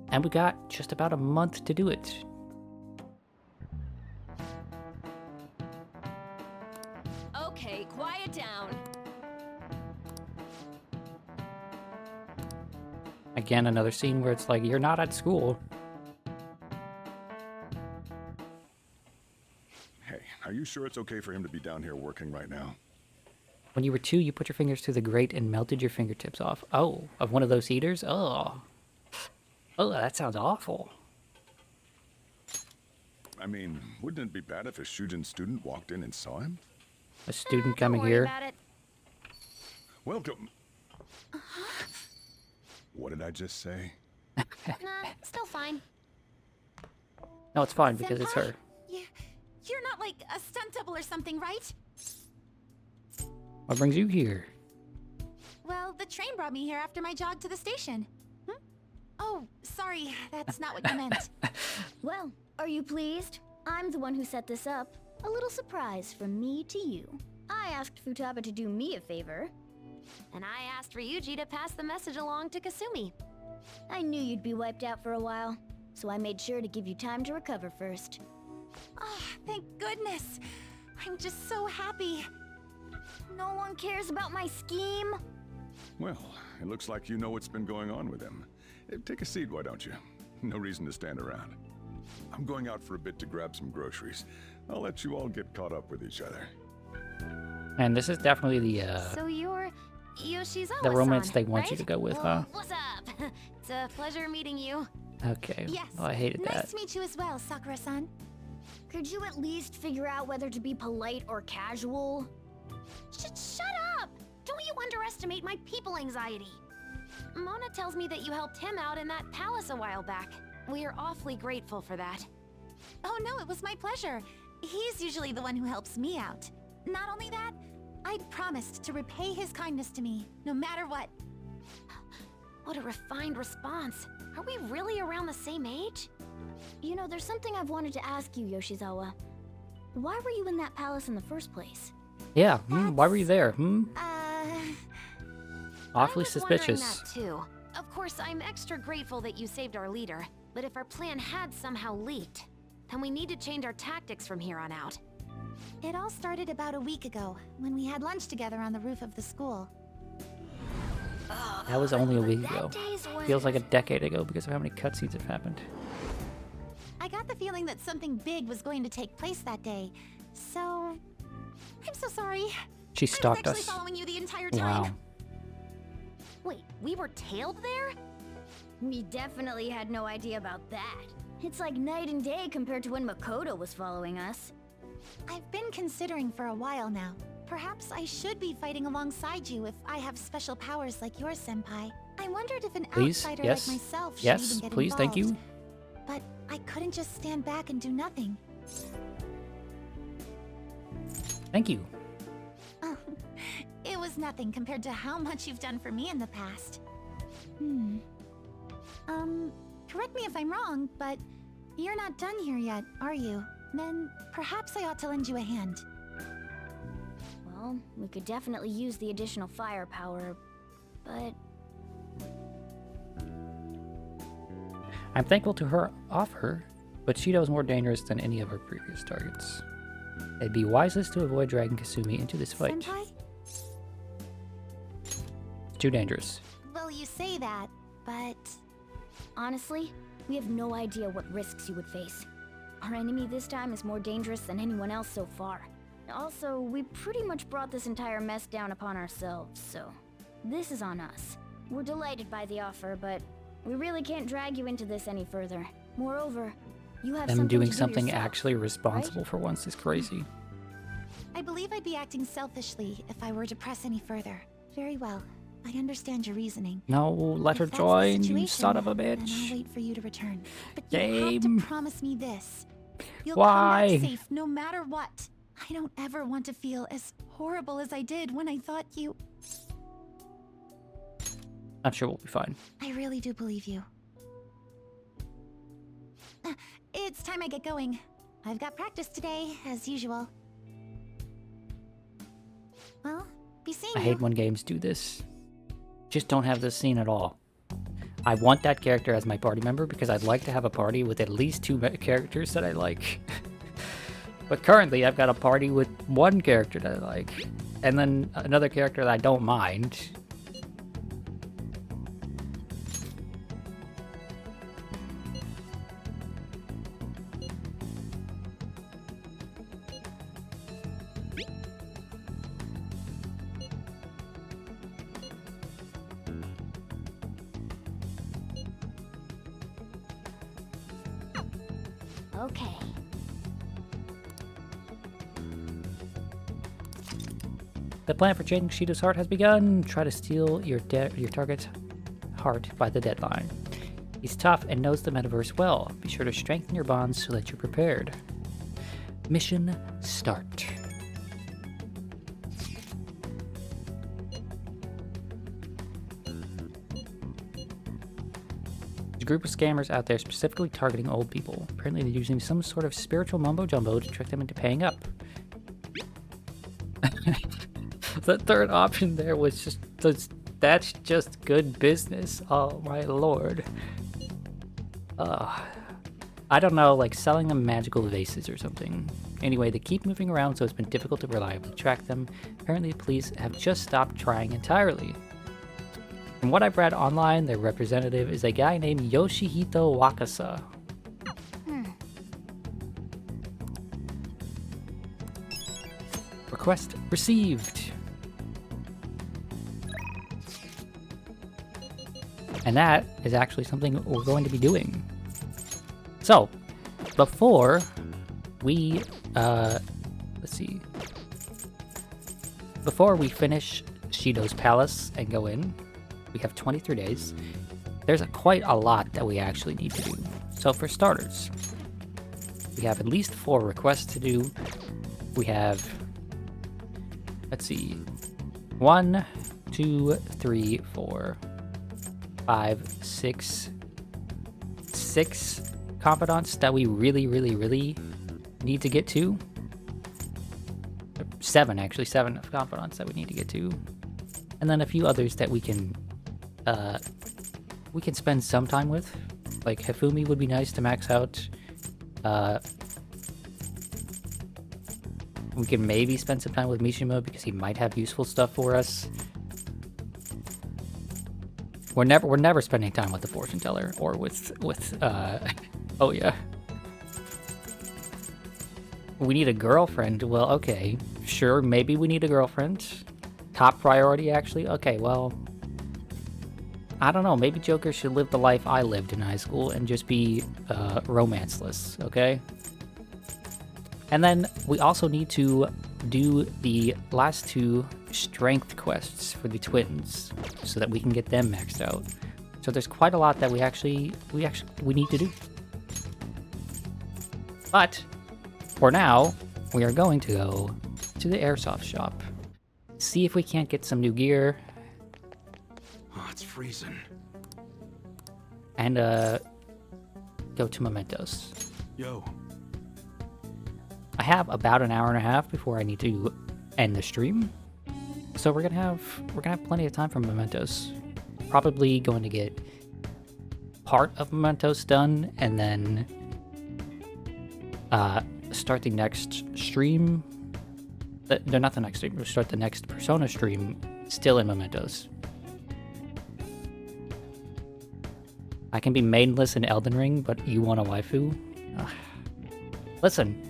And we got just about a month to do it. Okay, quiet down. Again, another scene where it's like, you're not at school. Hey, are you sure it's okay for him to be down here working right now? When you were 2, you put your fingers through the grate and melted your fingertips off. Oh, of one of those heaters? Oh. Oh, that sounds awful. I mean, wouldn't it be bad if a Shujin student walked in and saw him? A student coming here. Welcome. What did I just say? Nah, still fine. No, it's fine because it's her. You're not like a stunt double or something, right? What brings you here? Well, the train brought me here after my jog to the station. Oh, sorry, that's not what you meant. Well, are you pleased? I'm the one who set this up. A little surprise from me to you. I asked Futaba to do me a favor. And I asked Ryuji to pass the message along to Kasumi. I knew you'd be wiped out for a while, so I made sure to give you time to recover first. Oh, thank goodness. I'm just so happy. No one cares about my scheme. Well, it looks like you know what's been going on with him. Take a seat, why don't you? No reason to stand around. I'm going out for a bit to grab some groceries. I'll let you all get caught up with each other. And this is definitely the So you're Yoshizawa-san, the romance they want right? you to go with, huh? What's up? It's a pleasure meeting you. Okay. Yes. Well, I hated nice that. to meet you as well, Sakura-san. Could you at least figure out whether to be polite or casual? Shut up! Don't you underestimate my people anxiety. Mona tells me that you helped him out in that palace a while back. We are awfully grateful for that. Oh no, it was my pleasure. He's usually the one who helps me out. Not only that, I'd promised to repay his kindness to me, no matter what. What a refined response. Are we really around the same age? You know, there's something I've wanted to ask you, Yoshizawa. Why were you in that palace in the first place? Yeah, why were you there? Awfully I was suspicious. wondering that too. Of course, I'm extra grateful that you saved our leader, but if our plan had somehow leaked, then we need to change our tactics from here on out. It all started about a week ago, when we had lunch together on the roof of the school. That was only a week ago. day's when- Feels like a decade ago because of how many cutscenes have happened. I got the feeling that something big was going to take place that day, so... I'm so sorry. She stalked I was us. actually following you the entire time. Wow. Wait, we were tailed there? We definitely had no idea about that. It's like night and day compared to when Makoto was following us. I've been considering for a while now. Perhaps I should be fighting alongside you if I have special powers like yours, Senpai. I wondered if an Please, outsider yes. like myself should Yes, even get please, thank you. involved. But I couldn't just stand back and do nothing. Thank you. It was nothing compared to how much you've done for me in the past. Correct me if I'm wrong, but you're not done here yet, are you? Then perhaps I ought to lend you a hand. Well, we could definitely use the additional firepower, but... I'm thankful to her offer, but Shido is more dangerous than any of her previous targets. It'd be wisest to avoid dragging Kasumi into this fight. Senpai? It's too dangerous. Well, you say that, but... Honestly, we have no idea what risks you would face. Our enemy this time is more dangerous than anyone else so far. Also, we pretty much brought this entire mess down upon ourselves, so this is on us. We're delighted by the offer, but we really can't drag you into this any further. Moreover, you have Them doing to do something yourself, actually responsible for once is crazy. I believe I'd be acting selfishly if I were to press any further. Very well. I understand your reasoning. No, let her If that's the join, you situation, son of a then I'll bitch. wait for you to return. But you have Game. to promise me this. You'll Why? come back safe no matter what. I don't ever want to feel as horrible as I did when I thought you... I'm sure we'll be fine. I really do believe you. It's time I get going. I've got practice today, as usual. Well, be seeing I you. hate when games do this. Just don't have this scene at all. I want that character as my party member because I'd like to have a party with at least 2 characters that I like. But currently I've got a party with 1 character that I like, and then another character that I don't mind. Okay. The plan for changing Shido's heart has begun. Try to steal your target's heart by the deadline. He's tough and knows the metaverse well. Be sure to strengthen your bonds so that you're prepared. Mission start. There's a group of scammers out there specifically targeting old people. Apparently they're using some sort of spiritual mumbo-jumbo to trick them into paying up. The third option there was just... That's just good business. Oh my lord. I don't know, like selling them magical vases or something. Anyway, they keep moving around, so it's been difficult to reliably track them. Apparently the police have just stopped trying entirely. From what I've read online, their representative is a guy named Yoshihito Wakasa. Request received. And that is actually something we're going to be doing. So, before we, let's see. Before we finish Shido's Palace and go in, we have 23 days. There's quite a lot that we actually need to do. So for starters, we have at least 4 requests to do. We have, let's see, 1, 2, 3, 4, 5, 6 confidants that we really need to get to. 7 actually, 7 confidants that we need to get to. And then a few others that we can spend some time with. Like Hifumi would be nice to max out. We can maybe spend some time with Mishima because he might have useful stuff for us. We're never spending time with the fortune teller or with oh yeah. We need a girlfriend. Well, okay, sure, maybe we need a girlfriend. Top priority, actually. Okay, well, I don't know. Maybe Joker should live the life I lived in high school and just be romanceless. Okay. And then we also need to do the last 2 strength quests for the twins so that we can get them maxed out. So there's quite a lot that we need to do. But for now, we are going to go to the airsoft shop, see if we can't get some new gear. Oh, it's freezing. And go to Mementos. Yo. I have about an hour and a half before I need to end the stream, so we're gonna have plenty of time for Mementos. Probably going to get part of Mementos done, and then start the next stream. No, not the next stream. We'll start the next Persona stream still in Mementos. I can be maidenless in Elden Ring, but you want a waifu? Ugh. Listen.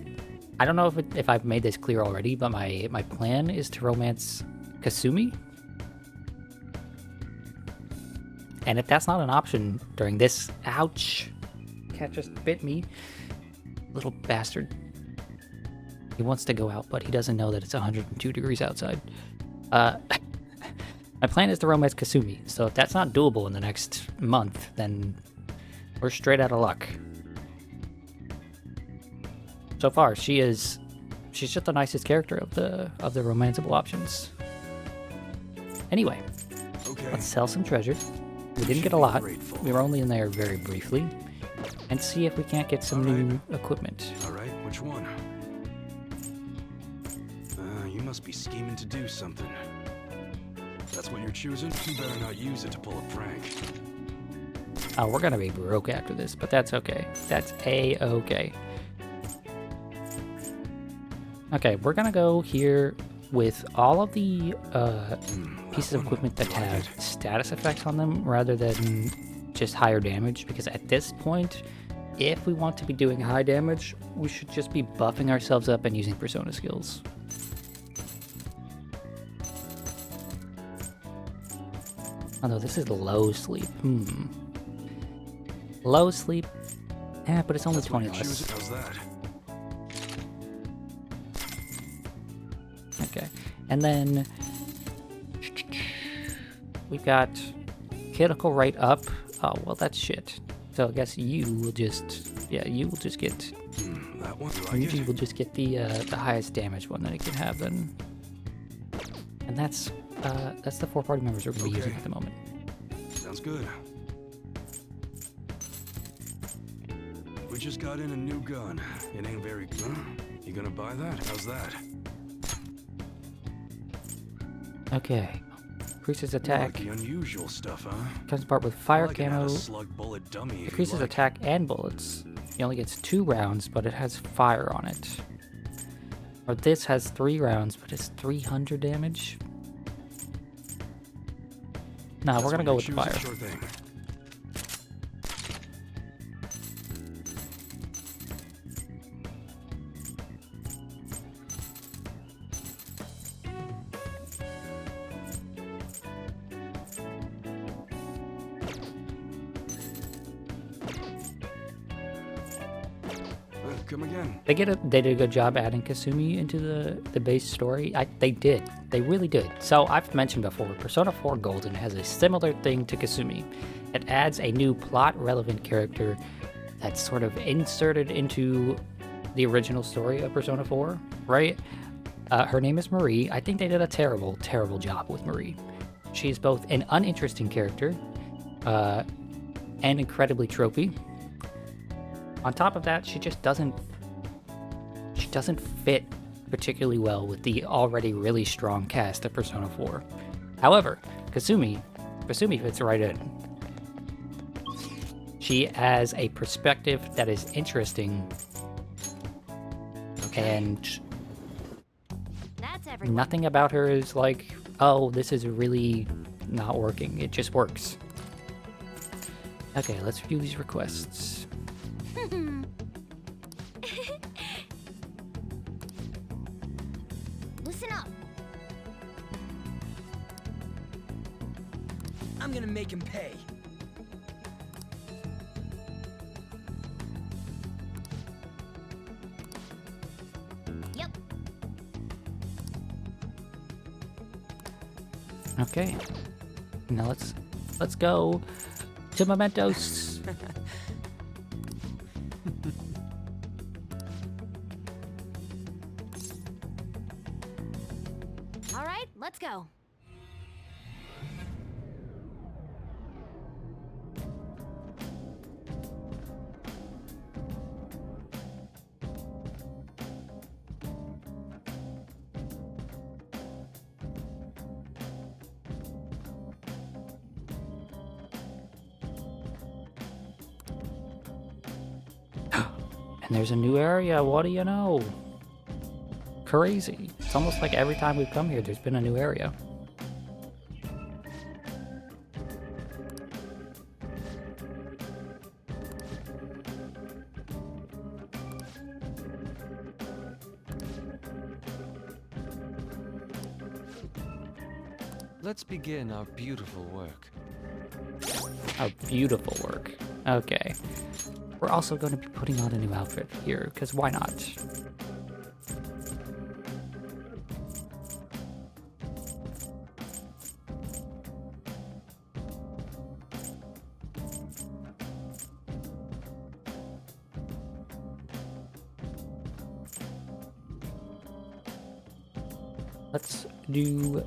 I don't know if I've made this clear already, but my plan is to romance Kasumi. And if that's not an option during this... Ouch! Cat just bit me. Little bastard. He wants to go out, but he doesn't know that it's 102 degrees outside. My plan is to romance Kasumi, so if that's not doable in the next month, then we're straight out of luck. So far, she's just the nicest character of the romanceable options. Anyway, let's sell some treasure. We didn't get a lot. We were only in there very briefly, and see if we can't get some new equipment. All right, which one? You must be scheming to do something. That's what you're choosing? You better not use it to pull a prank. Oh, we're gonna be broke after this, but that's okay. That's a-okay. Okay, we're gonna go here with all of the pieces of equipment that have status effects on them rather than just higher damage, because at this point, if we want to be doing high damage, we should just be buffing ourselves up and using Persona skills. Oh no, this is low sleep. Low sleep. Yeah, but it's only 20 less. How's that? Okay, and then we've got critical rate up. Oh, well, that's shit. So I guess you will just, you will just get. That one. Ryuji will just get the highest damage one that it can have then. And that's the 4 party members we're going to be using at the moment. Sounds good. We just got in a new gun. It ain't very good. You gonna buy that? How's that? Okay. Increases attack. Like the unusual stuff, huh? Comes apart with fire Like camo. slug bullet dummy Increases attack and bullets. He only gets 2 rounds, but it has fire on it. Or this has 3 rounds, but it's 300 damage. Nah, we're gonna go with the fire. Sure thing. Come again. They did a good job adding Kasumi into the base story. They did. They really did. So I've mentioned before, Persona 4 Golden has a similar thing to Kasumi. It adds a new plot-relevant character that's sort of inserted into the original story of Persona 4, right? Her name is Marie. I think they did a terrible, terrible job with Marie. She's both an uninteresting character and incredibly tropey. On top of that, she doesn't fit particularly well with the already really strong cast of Persona 4. However, Kasumi fits right in. She has a perspective that is interesting, and nothing about her is like, oh, this is really not working. It just works. Okay, let's review these requests. Listen up. I'm gonna make him pay. Okay. Now let's go to Mementos. All right, let's go. And there's a new area, what do you know? Crazy. It's almost like every time we've come here, there's been a new area. Let's begin our beautiful work. Our beautiful work. Okay. We're also going to be putting on a new outfit here, because why not? Let's do...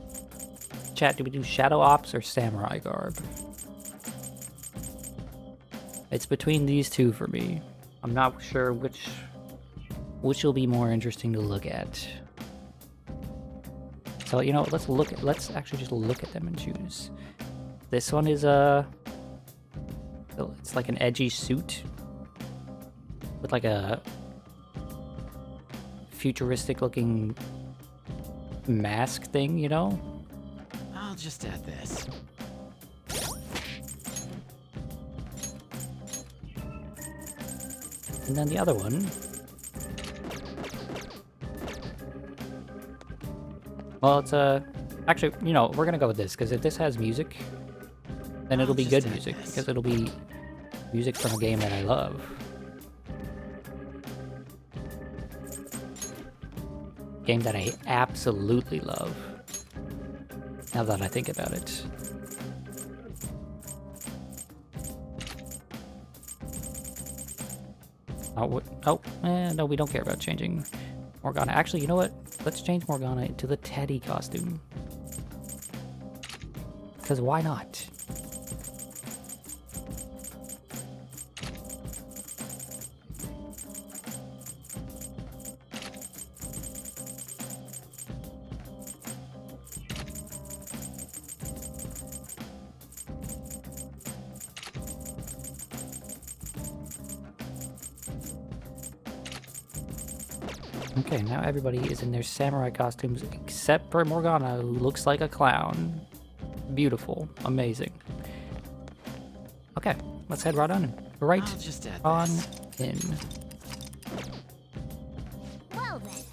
Chat, do we do Shadow Ops or Samurai Garb? It's between these two for me. I'm not sure which will be more interesting to look at. So, you know, let's actually just look at them and choose. This one is it's like an edgy suit with like a futuristic looking mask thing, you know? I'll just add this. And then the other one. Well, it's actually, you know, we're gonna go with this, because if this has music, then it'll be good music, because it'll be music from a game that I love. Game that I absolutely love. Now that I think about it. No, we don't care about changing Morgana. Actually, you know what? Let's change Morgana to the Teddy costume. Because why not? Okay, now everybody is in their samurai costumes except for Morgana, who looks like a clown. Beautiful. Amazing. Okay, let's head right on in. Right on in. Well then.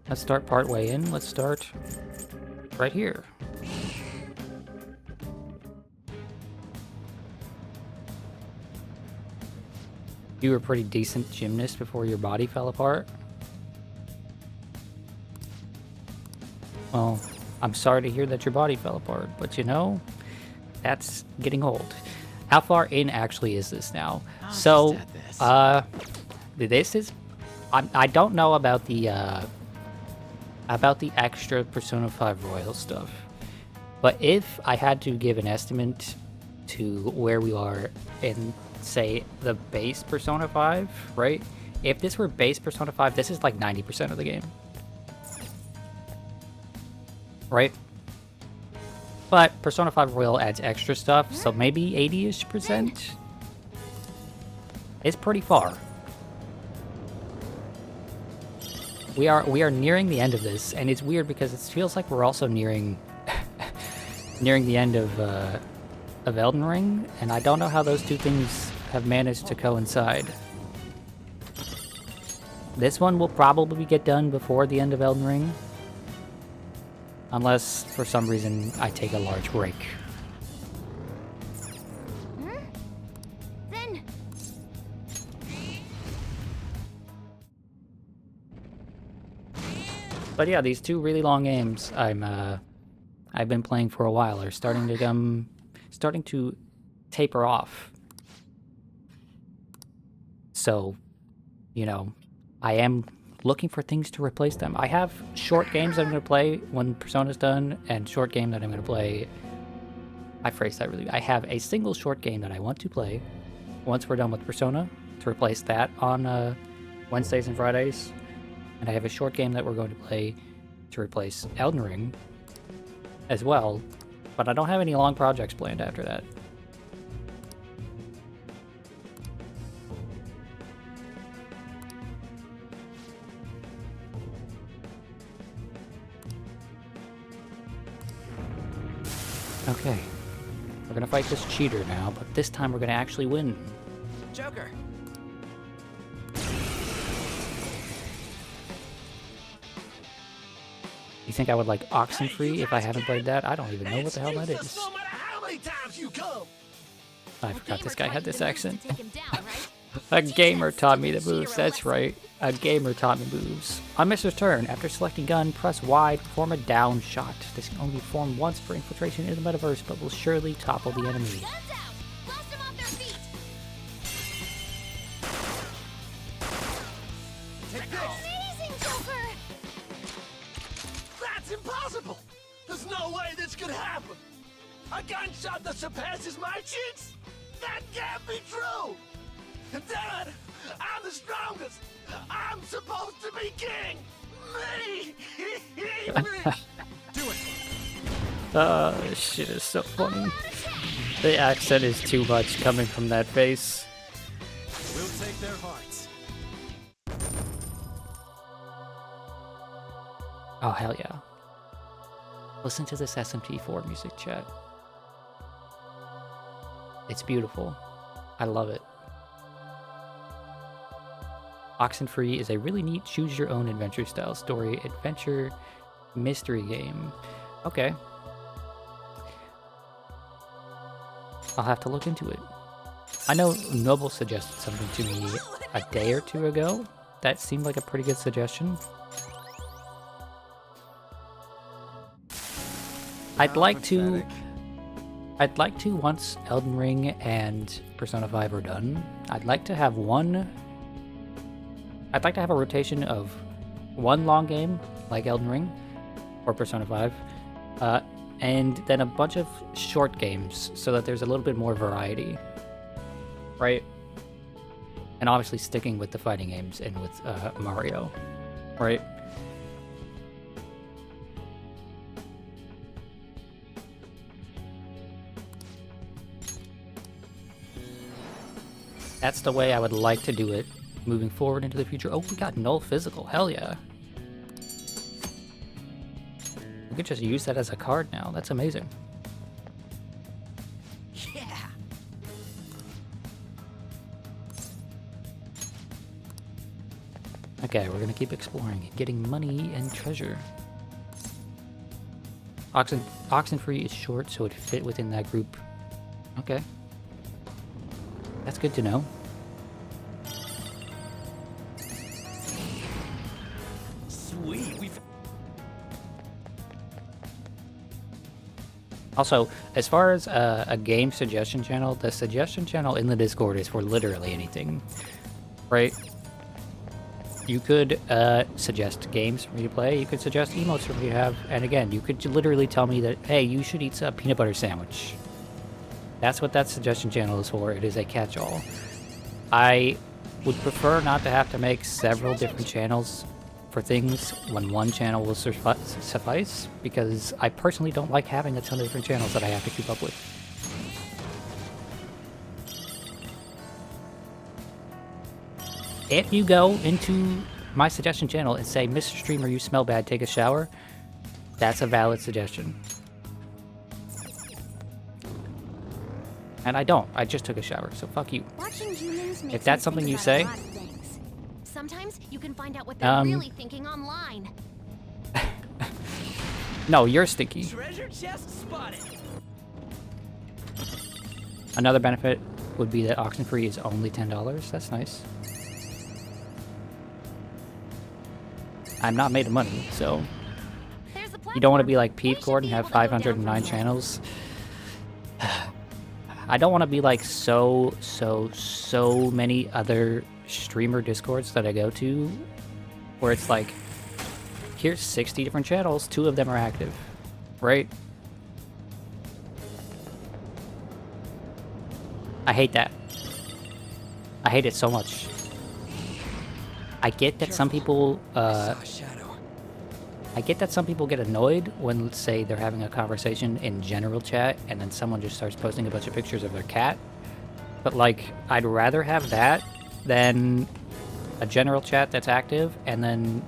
Let's start part way in. Let's start right here. You were a pretty decent gymnast before your body fell apart. Well, I'm sorry to hear that your body fell apart, but you know, that's getting old. How far in actually is this now? So, this is... I don't know about the extra Persona 5 Royal stuff. But if I had to give an estimate to where we are in, say, the base Persona 5, right? If this were base Persona 5, this is like 90% of the game. Right? But Persona 5 Royal adds extra stuff, so maybe 80-ish%. It's pretty far. We are nearing the end of this, and it's weird because it feels like we're also nearing nearing the end of Elden Ring, and I don't know how those two things have managed to coincide. This one will probably get done before the end of Elden Ring, unless for some reason I take a large break. Then. But yeah, these two really long games, I'm I've been playing for a while are starting to taper off. So, you know, I am looking for things to replace them. I have short games that I'm going to play when Persona's done, and short game that I'm going to play... I phrased that really... I have a single short game that I want to play once we're done with Persona, to replace that on Wednesdays and Fridays. And I have a short game that we're going to play to replace Elden Ring as well, but I don't have any long projects planned after that. Okay, we're gonna fight this cheater now, but this time we're gonna actually win. Joker! You think I would like Oxenfree if I haven't played that? I don't even know what the hell that is. I forgot this guy had this accent. A gamer taught me the moves, that's right. A gamer taught me moves. On Mr.'s turn, after selecting gun, press Y to perform a down shot. This can only be performed once for infiltration in the metaverse, but will surely topple the enemy. Amazing, Joker! That's impossible! There's no way this could happen! A gunshot that surpasses my cheeks? That can't be true! Damn it! I'm the strongest! I'm supposed to be king! Me! Do it! This shit is so funny. The accent is too much coming from that face. We'll take their hearts. Oh, hell yeah. Listen to this SMT4 music, chat. It's beautiful. I love it. Oxenfree is a really neat choose-your-own adventure style story adventure mystery game. Okay. I'll have to look into it. I know Noble suggested something to me a day or two ago. That seemed like a pretty good suggestion. I'd like to, once Elden Ring and Persona 5 are done, I'd like to have a rotation of one long game, like Elden Ring, or Persona 5, and then a bunch of short games, so that there's a little bit more variety, right? And obviously sticking with the fighting games and with Mario, right? That's the way I would like to do it moving forward into the future. Oh, we got null physical. Hell yeah. We could just use that as a card now. That's amazing. Yeah. Okay, we're gonna keep exploring and getting money and treasure. Oxenfree is short, so it fit within that group. Okay. That's good to know. Sweet, we've... Also, as far as a game suggestion channel, the suggestion channel in the Discord is for literally anything, right? You could suggest games for me to play, you could suggest emotes for me to have, and again, you could literally tell me that, hey, you should eat a peanut butter sandwich. That's what that suggestion channel is for. It is a catch-all. I would prefer not to have to make several different channels for things when one channel will suffice, because I personally don't like having a ton of different channels that I have to keep up with. If you go into my suggestion channel and say, Mr. Streamer, you smell bad, take a shower, that's a valid suggestion. And I don't. I just took a shower, so fuck you. If that's something you say... Sometimes you can find out what they're really thinking online. No, you're stinky. Treasure chest spotted. Another benefit would be that Oxenfree is only $10. That's nice. I'm not made of money, so... You don't want to be like Peepcord and have 509 channels. I don't want to be like so many other streamer discords that I go to where it's like, here's 60 different channels, 2 of them are active, right? I hate that. I hate it so much. I get that some people, I get that some people get annoyed when, let's say, they're having a conversation in general chat and then someone just starts posting a bunch of pictures of their cat. But, like, I'd rather have that than a general chat that's active and then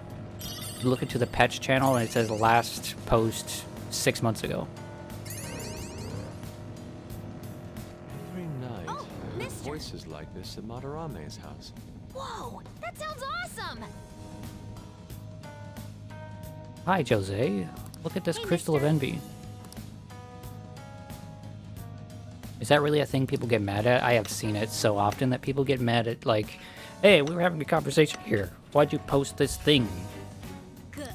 look into the pets channel and it says last post 6 months ago. Every night, I heard voices like this at Madarame's house. Whoa, that sounds awesome! Hi, Jose. Look at this Crystal of Envy. Is that really a thing people get mad at? I have seen it so often that people get mad at, like, hey, we were having a conversation here. Why'd you post this thing? Good.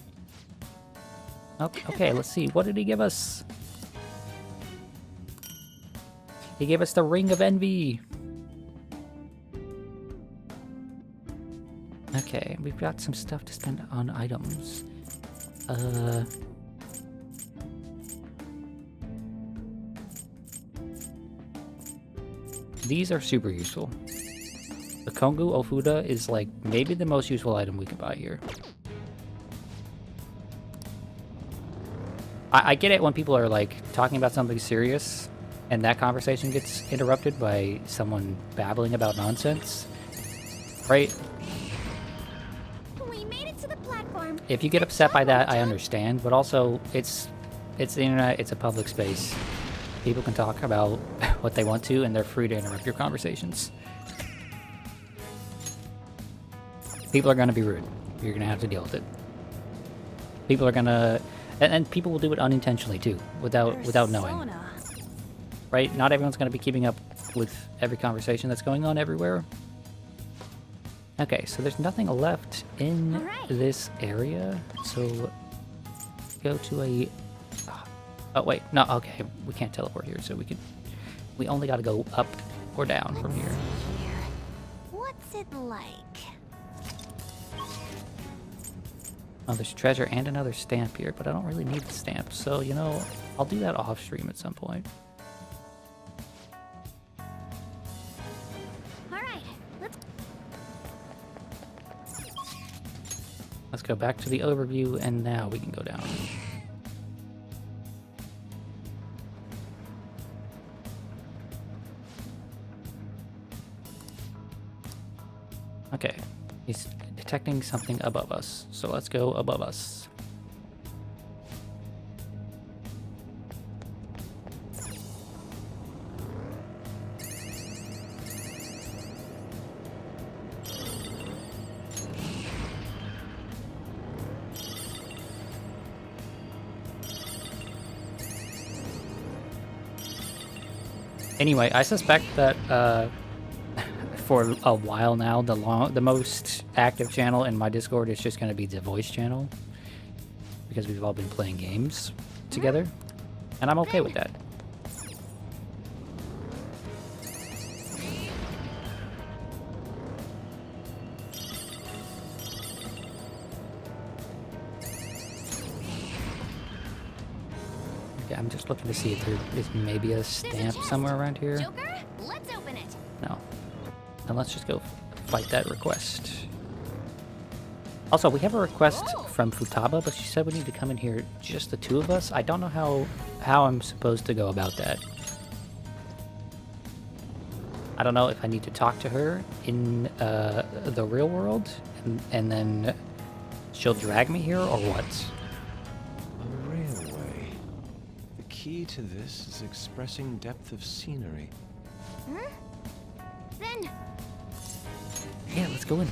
Okay, let's see. What did he give us? He gave us the Ring of Envy. Okay, we've got some stuff to spend on items. These are super useful. The Kongu Ofuda is like maybe the most useful item we can buy here. I get it when people are like talking about something serious and that conversation gets interrupted by someone babbling about nonsense, right? We made it to the platform. If you get upset by that, I understand, but also it's the internet, it's a public space. People can talk about what they want to and they're free to interrupt your conversations. People are going to be rude. You're going to have to deal with it. People are going to... And people will do it unintentionally too, without knowing. Right? Not everyone's going to be keeping up with every conversation that's going on everywhere. Okay, so there's nothing left in this area. So go to a... Oh, wait. No, okay. We can't teleport here, so we only got to go up or down from here. What's it like? Oh, there's treasure and another stamp here, but I don't really need the stamp. So, you know, I'll do that off stream at some point. Alright, Let's go back to the overview, and now we can go down. Okay, he's detecting something above us, so let's go above us. Anyway, I suspect that for a while now, the most active channel in my Discord is just going to be the voice channel, because we've all been playing games together, and I'm okay with that. Okay, I'm just looking to see if there is maybe a stamp somewhere around here. Joker, let's open it. No. Then let's just go fight that request. Also, we have a request from Futaba, but she said we need to come in here just the 2 of us. I don't know how I'm supposed to go about that. I don't know if I need to talk to her in the real world, and then she'll drag me here, or what? A railway. The key to this is expressing depth of scenery. Then... Yeah, let's go in.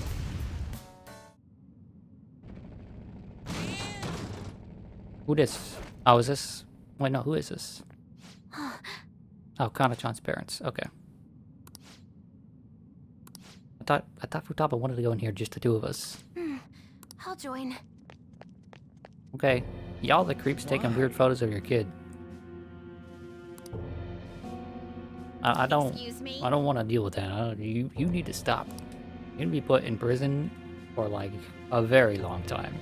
Who this? Oh, is this... Wait, no, who is this? Oh, Kana-chan's parents. Okay. I thought Futaba wanted to go in here, just the 2 of us. I'll join. Okay. Y'all the creeps taking weird photos of your kid. I don't want to deal with that. You need to stop. You're gonna be put in prison for like a very long time.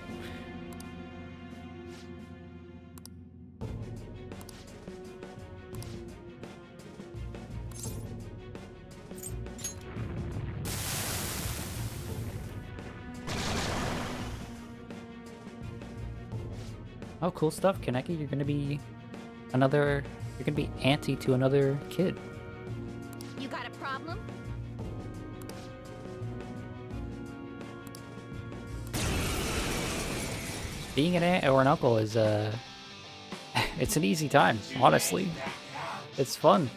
Oh, cool stuff, Kaneki. You're gonna be auntie to another kid. You got a problem? Being an aunt or an uncle is it's an easy time, honestly. It's fun.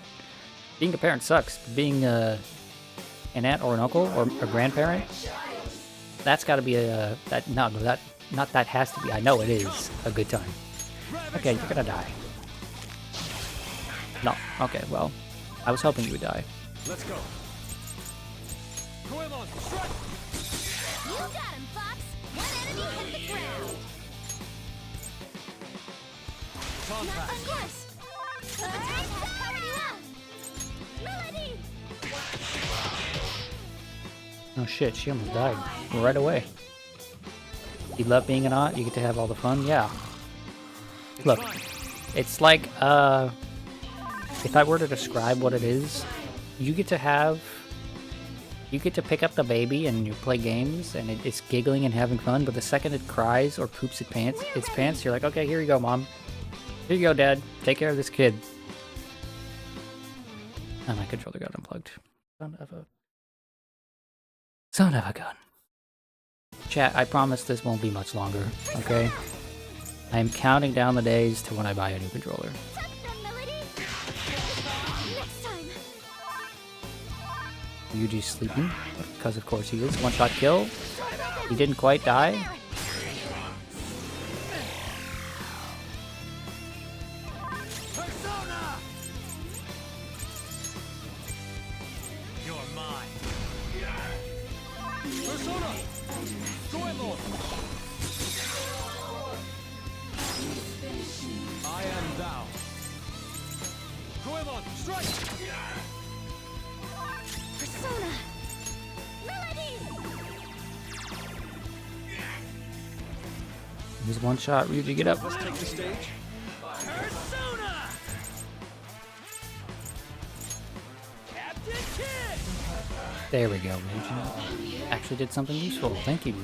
Being a parent sucks. Being an aunt or an uncle or a grandparent, that's got to be that has to be. I know it is a good time. Okay, you're gonna die. No. Okay, well, I was hoping you would die. Let's go. You got him, Fox. One enemy hit the ground. Of course. The attack has powered you up. Melody. Oh shit, she almost died right away. You love being an aunt? You get to have all the fun? Yeah. Look, it's like, if I were to describe what it is, you get to pick up the baby and you play games and it's giggling and having fun, but the second it cries or poops its pants, you're like, okay, here you go, Mom. Here you go, Dad. Take care of this kid. Oh, my controller got unplugged. Son of a gun. Chat, I promise this won't be much longer, okay? I am counting down the days to when I buy a new controller. Yuji's sleeping, because of course he is. One-shot kill. He didn't quite die. You're mine. Persona! I am thou. Goemon, strike! Persona. Melody. Here's one shot. Ryuji, get up. Let's take the stage. Persona. Captain Kid. There we go, Ryuji. Actually did something useful. Thank you.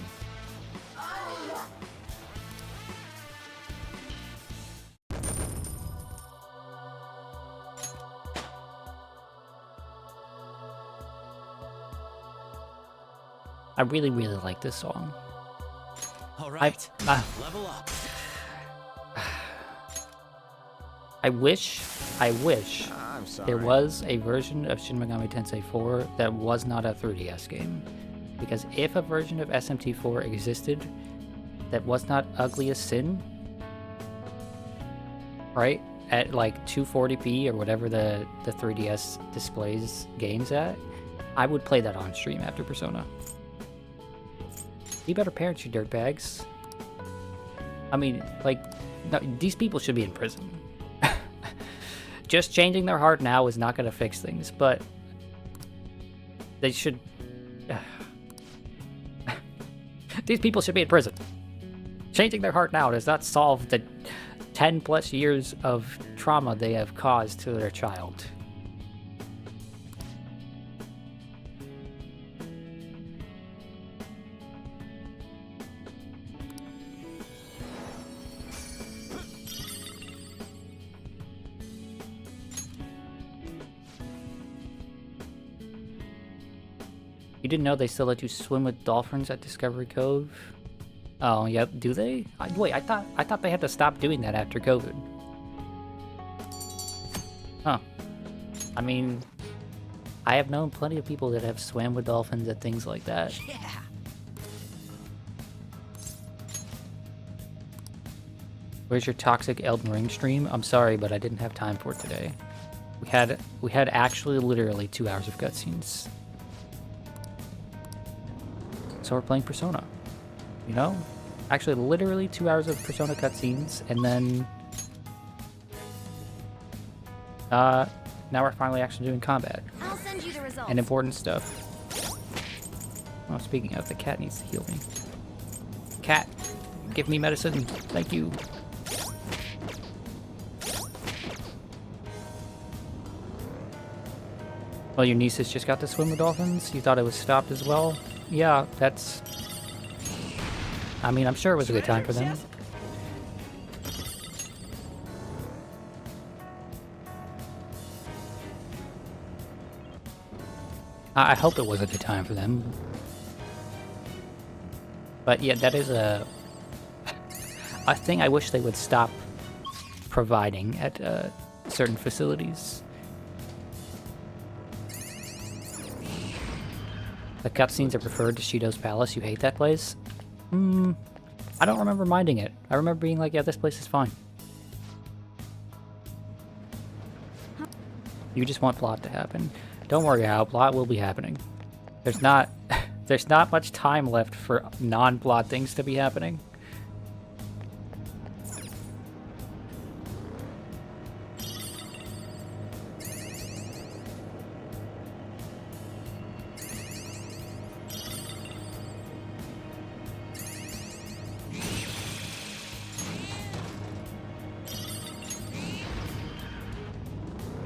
I really, really like this song. All right, level up. I wish there was a version of Shin Megami Tensei 4 that was not a 3DS game. Because if a version of SMT4 existed that was not Ugly as Sin, right, at like 240p or whatever the 3DS displays games at, I would play that on stream after Persona. Be better parents, you dirtbags. I mean, like, no, these people should be in prison. Just changing their heart now is not going to fix things, but they should... These people should be in prison. Changing their heart now does not solve the 10 plus years of trauma they have caused to their child. You didn't know they still let you swim with dolphins at Discovery Cove? Oh, yep. Do they? Wait, I thought they had to stop doing that after COVID. Huh. I mean, I have known plenty of people that have swam with dolphins at things like that. Yeah. Where's your toxic Elden Ring stream? I'm sorry, but I didn't have time for it today. We had actually literally 2 hours of cutscenes. So we're playing Persona, you know? Actually, literally 2 hours of Persona cutscenes, and then now we're finally actually doing combat I'll send you the results. and important stuff. Oh, speaking of, the cat needs to heal me. Cat, give me medicine. Thank you. Well, your nieces just got to swim with dolphins? You thought it was stopped as well? Yeah, that's... I mean, I'm sure it was a good time for them. I hope it was a good time for them. But yeah, that is a thing I wish they would stop providing at certain facilities. The cutscenes are preferred to Shido's Palace. You hate that place? I don't remember minding it. I remember being like, yeah, this place is fine. You just want plot to happen. Don't worry, Hal. Plot will be happening. There's not much time left for non-plot things to be happening.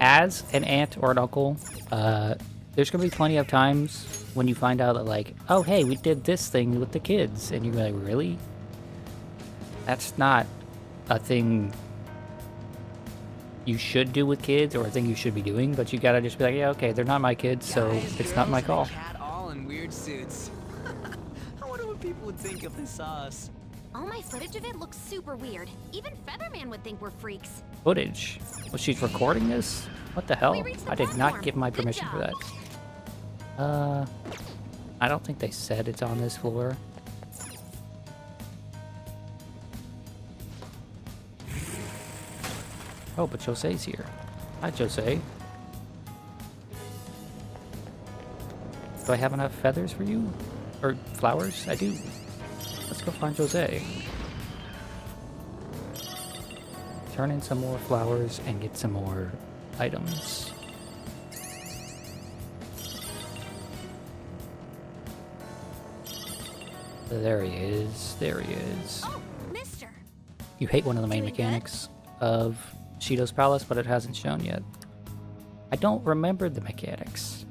As an aunt or an uncle, there's gonna be plenty of times when you find out that, like, oh hey, we did this thing with the kids, and you're like, really? That's not a thing you should do with kids, or a thing you should be doing, but you gotta just be like, yeah, okay, they're not my kids, so it's not my call. Cat all in weird suits. I wonder what people would think if they saw us. All my footage of it looks super weird. Even Featherman would think we're freaks. Footage? Was she recording this? What the hell? I did not give my permission for that. I don't think they said it's on this floor. Oh, but Jose's here. Hi, Jose. Do I have enough feathers for you? Or flowers? I do. Let's go find Jose. Turn in some more flowers and get some more items. There he is. There he is. Oh, mister. You hate one of the main mechanics of Shido's Palace, but it hasn't shown yet. I don't remember the mechanics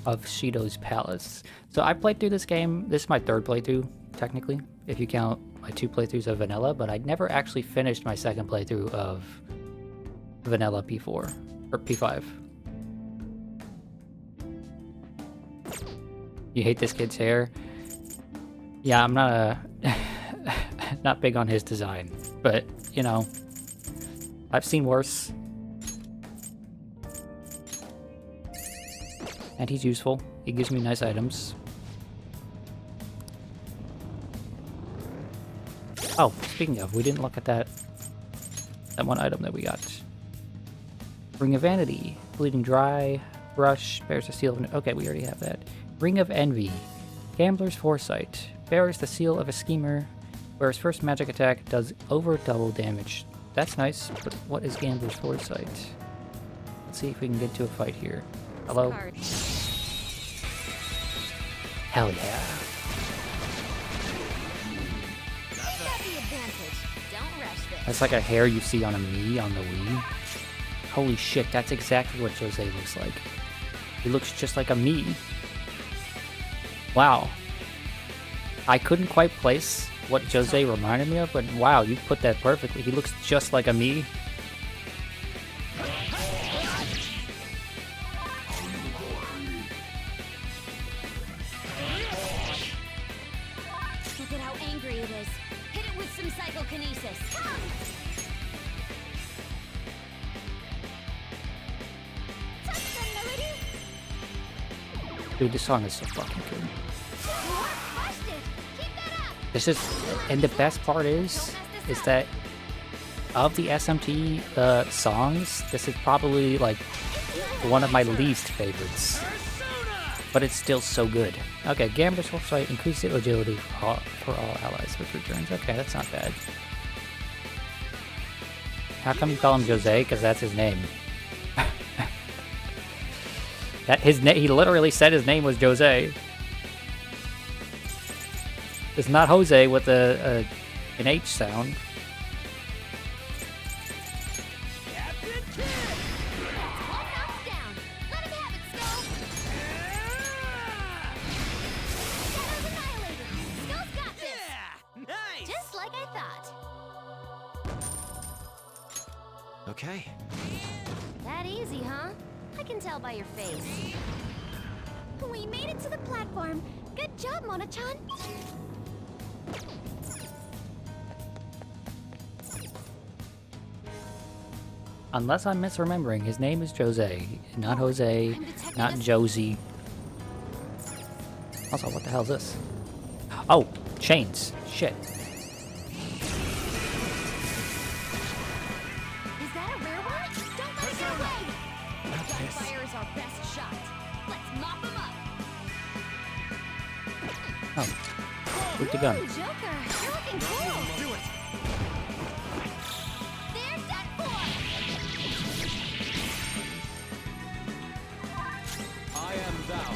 of Shido's Palace. So I played through this game. This is my third playthrough, technically, if you count my 2 playthroughs of Vanilla, but I never actually finished my second playthrough of Vanilla P4, or P5. You hate this kid's hair? Yeah, I'm not not big on his design, but, you know, I've seen worse. And he's useful. He gives me nice items. Oh, speaking of, we didn't look at that one item that we got. Ring of Vanity, Bleeding Dry, Brush, bears the seal of... Okay, we already have that. Ring of Envy, Gambler's Foresight, bears the seal of a schemer, where his first magic attack does over double damage. That's nice, but what is Gambler's Foresight? Let's see if we can get to a fight here. Hello? Hell yeah. That's like a hair you see on a Mii on the Wii. Holy shit, that's exactly what Jose looks like. He looks just like a Mii. Wow. I couldn't quite place what Jose reminded me of, but wow, you put that perfectly. He looks just like a Mii. Look at how angry it is. Hit it with some psychokinesis. Dude, this song is so fucking good. This is, and the best part is that of the SMT songs, this is probably like one of my least favorites. but it's still so good. Okay, Gambler's Foresight, increase the agility for all allies with returns. Okay, that's not bad. How come you call him Jose? Because that's his name. He literally said his name was Jose. It's not Jose with an H sound. Just like I thought. Okay. That easy, huh? I can tell by your face. We made it to the platform. Good job, Mona-chan. Unless I'm misremembering, his name is Jose, not Jose, not Josie. Also, what the hell is this? Oh, chains. Shit. Is that a rare one? Don't let it get away! Gunfire is our best shot. Let's mop him up. Oh. With the gun. Ooh, Joker, you're looking cool. Do it. There's that boy. I am thou.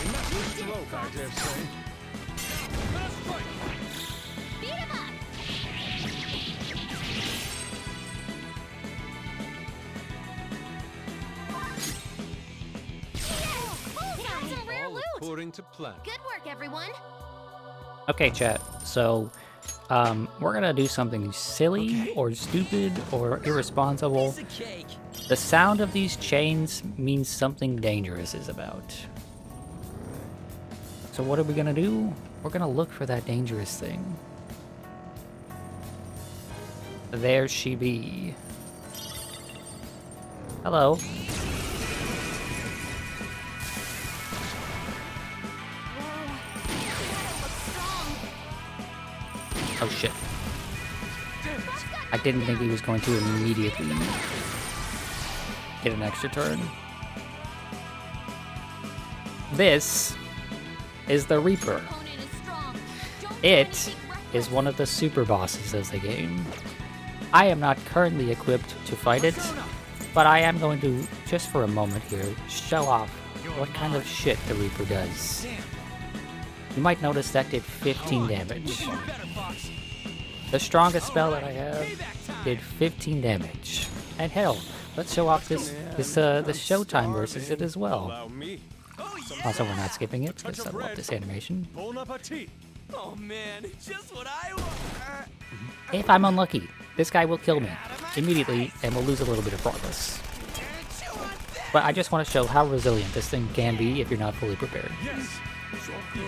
Enough stroke, I dare say. Let us strike. Beat him up. That's a rare All loot. according to plan. Good work, everyone. Okay, chat. So, we're gonna do something silly or stupid or irresponsible. The sound of these chains means something dangerous is about. So what are we gonna do? We're gonna look for that dangerous thing. There she be. Hello. Oh shit. I didn't think he was going to immediately get an extra turn. This is the Reaper. It is one of the super bosses of the game. I am not currently equipped to fight it, but I am going to, just for a moment here, show off what kind of shit the Reaper does. You might notice that did 15 damage. The strongest spell that I have did 15 damage. And hell, let's show off this Showtime versus it as well. Also, we're not skipping it because I love this animation. Bon appetit. Oh man, just what I want. If I'm unlucky, this guy will kill me immediately and we'll lose a little bit of progress. But I just want to show how resilient this thing can be if you're not fully prepared. Yes. You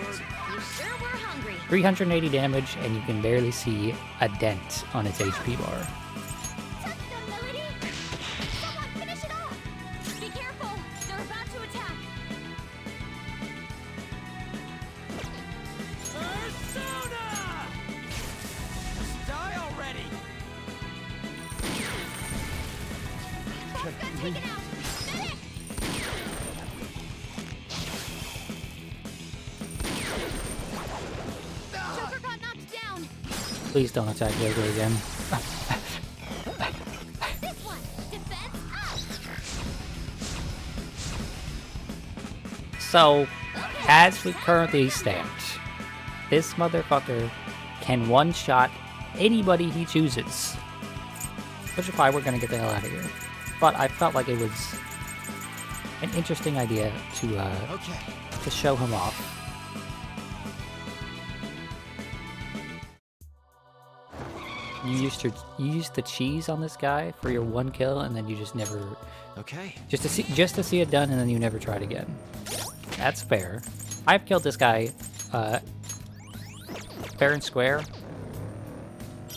sure were hungry. 380 damage and you can barely see a dent on its HP bar. Someone finish it off. Be careful. They're about to attack. Persona! Die already. Boss got taken out. Medic! Joker got knocked down. Please don't attack Joker again. This one. Defense up. So, as we currently stand, this motherfucker can one-shot anybody he chooses. Which is why we're gonna get the hell out of here. But I felt like it was an interesting idea to show him off. You used the cheese on this guy for your one kill, and then you just never. Okay. Just to see it done, and then you never tried again. That's fair. I've killed this guy, fair and square,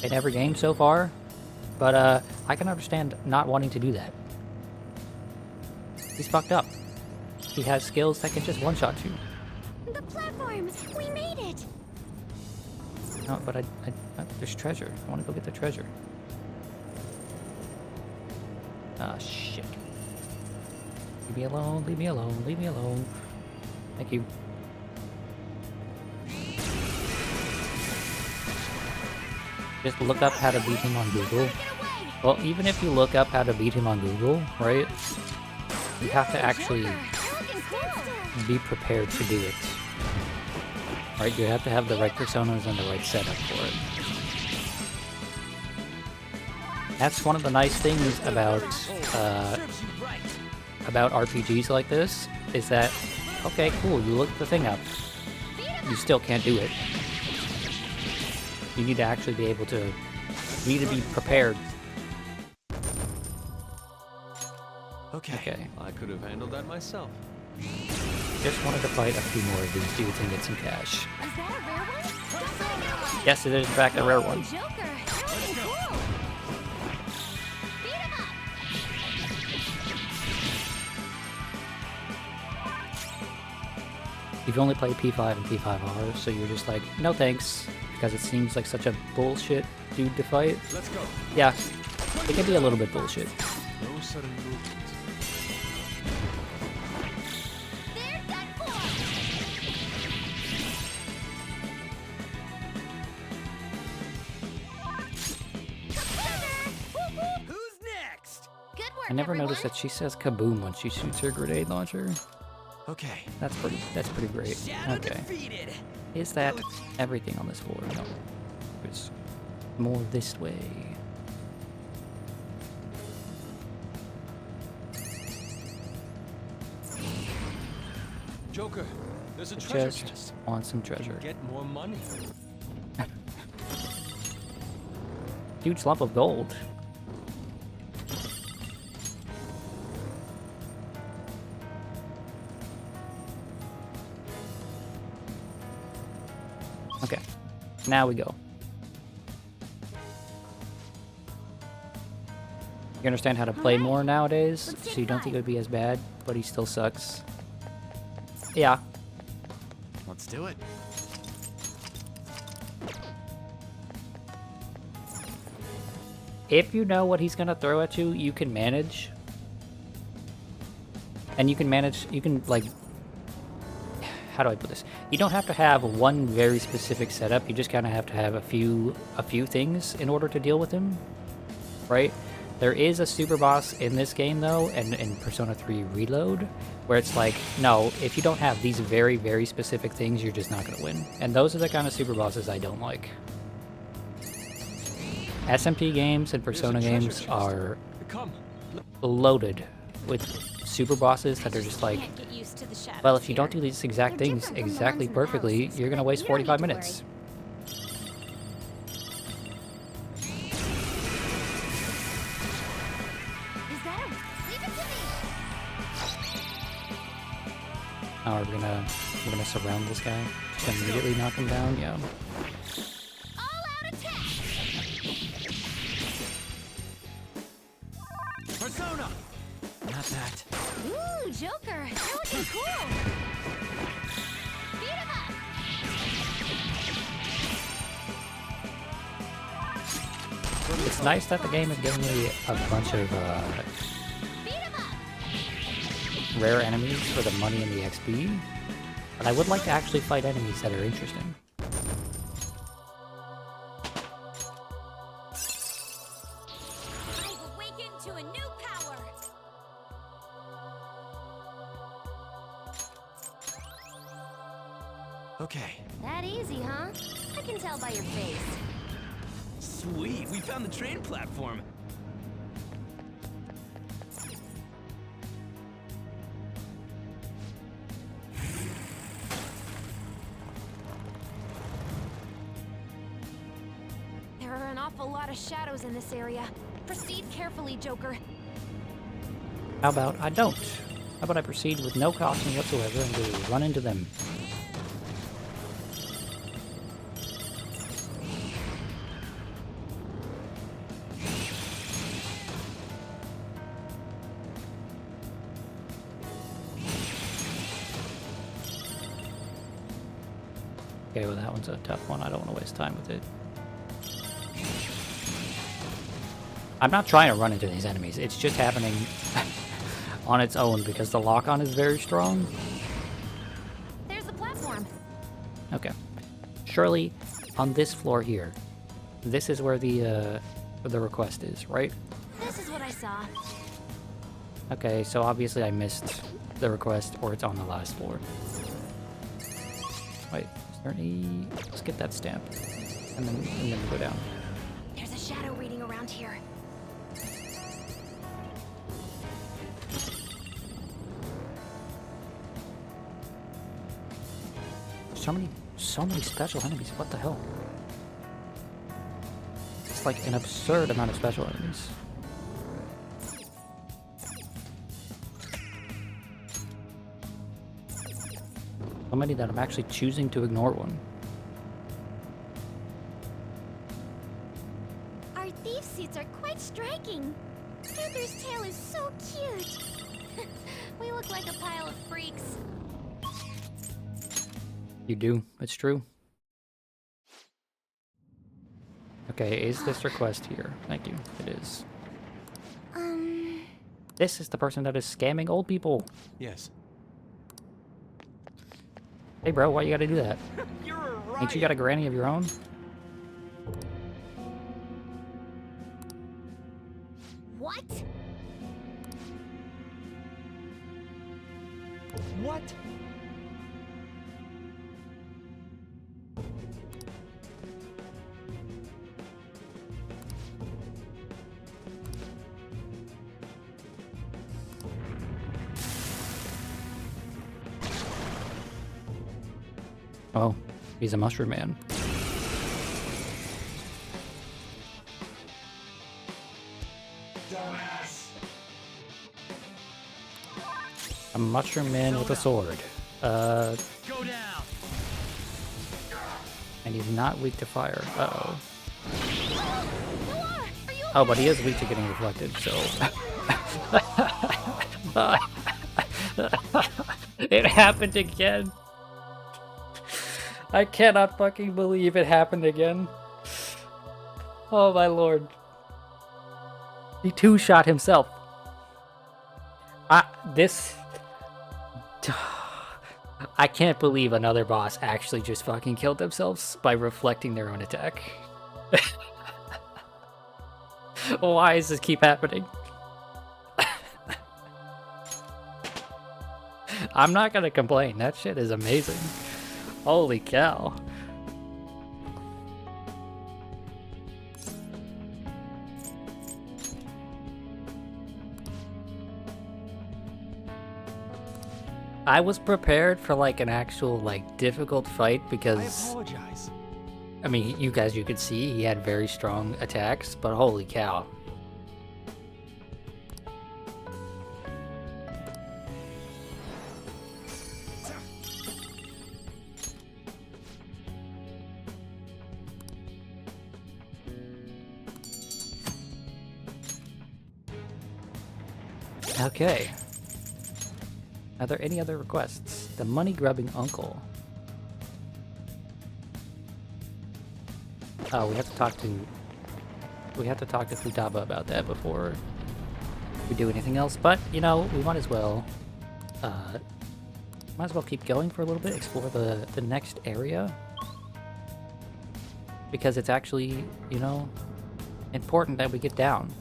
in every game so far, but I can understand not wanting to do that. He's fucked up. He has skills that can just one-shot you. The platforms! We made it! No, but there's treasure. I want to go get the treasure. Ah, shit. Leave me alone, leave me alone, leave me alone. Thank you. Just look up how to beat him on Google. Well, even if you look up how to beat him on Google, right? You have to actually be prepared to do it. Right? You have to have the right personas and the right setup for it. That's one of the nice things about RPGs like this, is that, okay, cool, you look the thing up. You still can't do it. You need to actually be able to, you need to be prepared. Okay. I could have handled that myself. Just wanted to fight a few more of these dudes and get some cash. Yes, it is in fact a rare one. You've only played P5 and P5R, so you're just like, no thanks, because it seems like such a bullshit dude to fight. Let's go. Yeah, it can be a little bit bullshit. No sudden movement. Who's next? Good work, I never everyone. noticed that she says kaboom when she shoots her grenade launcher. Okay. That's pretty great. Shadow Okay. defeated. Is that everything on this floor? No. There's more this way. Joker, there's a I treasure just chest. want some treasure. Get more money. Huge lump of gold. Okay, now we go. You understand how to play more nowadays, so you don't think it would be as bad, but he still sucks. Yeah. Let's do it. If you know what he's gonna throw at you, you can manage. And you can manage, you can, like, how do I put this? You don't have to have one very specific setup, you just kind of have to have a few things in order to deal with him, right? There is a super boss in this game, though, and in Persona 3 Reload, where it's like, no, if you don't have these very, very specific things, you're just not gonna win. And those are the kind of super bosses I don't like. SMP games and Persona games are loaded with super bosses that are just like, well, if you don't do these exact things exactly perfectly, you're gonna waste 45 minutes. Oh, we're gonna surround this guy. Just immediately knock him down, yeah. Persona! Not that. Ooh, Joker, you're looking cool. Beat him up. It's nice that the game is giving me a bunch of rare enemies for the money and the XP, but I would like to actually fight enemies that are interesting. I've awakened to a new power. Okay. That easy, huh? I can tell by your face. Sweet, we found the train platform. There are an awful lot of shadows in this area. Proceed carefully, Joker. How about I don't? How about I proceed with no caution whatsoever and just run into them? Okay, well that one's a tough one. I don't want to waste time with it. I'm not trying to run into these enemies. It's just happening on its own because the lock-on is very strong. Okay. Surely, on this floor here, this is where the request is, right? This is what I saw. Okay, so obviously I missed the request, or it's on the last floor. Wait, is there any... Let's get that stamp. And then go down. There's a shadow reading around here. So many special enemies, what the hell? It's like an absurd amount of special enemies. So many that I'm actually choosing to ignore one. Our thief suits are quite striking. Panther's tail is so cute. We look like a pile of freaks. You do, it's true. Okay, is this request here? Thank you, it is. This is the person that is scamming old people. Yes. Hey bro, why you gotta do that? Ain't you got a granny of your own? What? What? Oh, he's a mushroom man. Dumbass. A mushroom man with a sword. Go down. And he's not weak to fire. Uh-oh. Oh, but he is weak to getting reflected, so... It happened again! I cannot fucking believe it happened again. Oh my lord. He two-shot himself. This... I can't believe another boss actually just fucking killed themselves by reflecting their own attack. Why does this keep happening? I'm not gonna complain. That shit is amazing. Holy cow. I was prepared for like an actual like difficult fight because I apologize. I mean, you could see he had very strong attacks, but holy cow. Okay. Are there any other requests? The money-grubbing uncle. Oh, we have to talk to Futaba about that before we do anything else. But you know, we might as well keep going for a little bit, explore the next area, because it's actually, you know, important that we get down.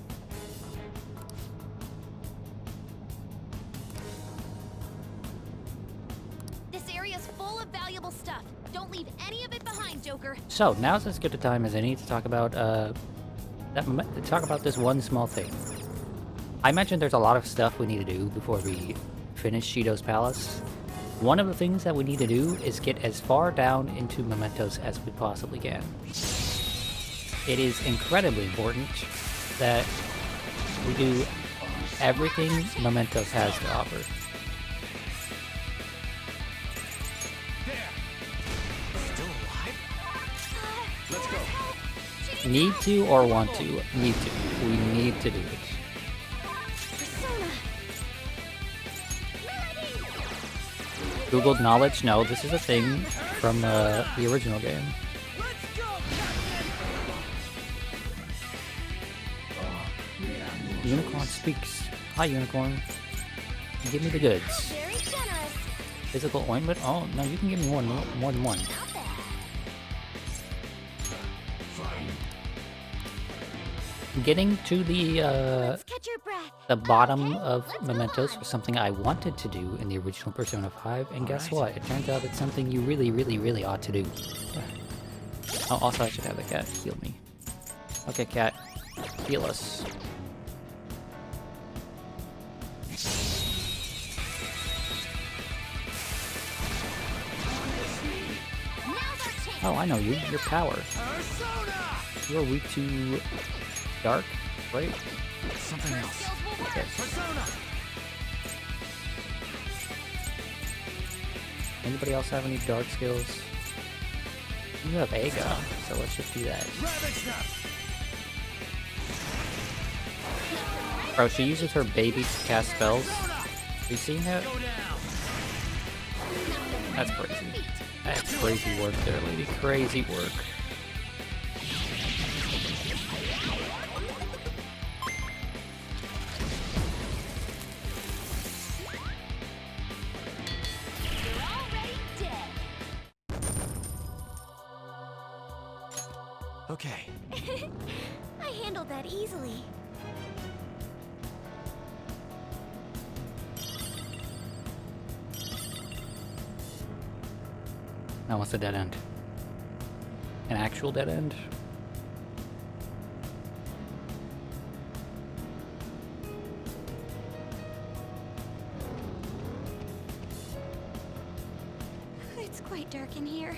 So now's as good a time as any to talk about this one small thing. I mentioned there's a lot of stuff we need to do before we finish Shido's Palace. One of the things that we need to do is get as far down into Mementos as we possibly can. It is incredibly important that we do everything Mementos has to offer. Need to or want to? Need to. We need to do it. Googled knowledge? No, this is a thing from the original game. Unicorn speaks. Hi, Unicorn. Give me the goods. Physical ointment? Oh, no, you can give me more than one. getting to the Catch your breath. the bottom of Mementos was something I wanted to do in the original Persona 5, and guess what? It turns out it's something you really, really, really ought to do. Oh, also I should have the cat heal me. Okay, cat, heal us. Oh, I know you. Your power. You're weak to dark, right? Something else. Okay. Anybody else have any dark skills? You have Aga, so let's just do that. Bro, she uses her baby to cast spells. Have you seen that? That's crazy. That's crazy work there, lady. Crazy work. Okay. I handled that easily. Now what's the dead end? An actual dead end? It's quite dark in here.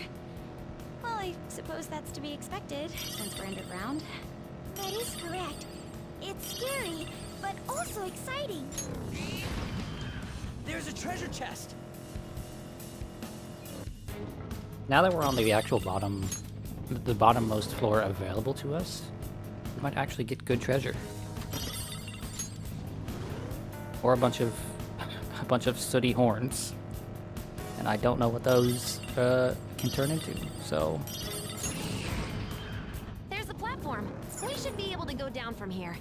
Well, I suppose that's to be expected, since we're underground. That is correct. It's scary, but also exciting. There's a treasure chest! Now that we're on the actual bottom, the bottommost floor available to us, we might actually get good treasure. Or a bunch of sooty horns. And I don't know what those can turn into, so... There's the platform. We should be able to go down from here.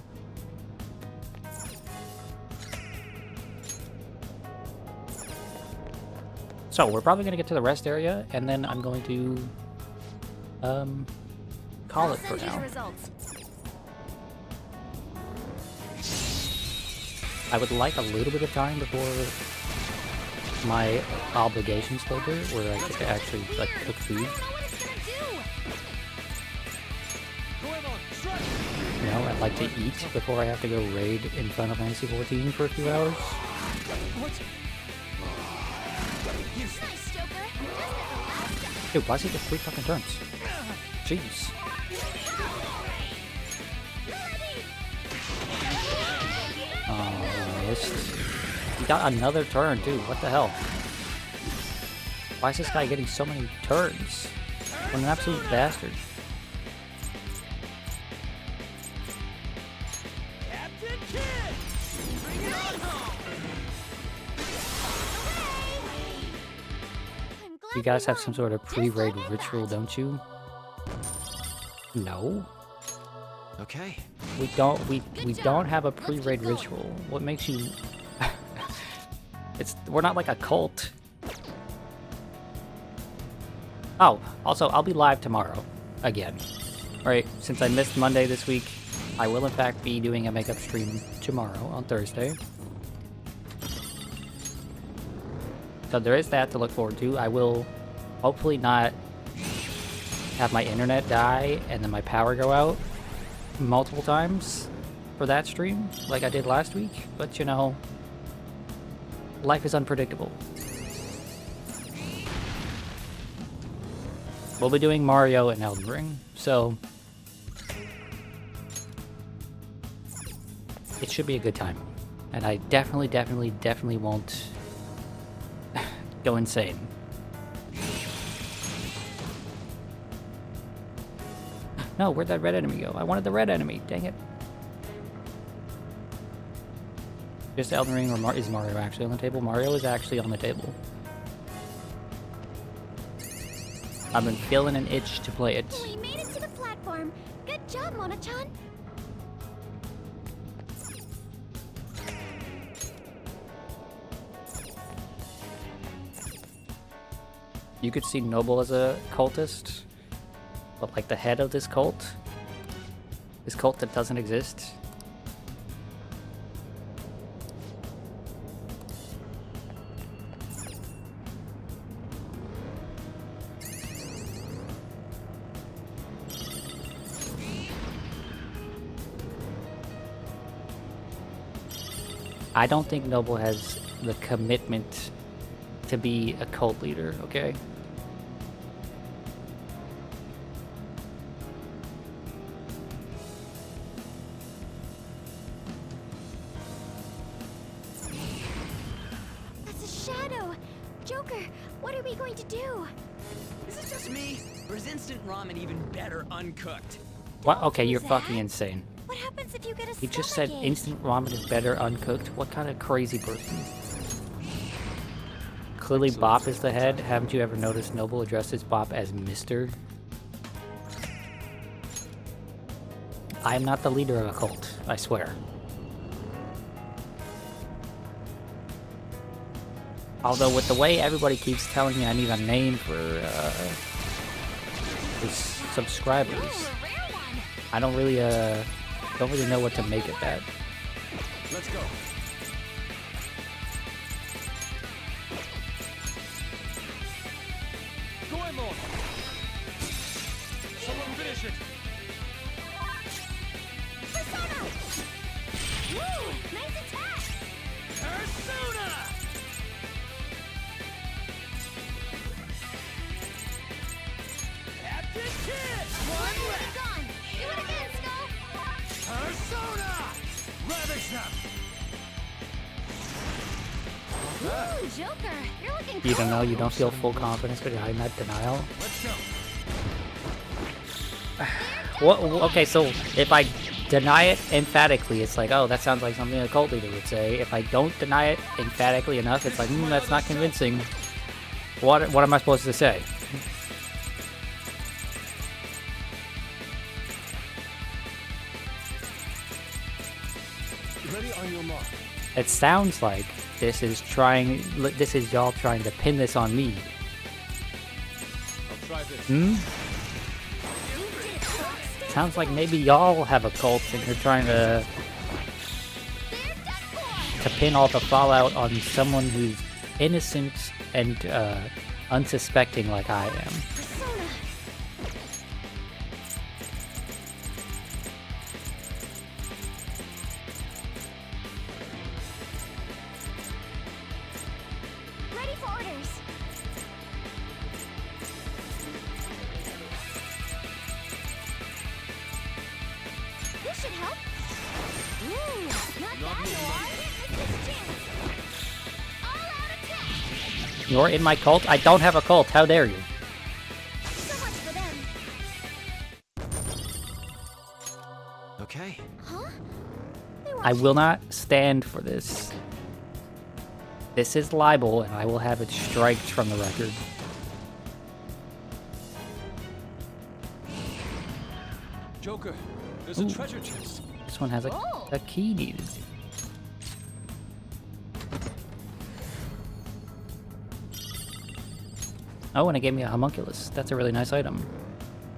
So, we're probably going to get to the rest area, and then I'm going to, call it for now. I would like a little bit of time before my obligations filter, where I get to actually, like, cook food. You know, I'd like to eat before I have to go raid in Final Fantasy XIV for a few hours. Dude, why does he get 3 fucking turns? Jeez. Oh, he got another turn, dude. What the hell? Why is this guy getting so many turns? What an absolute bastard. You guys have some sort of pre-raid ritual, don't you? No. Okay. We don't have a pre-raid ritual. What makes you... We're not like a cult. Oh, also, I'll be live tomorrow. Again. Alright, since I missed Monday this week, I will in fact be doing a makeup stream tomorrow on Thursday. So there is that to look forward to. I will hopefully not have my internet die and then my power go out multiple times for that stream like I did last week. But you know, life is unpredictable. We'll be doing Mario and Elden Ring, so it should be a good time. And I definitely won't go insane. No, where'd that red enemy go? I wanted the red enemy, dang it. Just Elden Ring, or is Mario actually on the table? Mario is actually on the table. I've been feeling an itch to play it. We made it to the platform. Good job, Mona-chan. You could see Noble as a cultist, but like the head of this cult This cult that doesn't exist. I don't think Noble has the commitment to be a cult leader, okay? That's a shadow! Joker, what are we going to do? Is it just me? Or is instant ramen even better uncooked? What? Okay, you're fucking insane. What happens if you get a He just said stomachache? instant ramen is better uncooked. What kind of crazy person? Clearly Bop is the head. Haven't you ever noticed Noble addresses Bop as Mr.? I am not the leader of a cult, I swear. Although with the way everybody keeps telling me I need a name for his subscribers, I don't really know what to make of that. Let's go. Go ahead, Lord. Someone finish it. Persona! Woo! Nice attack! Persona! Captain Kidd! One left! Gone! Do it again, Skull! Persona! Ravish them! Woo, Joker! You're looking You don't know, you don't feel full confidence behind that denial? Let's go. What? Okay, so if I deny it emphatically, it's like, oh, that sounds like something a cult leader would say. If I don't deny it emphatically enough, it's like, that's not convincing. What am I supposed to say? Ready on your mark. It sounds like this is y'all trying to pin this on me. I'll try this. Hmm? Sounds like maybe y'all have a cult and you're trying to pin all the fallout on someone who's innocent and unsuspecting like I am. Ready for orders! This should help. Ooh, not bad, Noir. Take this chance. All-out attack! You're in my cult? I don't have a cult. How dare you? So much for them. Okay. Huh? I will not stand for this. This is libel, and I will have it striked from the record. Joker, there's Ooh. a treasure chest. This one has a key needed. Oh, and it gave me a homunculus. That's a really nice item.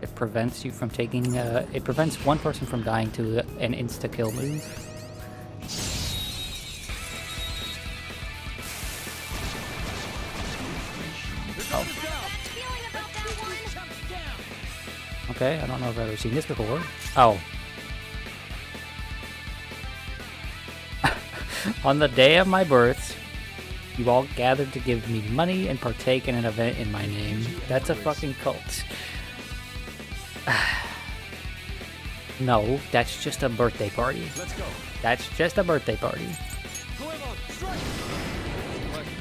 It prevents you from taking, it prevents one person from dying to an insta-kill move. Oh. Okay, I don't know if I've ever seen this before. Oh. On the day of my birth, you all gathered to give me money and partake in an event in my name. That's a fucking cult. No, that's just a birthday party. Let's go. That's just a birthday party.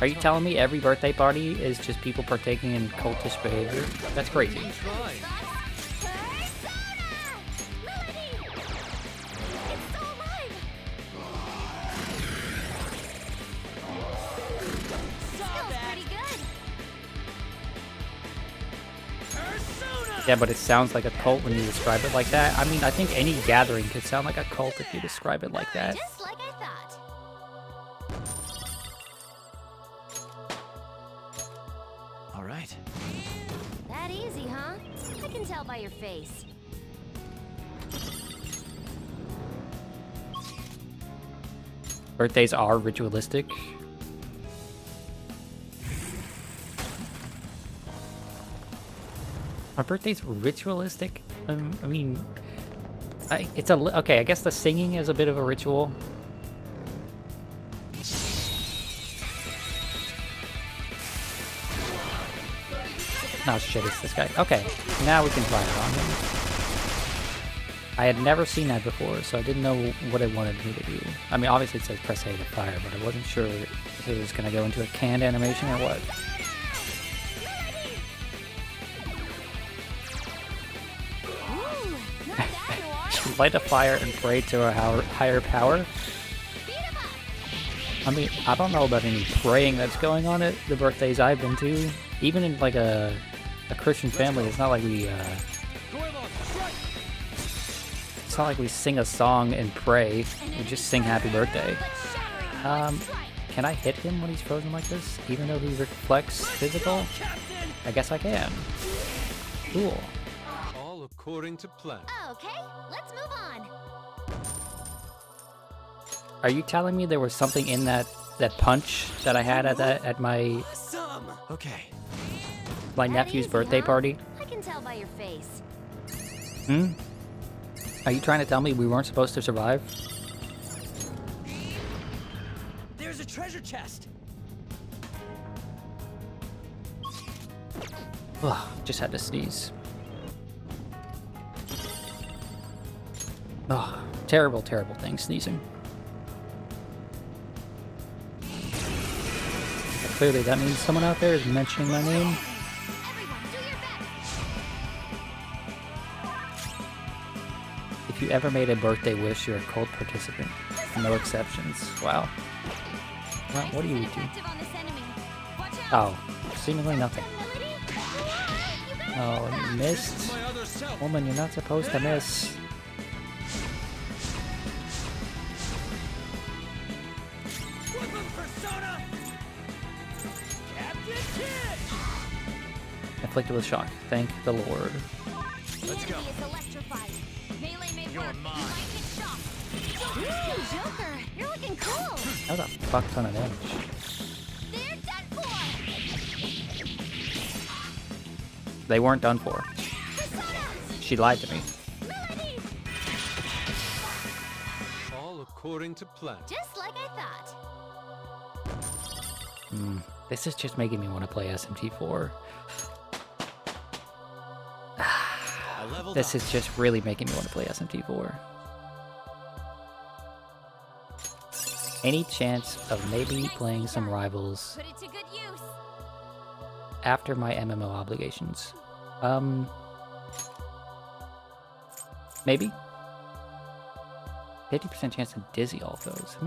Are you telling me every birthday party is just people partaking in cultish behavior? That's crazy. Yeah, but it sounds like a cult when you describe it like that. I mean, I think any gathering could sound like a cult if you describe it like that. Just like I thought. All right. That easy, huh? I can tell by your face. Birthdays are ritualistic. Are birthdays ritualistic? I mean, it's okay. I guess the singing is a bit of a ritual. Oh shit, it's this guy. Okay, now we can fire on him. I had never seen that before, so I didn't know what it wanted me to do. I mean, obviously it says press A to fire, but I wasn't sure if it was going to go into a canned animation or what. Light a fire and pray to a higher power. I mean, I don't know about any praying that's going on at the birthdays I've been to. Even in like a Christian family, it's not like we sing a song and pray. We just sing happy birthday. Can I hit him when he's frozen like this? Even though he reflects physical? I guess I can. Cool. All according to plan. Okay, let's move on. Are you telling me there was something in that punch that I had at my my nephew's birthday party? I can tell by your face. Are you trying to tell me we weren't supposed to survive? There's a treasure chest. Ugh, just had to sneeze. Ugh, terrible, terrible thing, sneezing. But clearly that means someone out there is mentioning my name. If you ever made a birthday wish, you're a cult participant. No exceptions. Wow. Well, what do you do? Oh, seemingly nothing. Oh, you missed. Woman, you're not supposed to miss. Afflicted with shock. Thank the Lord. Let's go. You're mine. Joker, you're looking cool. That was a fuck ton of damage. They're done for. They weren't done for. She lied to me. All according to plan. Just like I thought. This is just making me want to play SMT4. This is just really making me want to play SMT4. Any chance of maybe playing some Rivals Put it to good use. after my MMO obligations? Maybe? 50% chance to dizzy all those.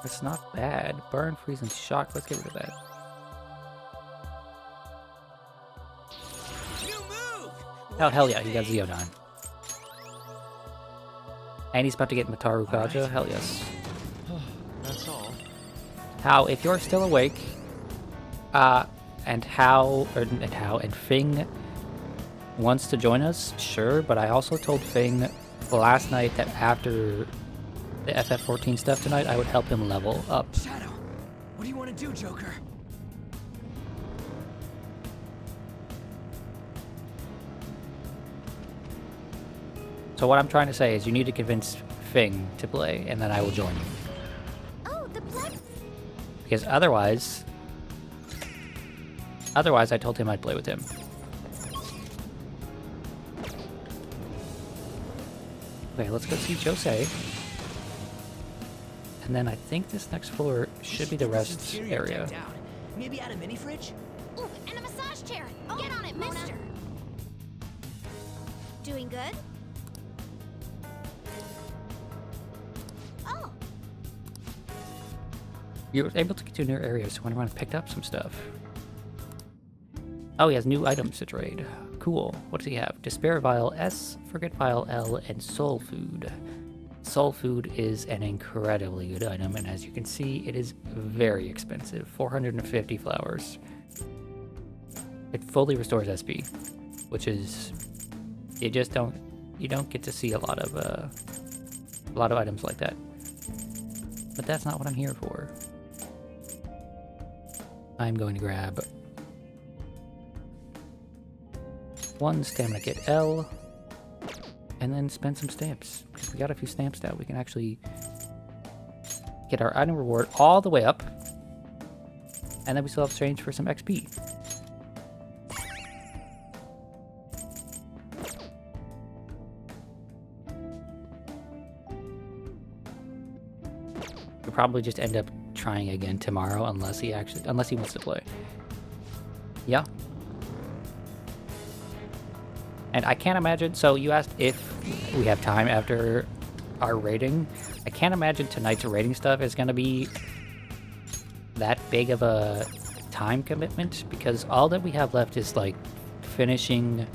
That's not bad. Burn, freeze, and shock. Let's get rid of that. Oh, hell yeah, he got Zeodon. And he's about to get Mataru Kaja. Right. Hell yes. That's all. How, if you're still awake, and Fing wants to join us, sure, but I also told Fing last night that after the FF14 stuff tonight, I would help him level up. Shadow, what do you want to do, Joker? So what I'm trying to say is you need to convince Fing to play, and then I will join you. Oh, the blood. Because otherwise I told him I'd play with him. Okay, let's go see Jose. And then I think this next floor should be the rest area. Maybe add a mini fridge? Ooh, and a massage chair. Get on it, mister. Doing good? Oh. You were able to get to a new area, so I went around and picked up some stuff. Oh, he has new items to trade. Cool. What does he have? Despair Vial S, Forget Vial L, and Soul Food. Soul Food is an incredibly good item, and as you can see, it is very expensive. 450 flowers. It fully restores SP. which is you don't get to see a lot of items like that. But that's not what I'm here for. I'm going to grab 1 stamina kit L, and then spend some stamps. Because we got a few stamps now, we can actually get our item reward all the way up, and then we still have exchange for some XP. We'll probably just end up trying again tomorrow unless he wants to play. Yeah. And I can't imagine, so you asked if we have time after our rating. I can't imagine tonight's rating stuff is going to be that big of a time commitment, because all that we have left is like finishing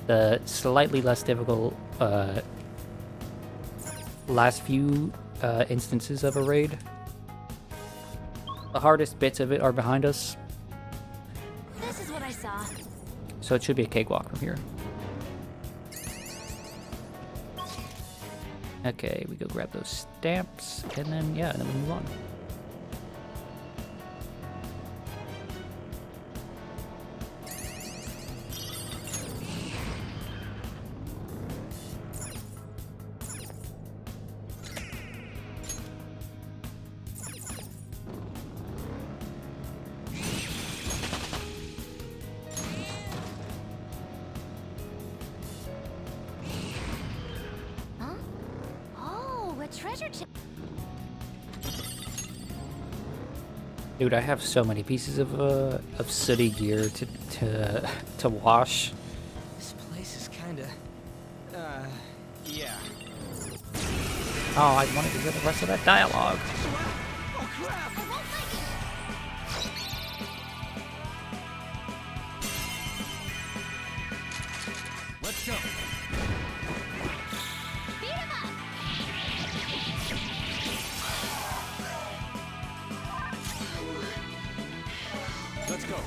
the slightly less difficult last few instances of a raid. The hardest bits of it are behind us, This is what I saw. so it should be a cakewalk from here. Okay, we go grab those stamps, and then, yeah, and then we move on. Treasure chest. Dude, I have so many pieces of sooty gear to wash. This place is kinda... yeah. Oh, I wanted to hear the rest of that dialogue. Oh, crap! Let's go. Let's go.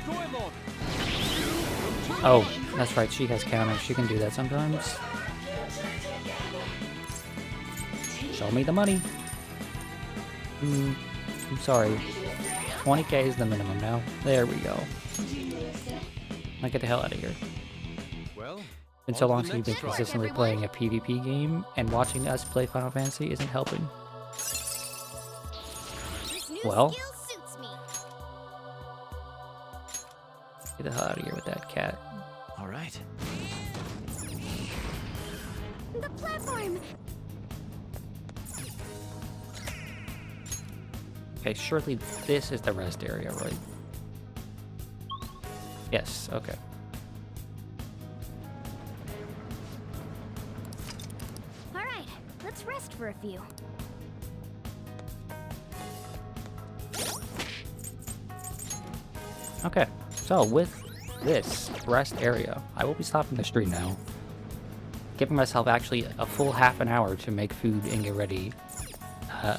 Goemon! Oh, that's right, she has counters. She can do that sometimes. Show me the money. I'm sorry. 20k is the minimum now. There we go. Now get the hell out of here. Well, Been so long since you've been consistently playing a PvP game, and watching us play Final Fantasy isn't helping. Well, get the hell out of here with that cat. All right. The platform. Okay, surely this is the rest area, right? Yes, okay. All right, let's rest for a few. Okay, so with this rest area, I will be stopping the stream now. Giving myself actually a full half an hour to make food and get ready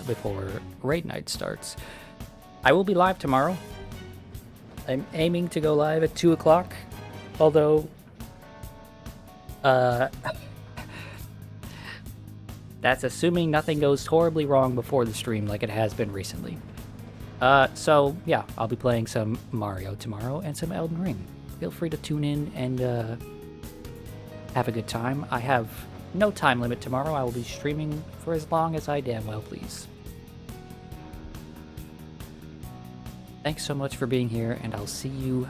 before raid night starts. I will be live tomorrow. I'm aiming to go live at 2 o'clock, although that's assuming nothing goes horribly wrong before the stream like it has been recently. So yeah, I'll be playing some Mario tomorrow and some Elden Ring. Feel free to tune in and have a good time. I have no time limit tomorrow. I will be streaming for as long as I damn well please. Thanks so much for being here, and I'll see you